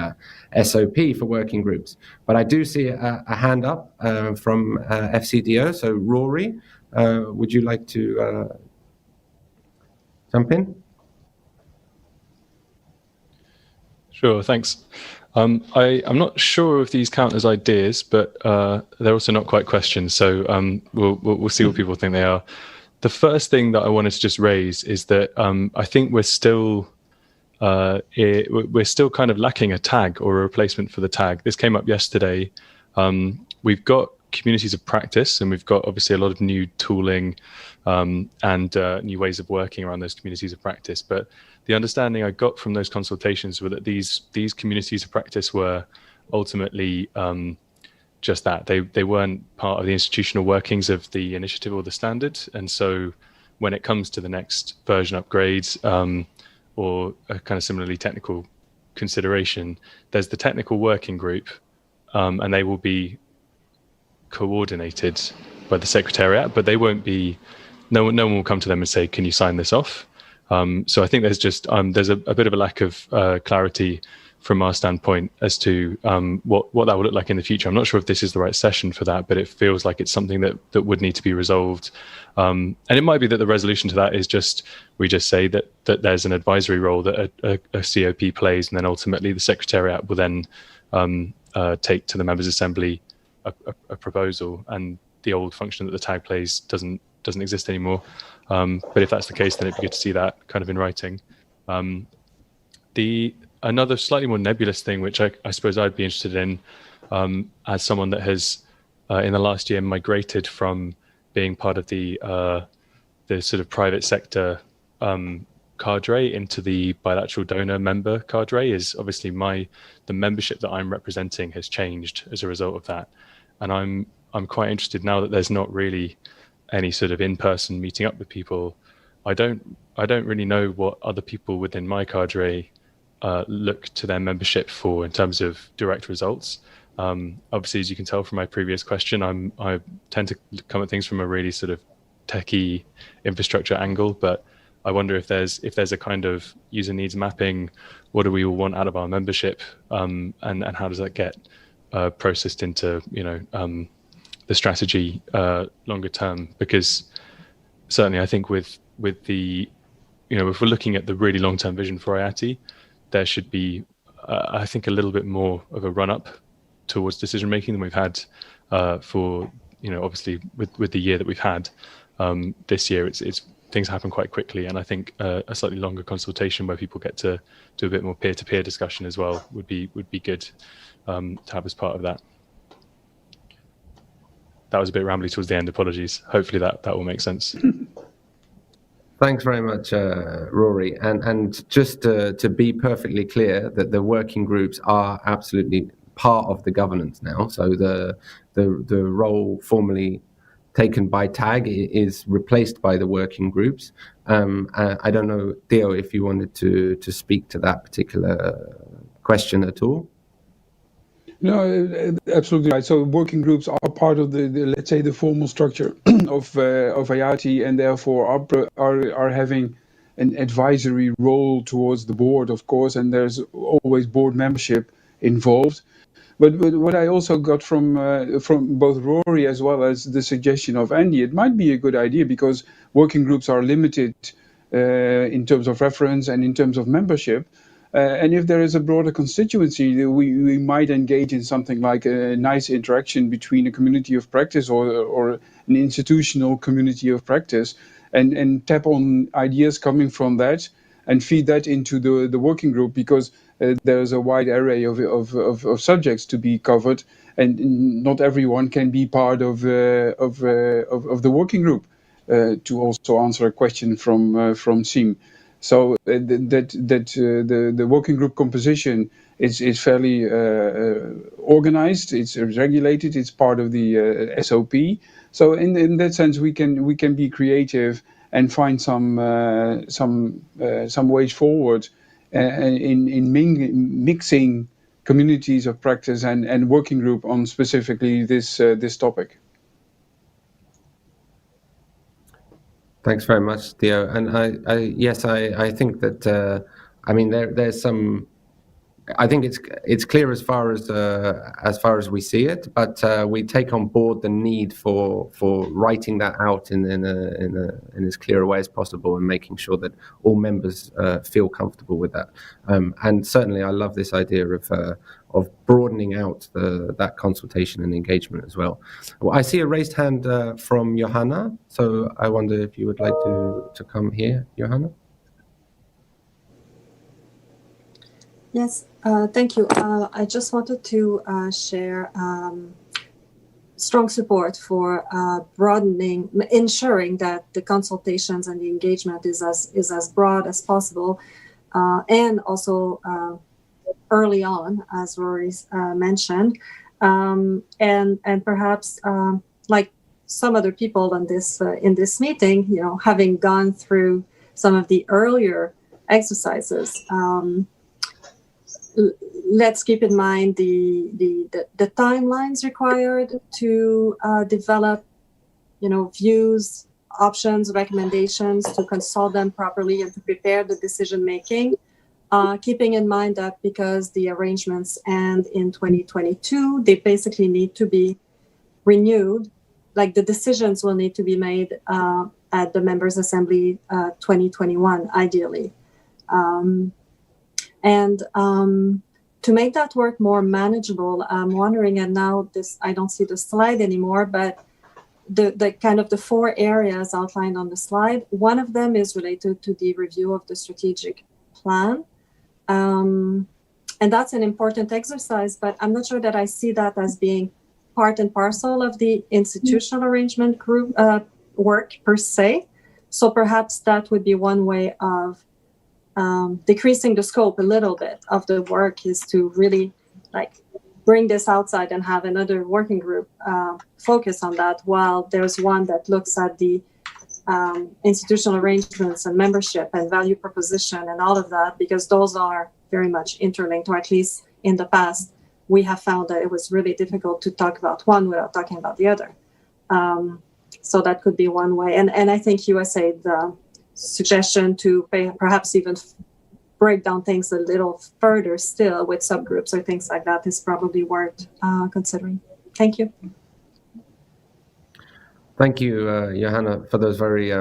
SOP for working groups. But I do see a hand up from FCDO. So Rory, would you like to jump in? Sure, thanks. I'm not sure if these count as ideas, but they're also not quite questions. So we'll see what people think they are. The first thing that I wanted to just raise is that I think we're still kind of lacking a tag or a replacement for the tag. This came up yesterday. We've got communities of practice, and we've got obviously a lot of new tooling and new ways of working around those communities of practice. But the understanding I got from those consultations were that these communities of practice were ultimately just that. They weren't part of the institutional workings of the initiative or the standard. And so when it comes to the next version upgrades or a kind of similarly technical consideration, there's the technical working group, and they will be coordinated by the Secretariat, but they won't be, no one will come to them and say, can you sign this off? So I think there's just there's a bit of a lack of clarity from our standpoint as to what that will look like in the future. I'm not sure if this is the right session for that, but it feels like it's something that would need to be resolved. And it might be that the resolution to that is we just say that there's an advisory role that a COP plays, and then ultimately the Secretariat will then take to the Members' Assembly a proposal, and the old function that the tag plays doesn't exist anymore. But if that's the case, then it'd be good to see that kind of in writing. Another slightly more nebulous thing, which I suppose I'd be interested in, as someone that has in the last year migrated from being part of the sort of private sector cadre into the bilateral donor member cadre, is obviously the membership that I'm representing has changed as a result of that. And I'm quite interested now that there's not really any sort of in-person meeting up with people. I don't really know what other people within my cadre look to their membership for in terms of direct results. Obviously, as you can tell from my previous question, I tend to come at things from a really sort of techie infrastructure angle, but I wonder if there's a kind of user needs mapping. What do we all want out of our membership, and how does that get processed into the strategy longer term? Because certainly I think with the if we're looking at the really long-term vision for IATI, there should be I think a little bit more of a run-up towards decision making than we've had for obviously with the year that we've had. This year it's things happen quite quickly, and I think a slightly longer consultation where people get to do a bit more peer-to-peer discussion as well would be good to have as part of that. That was a bit rambly towards the end. Apologies. Hopefully that will make sense. Thanks very much, Rory. And just to be perfectly clear, that the working groups are absolutely part of the governance now. So the role formerly taken by TAG is replaced by the working groups. I don't know, Theo, if you wanted to speak to that particular question at all. No, absolutely right. So working groups are part of the let's say the formal structure of IATI, and therefore are having an advisory role towards the board, of course, and there's always board membership involved. But what I also got from both Rory as well as the suggestion of Andy, it might be a good idea because working groups are limited in terms of reference and in terms of membership. And if there is a broader constituency, we might engage in something like a nice interaction between a community of practice or an institutional community of practice, and tap on ideas coming from that and feed that into the working group, because there's a wide array of subjects to be covered, and not everyone can be part of the working group. To also answer a question from Sim. So the working group composition is fairly organized. It's regulated. It's part of the SOP. So in that sense, we can be creative and find some ways forward in mixing communities of practice and working group on specifically this topic. Thanks very much, Theo. And I think that I mean there's some. I think it's clear as far as we see it, but we take on board the need for writing that out in as clear a way as possible, and making sure that all members feel comfortable with that. And certainly, I love this idea of broadening out that consultation and engagement as well. I see a raised hand from Johanna, so I wonder if you would like to come here, Johanna. Yes, thank you. I just wanted to share strong support for ensuring that the consultations and the engagement is as broad as possible, and also early on, as Rory's mentioned, and perhaps like some other people in this meeting, having gone through some of the earlier exercises. Let's keep in mind the timelines required to develop, views, options, recommendations, to consult them properly and to prepare the decision making. Keeping in mind that because the arrangements end in 2022, they basically need to be renewed. Like the decisions will need to be made at the Members' Assembly 2021, ideally. And to make that work more manageable, I'm wondering, and now I don't see the slide anymore, but the kind of the 4 areas outlined on the slide, one of them is related to the review of the strategic plan. And that's an important exercise, but I'm not sure that I see that as being part and parcel of the institutional arrangement group work per se. So perhaps that would be one way of decreasing the scope a little bit of the work, is to really bring this outside and have another working group focus on that, while there's one that looks at the institutional arrangements and membership and value proposition and all of that, because those are very much interlinked, or at least in the past we have found that it was really difficult to talk about one without talking about the other. So that could be one way. And I think USA, the suggestion to perhaps even break down things a little further still with subgroups or things like that is probably worth considering. Thank you. Thank you, Johanna, for those very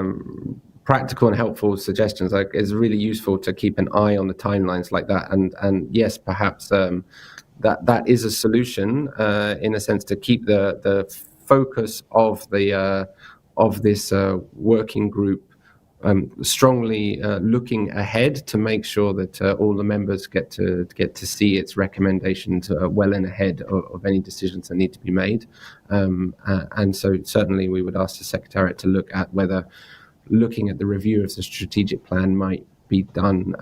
practical and helpful suggestions. It's really useful to keep an eye on the timelines like that. And yes, perhaps that is a solution in a sense, to keep the focus of this working group strongly looking ahead, to make sure that all the members get to see its recommendations well in ahead of any decisions that need to be made. And so certainly we would ask the Secretariat to look at whether looking at the review of the strategic plan might be done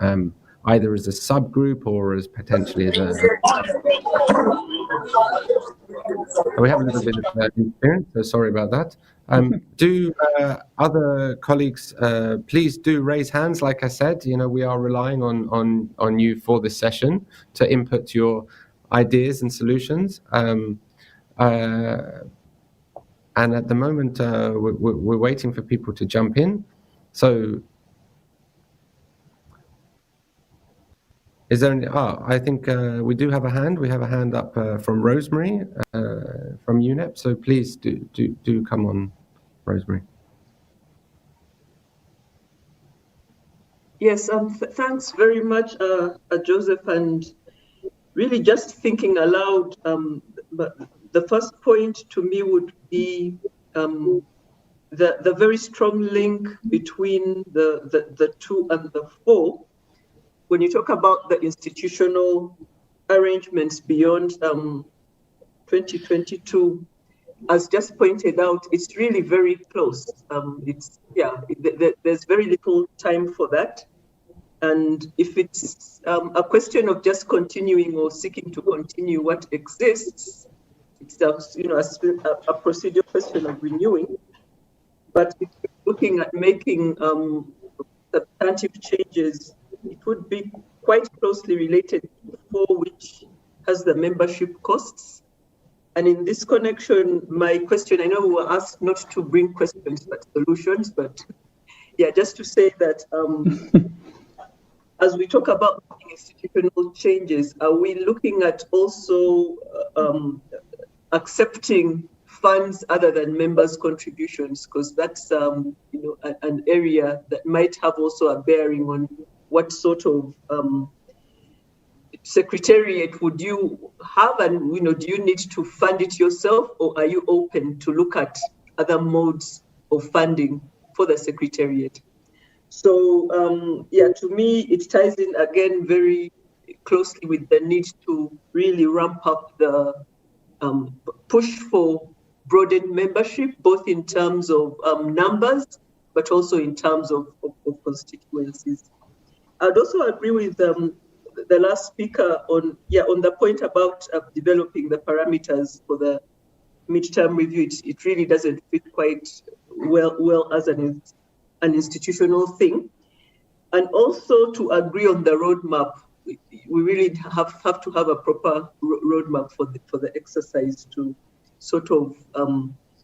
either as a subgroup or as potentially as a... We have a little bit of interference, so sorry about that. Do other colleagues please do raise hands? Like I said, we are relying on you for this session to input your ideas and solutions. And at the moment, we're waiting for people to jump in. So is there any, I think we do have a hand. We have a hand up from Rosemary from UNEP. So please do come on, Rosemary. Yes, thanks very much, Joseph. And really just thinking aloud, but the first point to me would be the very strong link between the 2 and the 4. When you talk about the institutional arrangements beyond 2022, as just pointed out, it's really very close. There's very little time for that. And if it's a question of just continuing or seeking to continue what exists, it's a procedural question of renewing. But if you're looking at making substantive changes, it would be quite closely related to 4, which has the membership costs. And in this connection, my question, I know we were asked not to bring questions but solutions, but yeah, just to say that as we talk about institutional changes, are we looking at also accepting funds other than members' contributions? Because that's an area that might have also a bearing on what sort of secretariat would you have, and do you need to fund it yourself, or are you open to look at other modes of funding for the secretariat? So to me, it ties in again very closely with the need to really ramp up the push for broadened membership, both in terms of numbers, but also in terms of constituencies. I'd also agree with the last speaker on the point about developing the parameters for the midterm review. It really doesn't fit quite well as an institutional thing. And also to agree on the roadmap. We really have to have a proper roadmap for the exercise to sort of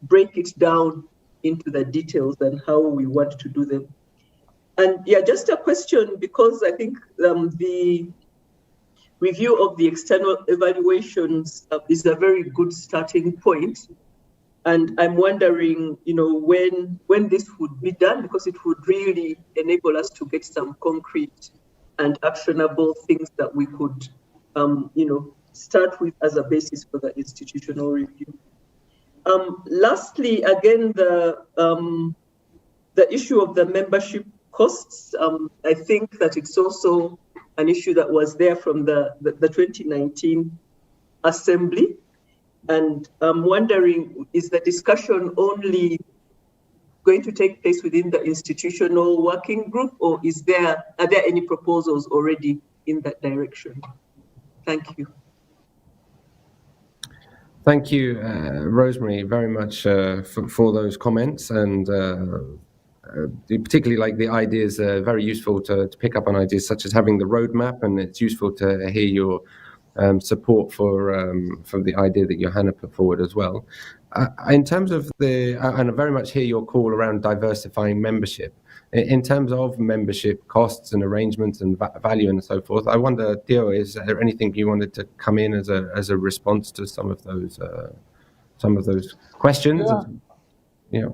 break it down into the details and how we want to do them. And just a question, because I think the review of the external evaluations is a very good starting point. And I'm wondering, when this would be done, because it would really enable us to get some concrete and actionable things that we could, start with as a basis for the institutional review. Lastly, again, the issue of the membership costs. I think that it's also an issue that was there from the 2019 assembly. And I'm wondering, is the discussion only going to take place within the institutional working group, or are there any proposals already in that direction? Thank you. Thank you, Rosemary, very much for those comments, and particularly like the ideas are very useful to pick up on ideas such as having the roadmap, and it's useful to hear your support for the idea that Johanna put forward as well. In terms of and I very much hear your call around diversifying membership. In terms of membership costs and arrangements and value and so forth, I wonder, Dio, is there anything you wanted to come in as a response to some of those questions? Yeah.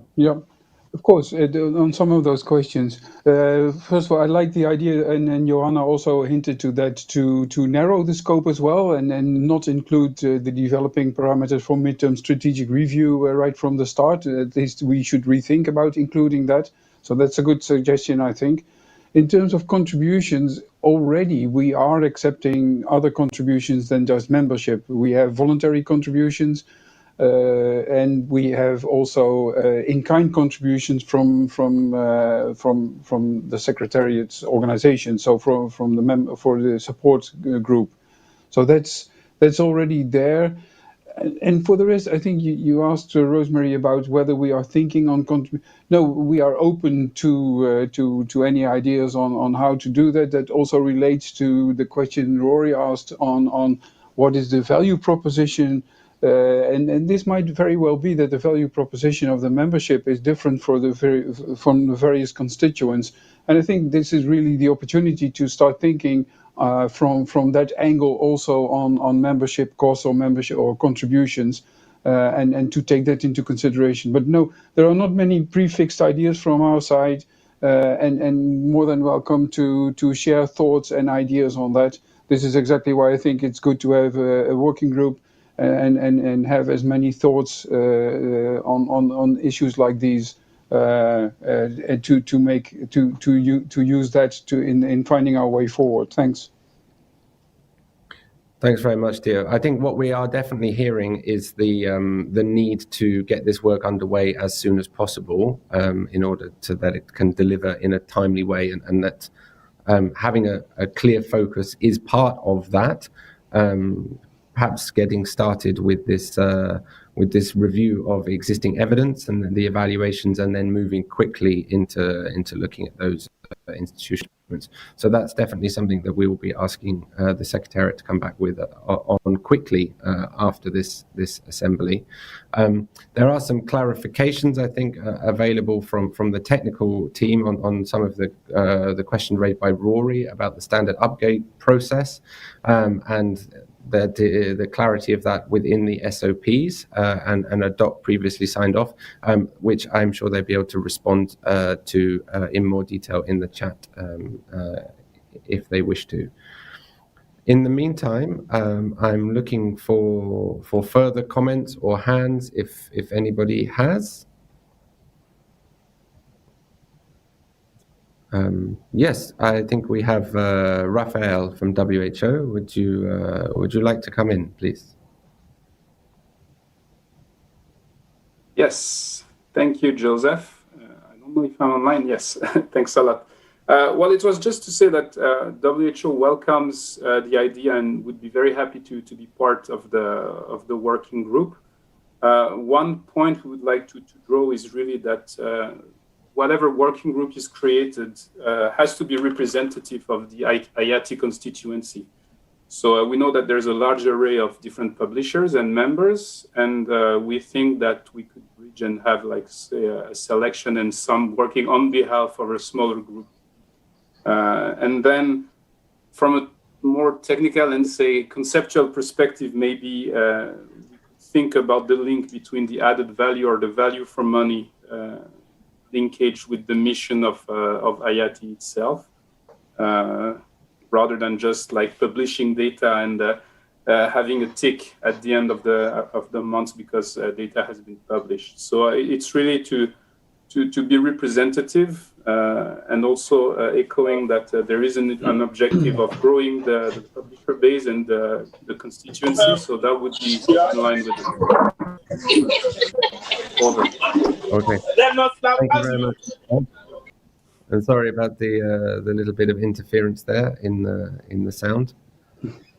Of course, on some of those questions. First of all, I like the idea, and Johanna also hinted to that, to narrow the scope as well, and not include the developing parameters for midterm strategic review right from the start. At least we should rethink about including that. So that's a good suggestion, I think. In terms of contributions, already we are accepting other contributions than just membership. We have voluntary contributions. And we have also in-kind contributions from the Secretariat's organization, so from the for the support group. So that's already there. And for the rest, I think you asked Rosemary about whether we are thinking on No, we are open to any ideas on how to do that. That also relates to the question Rory asked on what is the value proposition. And this might very well be that the value proposition of the membership is different from the various constituents. And I think this is really the opportunity to start thinking from that angle also on membership costs or membership or contributions, and to take that into consideration. But no, there are not many prefixed ideas from our side, and more than welcome to share thoughts and ideas on that. This is exactly why I think it's good to have a working group and have as many thoughts on issues like these, to use that in finding our way forward. Thanks. Thanks very much, Theo. I think what we are definitely hearing is the need to get this work underway as soon as possible, in order that it can deliver in a timely way, and that having a clear focus is part of that. Perhaps getting started with this review of existing evidence and the evaluations, and then moving quickly into looking at those institutional documents. So that's definitely something that we will be asking the Secretariat to come back with on quickly after this assembly. There are some clarifications, I think, available from the technical team on some of the question raised by Rory about the standard upgrade process, and the clarity of that within the SOPs, and a doc previously signed off, which I'm sure they'll be able to respond to in more detail in the chat, if they wish to. In the meantime, I'm looking for further comments or hands if anybody has. Yes, I think we have Raphael from WHO. Would you like to come in, please? Yes, thank you, Joseph. I don't know if I'm online. Yes, thanks a lot. Well, it was just to say that WHO welcomes the idea and would be very happy to be part of the working group. One point we would like to draw is really that whatever working group is created has to be representative of the IATI constituency. So we know that there's a large array of different publishers and members, and we think that we could bridge and have, like, say, a selection and some working on behalf of a smaller group. And then from a more technical and, say, conceptual perspective, maybe we could think about the link between the added value or the value for money linkage with the mission of IATI itself, rather than just like publishing data and having a tick at the end of the month because data has been published. So it's really to be representative, and also echoing that there is an objective of growing the publisher base and the constituency. So that would be in line with it. Over. Okay. Thank you very much. And sorry about the little bit of interference there in the sound.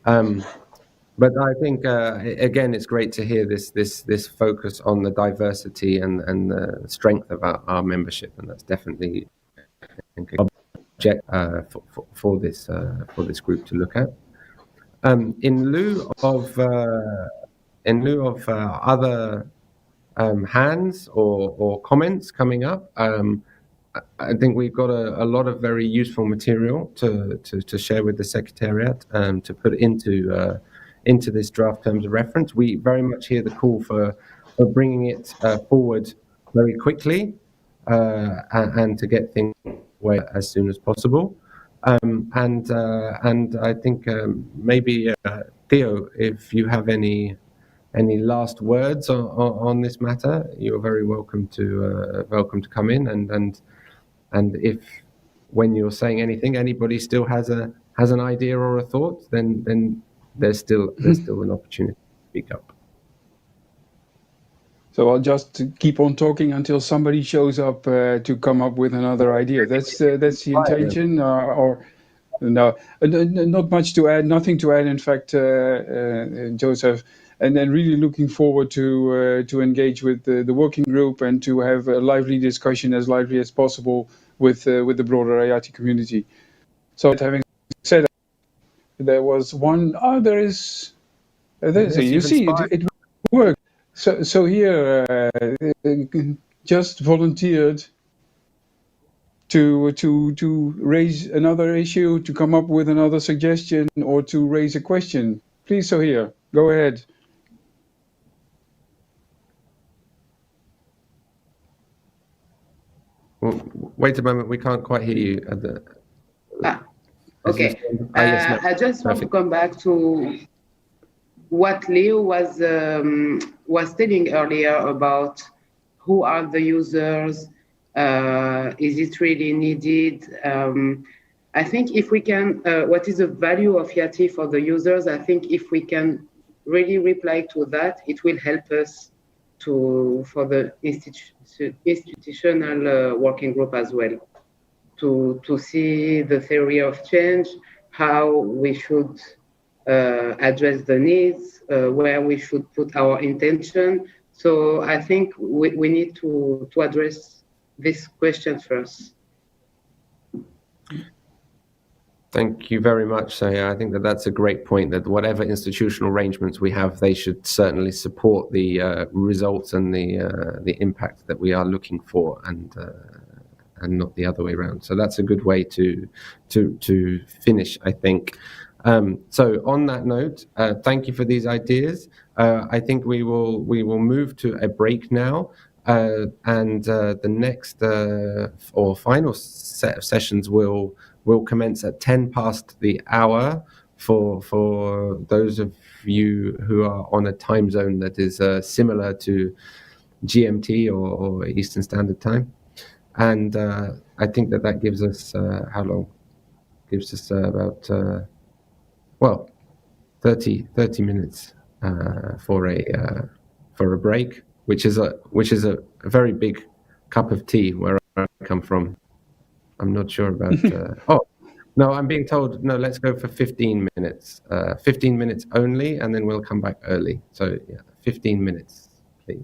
But I think again, it's great to hear this focus on the diversity and the strength of our membership, and that's definitely an object for this group to look at. In lieu of other hands or comments coming up, I think we've got a lot of very useful material to share with the Secretariat, to put into this draft terms of reference. We very much hear the call for bringing it forward very quickly, and to get things away as soon as possible. And I think maybe Theo, if you have any last words on this matter, you're very welcome to come in, and if, when you're saying anything, anybody still has an idea or a thought, then there's still an opportunity to speak up. So I'll just keep on talking until somebody shows up to come up with another idea. That's the intention, or no, not much to add, nothing to add. In fact, Joseph, and then really looking forward to engage with the working group and to have a lively discussion, as lively as possible, with the broader IATI community. So having said that, there was one. There is. There's Yes, you you've see, inspired. it worked. So here, just volunteered to raise another issue, to come up with another suggestion, or to raise a question. Please, so here, go ahead. Well, wait a moment, we can't quite hear you. Okay. Yes, no. I just want to Perfect. come back to what Leo was telling earlier about who are the users, is it really needed? I think if we can, what is the value of IATI for the users? I think if we can really reply to that, it will help us for the institutional working group as well, to see the theory of change, how we should address the needs, where we should put our intention. So I think we need to address this question first. Thank you very much. So yeah, I think that's a great point, that whatever institutional arrangements we have, they should certainly support the results and the impact that we are looking for, and not the other way around. So that's a good way to finish, I think. So on that note, thank you for these ideas. I think we will move to a break now, and the next or final set of sessions will commence at 10 past the hour for those of you who are on a time zone that is similar to GMT or Eastern Standard Time. And I think that gives us how long? Gives us about 30 minutes for a break, which is a very big cup of tea where I come from. I'm not sure about. Oh no, I'm being told no. Let's go for 15 minutes. 15 minutes only, and then we'll come back early. So yeah, 15 minutes, please.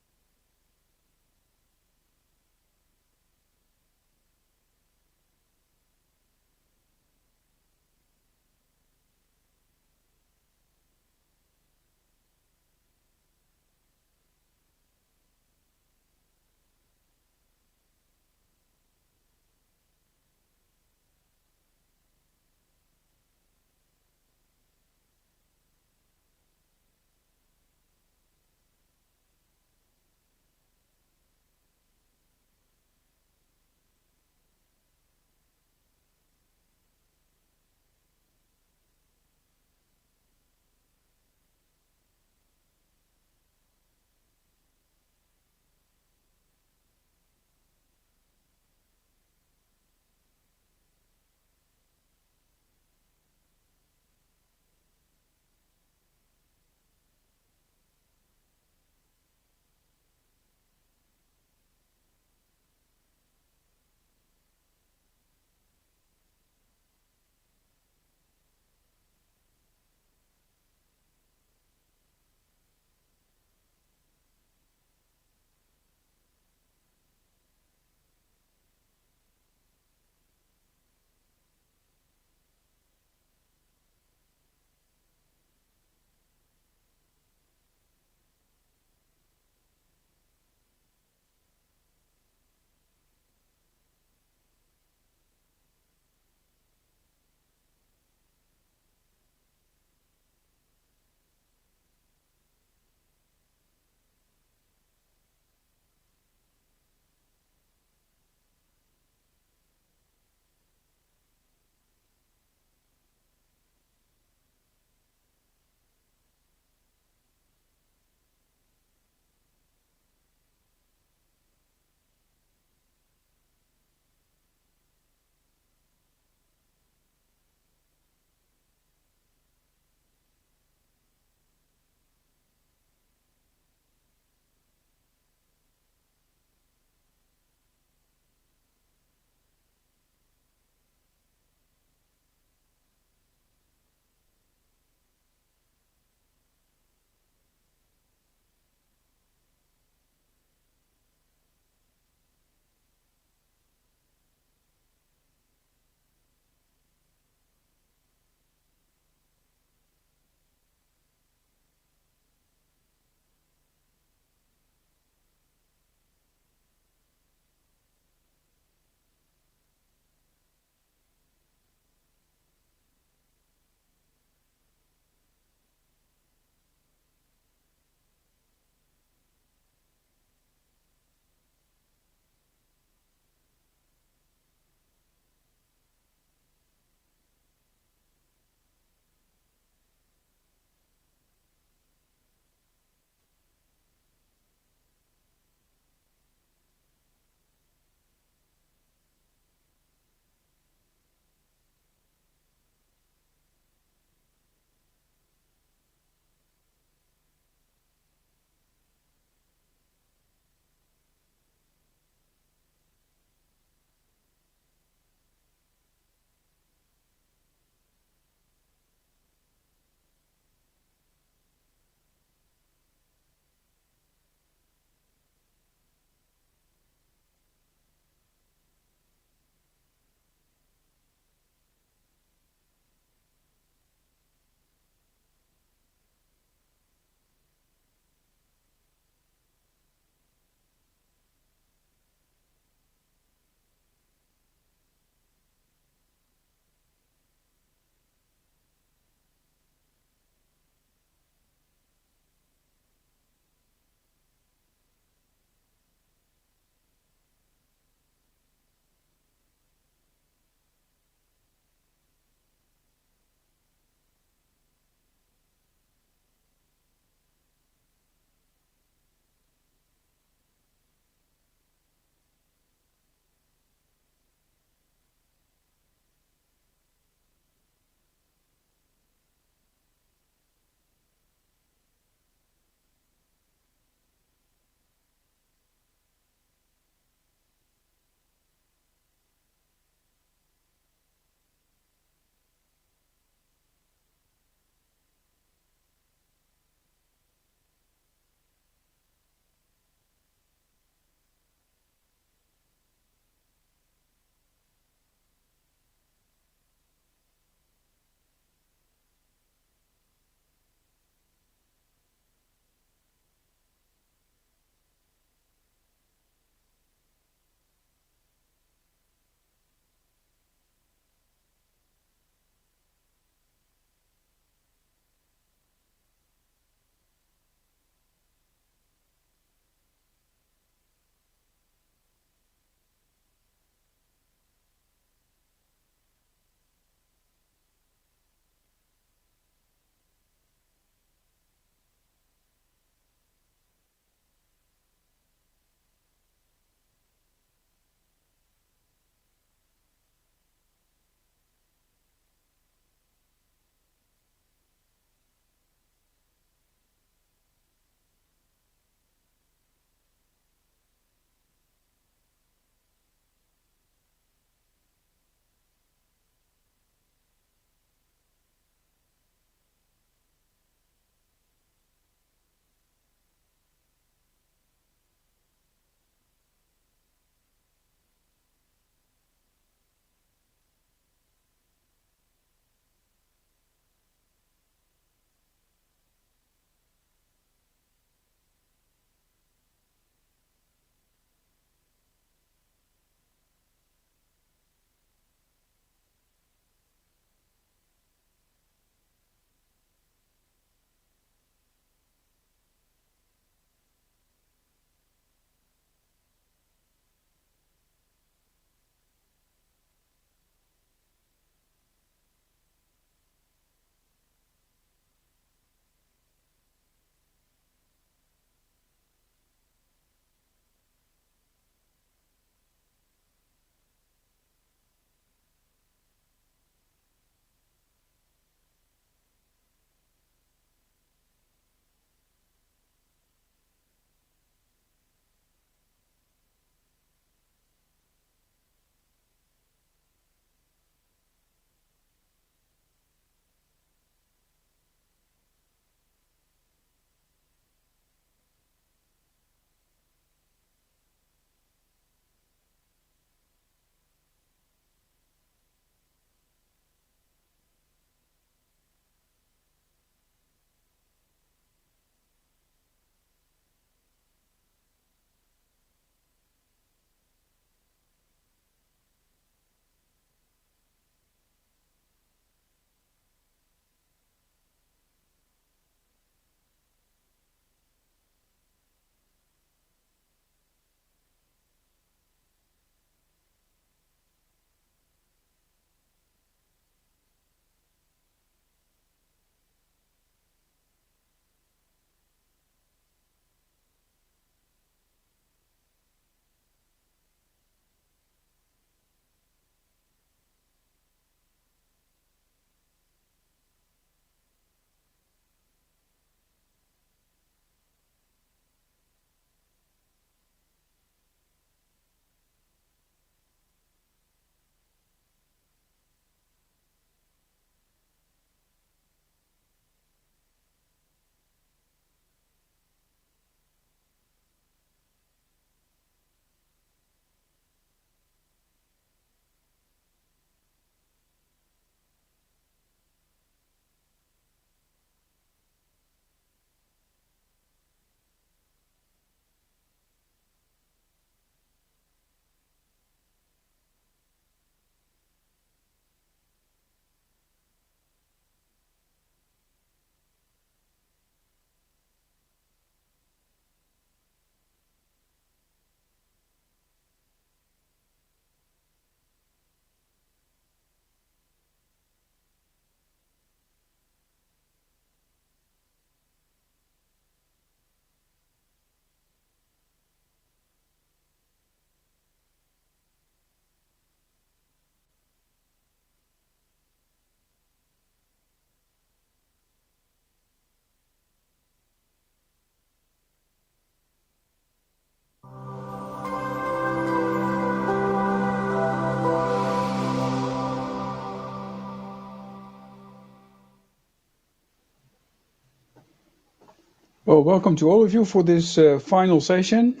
Well, welcome to all of you for this final session.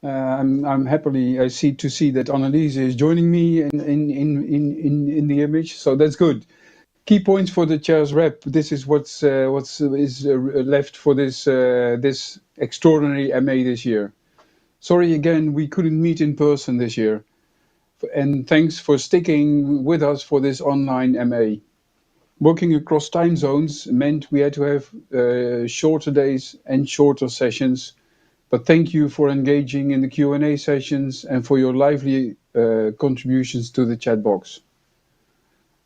I'm happily I see that Annelies is joining me in the image, so that's good. Key points for the chair's rep. This is what's left for this extraordinary MA this year. Sorry again, we couldn't meet in person this year, and thanks for sticking with us for this online MA. Working across time zones meant we had to have shorter days and shorter sessions. But thank you for engaging in the Q&A sessions and for your lively contributions to the chat box.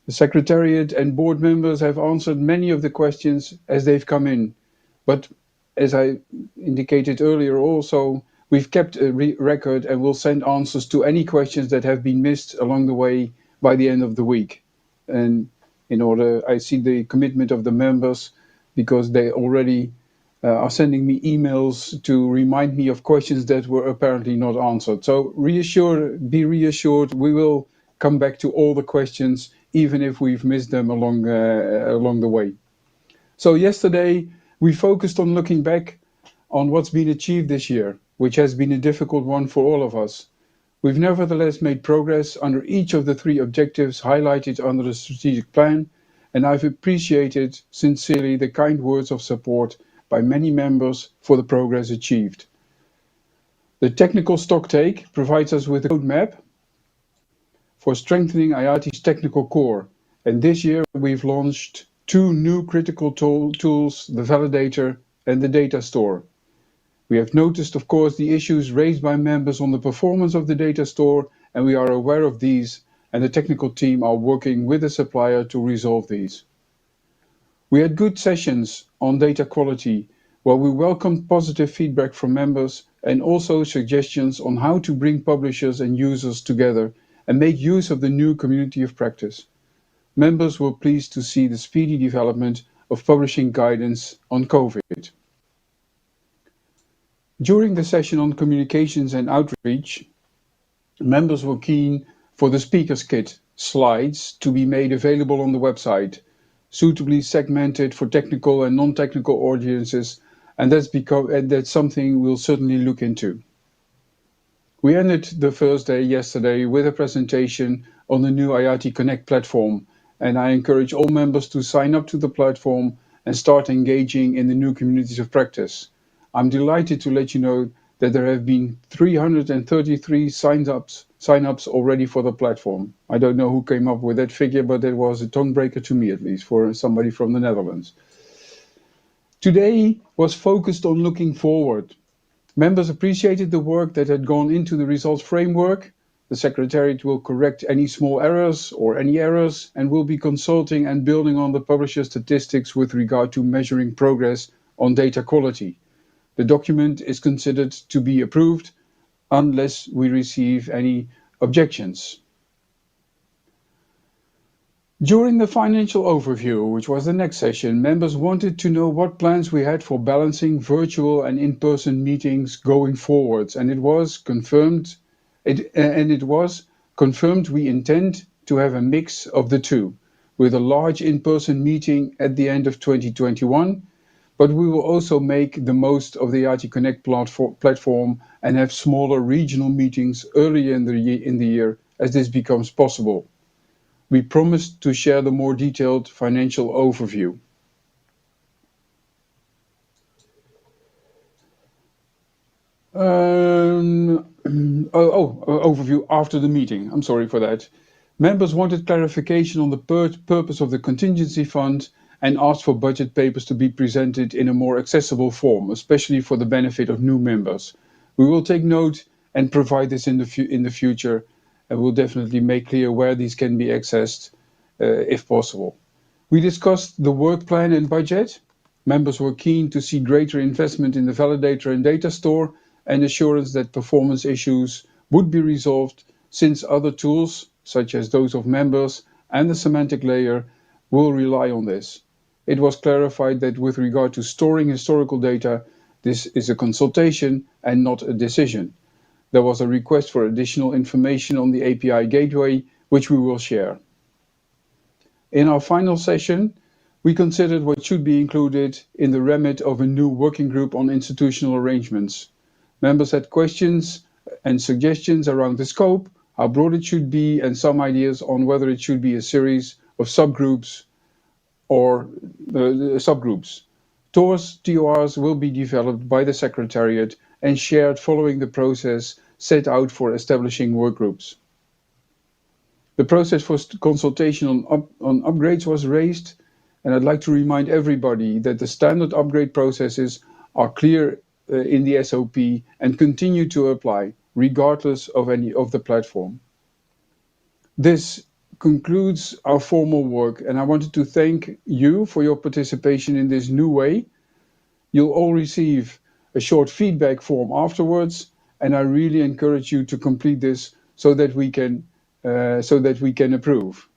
The Secretariat and board members have answered many of the questions as they've come in. But as I indicated earlier also, we've kept a record and will send answers to any questions that have been missed along the way by the end of the week. And I see the commitment of the members because they already are sending me emails to remind me of questions that were apparently not answered. So be reassured, we will come back to all the questions, even if we've missed them along the way. So yesterday, we focused on looking back on what's been achieved this year, which has been a difficult one for all of us. We've nevertheless made progress under each of the 3 objectives highlighted under the strategic plan, and I've appreciated sincerely the kind words of support by many members for the progress achieved. The technical stocktake provides us with a roadmap for strengthening IATI's technical core, and this year we've launched 2 new critical tools, the validator and the data store. We have noticed, of course, the issues raised by members on the performance of the data store, and we are aware of these, and the technical team are working with the supplier to resolve these. We had good sessions on data quality, where we welcomed positive feedback from members and also suggestions on how to bring publishers and users together and make use of the new community of practice. Members were pleased to see the speedy development of publishing guidance on COVID. During the session on communications and outreach, members were keen for the speaker's kit slides to be made available on the website, suitably segmented for technical and non-technical audiences, and that's something we'll certainly look into. We ended the first day yesterday with a presentation on the new IATI Connect platform, and I encourage all members to sign up to the platform and start engaging in the new communities of practice. I'm delighted to let you know that there have been 333 sign-ups already for the platform. I don't know who came up with that figure, but it was a tongue breaker to me, at least, for somebody from the Netherlands. Today was focused on looking forward. Members appreciated the work that had gone into the results framework. The Secretariat will correct any small errors or any errors and will be consulting and building on the publisher statistics with regard to measuring progress on data quality. The document is considered to be approved unless we receive any objections. During the financial overview, which was the next session, members wanted to know what plans we had for balancing virtual and in-person meetings going forwards, and it was confirmed we intend to have a mix of the two, with a large in-person meeting at the end of 2021, but we will also make the most of the IATI Connect platform and have smaller regional meetings earlier in the year as this becomes possible. We promised to share the more detailed financial overview. Overview after the meeting. I'm sorry for that. Members wanted clarification on the purpose of the contingency fund and asked for budget papers to be presented in a more accessible form, especially for the benefit of new members. We will take note and provide this in the future, and we'll definitely make clear where these can be accessed if possible. We discussed the work plan and budget. Members were keen to see greater investment in the validator and data store and assurance that performance issues would be resolved since other tools, such as those of members and the semantic layer, will rely on this. It was clarified that with regard to storing historical data, this is a consultation and not a decision. There was a request for additional information on the API gateway, which we will share. In our final session, We considered what should be included in the remit of a new working group on institutional arrangements. Members had questions and suggestions around the scope, how broad it should be, and some ideas on whether it should be a series of subgroups or subgroups. TORs will be developed by the Secretariat and shared following the process set out for establishing workgroups. The process for consultation on upgrades was raised, and I'd like to remind everybody that the standard upgrade processes are clear in the SOP and continue to apply, regardless of any of the platform. This concludes our formal work, and I wanted to thank you for your participation in this new way. You'll all receive a short feedback form afterwards, and I really encourage you to complete this so that we can approve.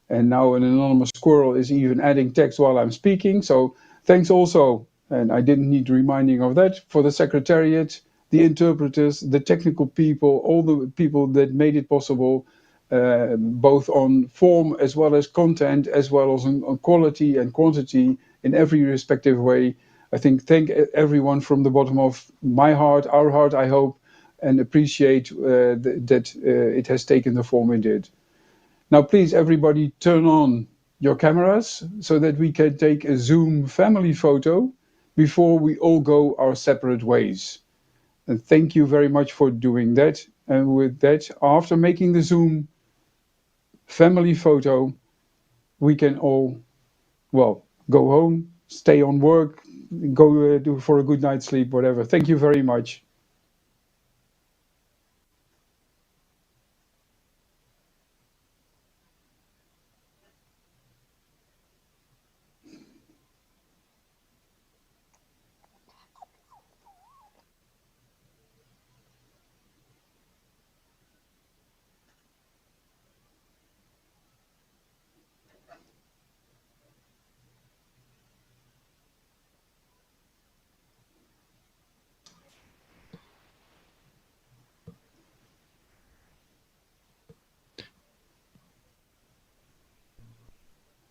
And now an anonymous squirrel is even adding text while I'm speaking. So thanks also, and I didn't need reminding of that, for the Secretariat, the interpreters, the technical people, all the people that made it possible, both on form as well as content, as well as on quality and quantity in every respective way. I thank everyone from the bottom of my heart, our heart, I hope, and appreciate that it has taken the form it did. Now, please, everybody, turn on your cameras so that we can take a Zoom family photo before we all go our separate ways. And thank you very much for doing that. And with that, after making the Zoom family photo, we can all, well, go home, stay on work, go do for a good night's sleep, whatever. Thank you very much.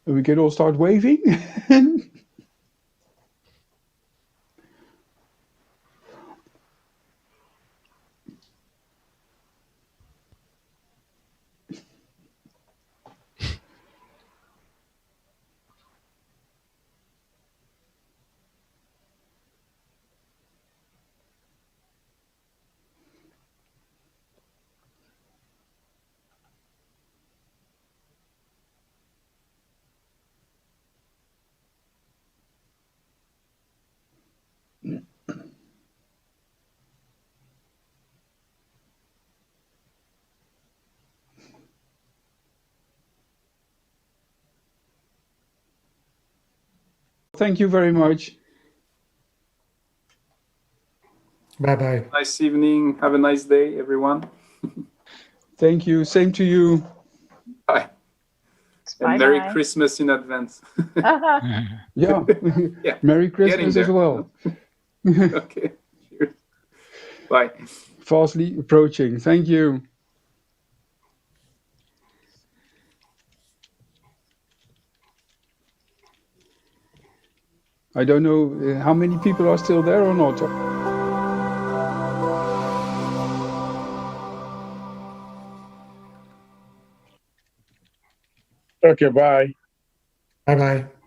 We can all start waving. Thank you very much. Bye-bye. Nice evening. Have a nice day, everyone. Thank you. Same to you. Bye. And Merry Christmas in advance. Yeah. Yeah. Merry Christmas as well. Okay. Cheers. Bye. Fastly approaching. Thank you. I don't know how many people are still there or not. Okay, bye. Bye-bye.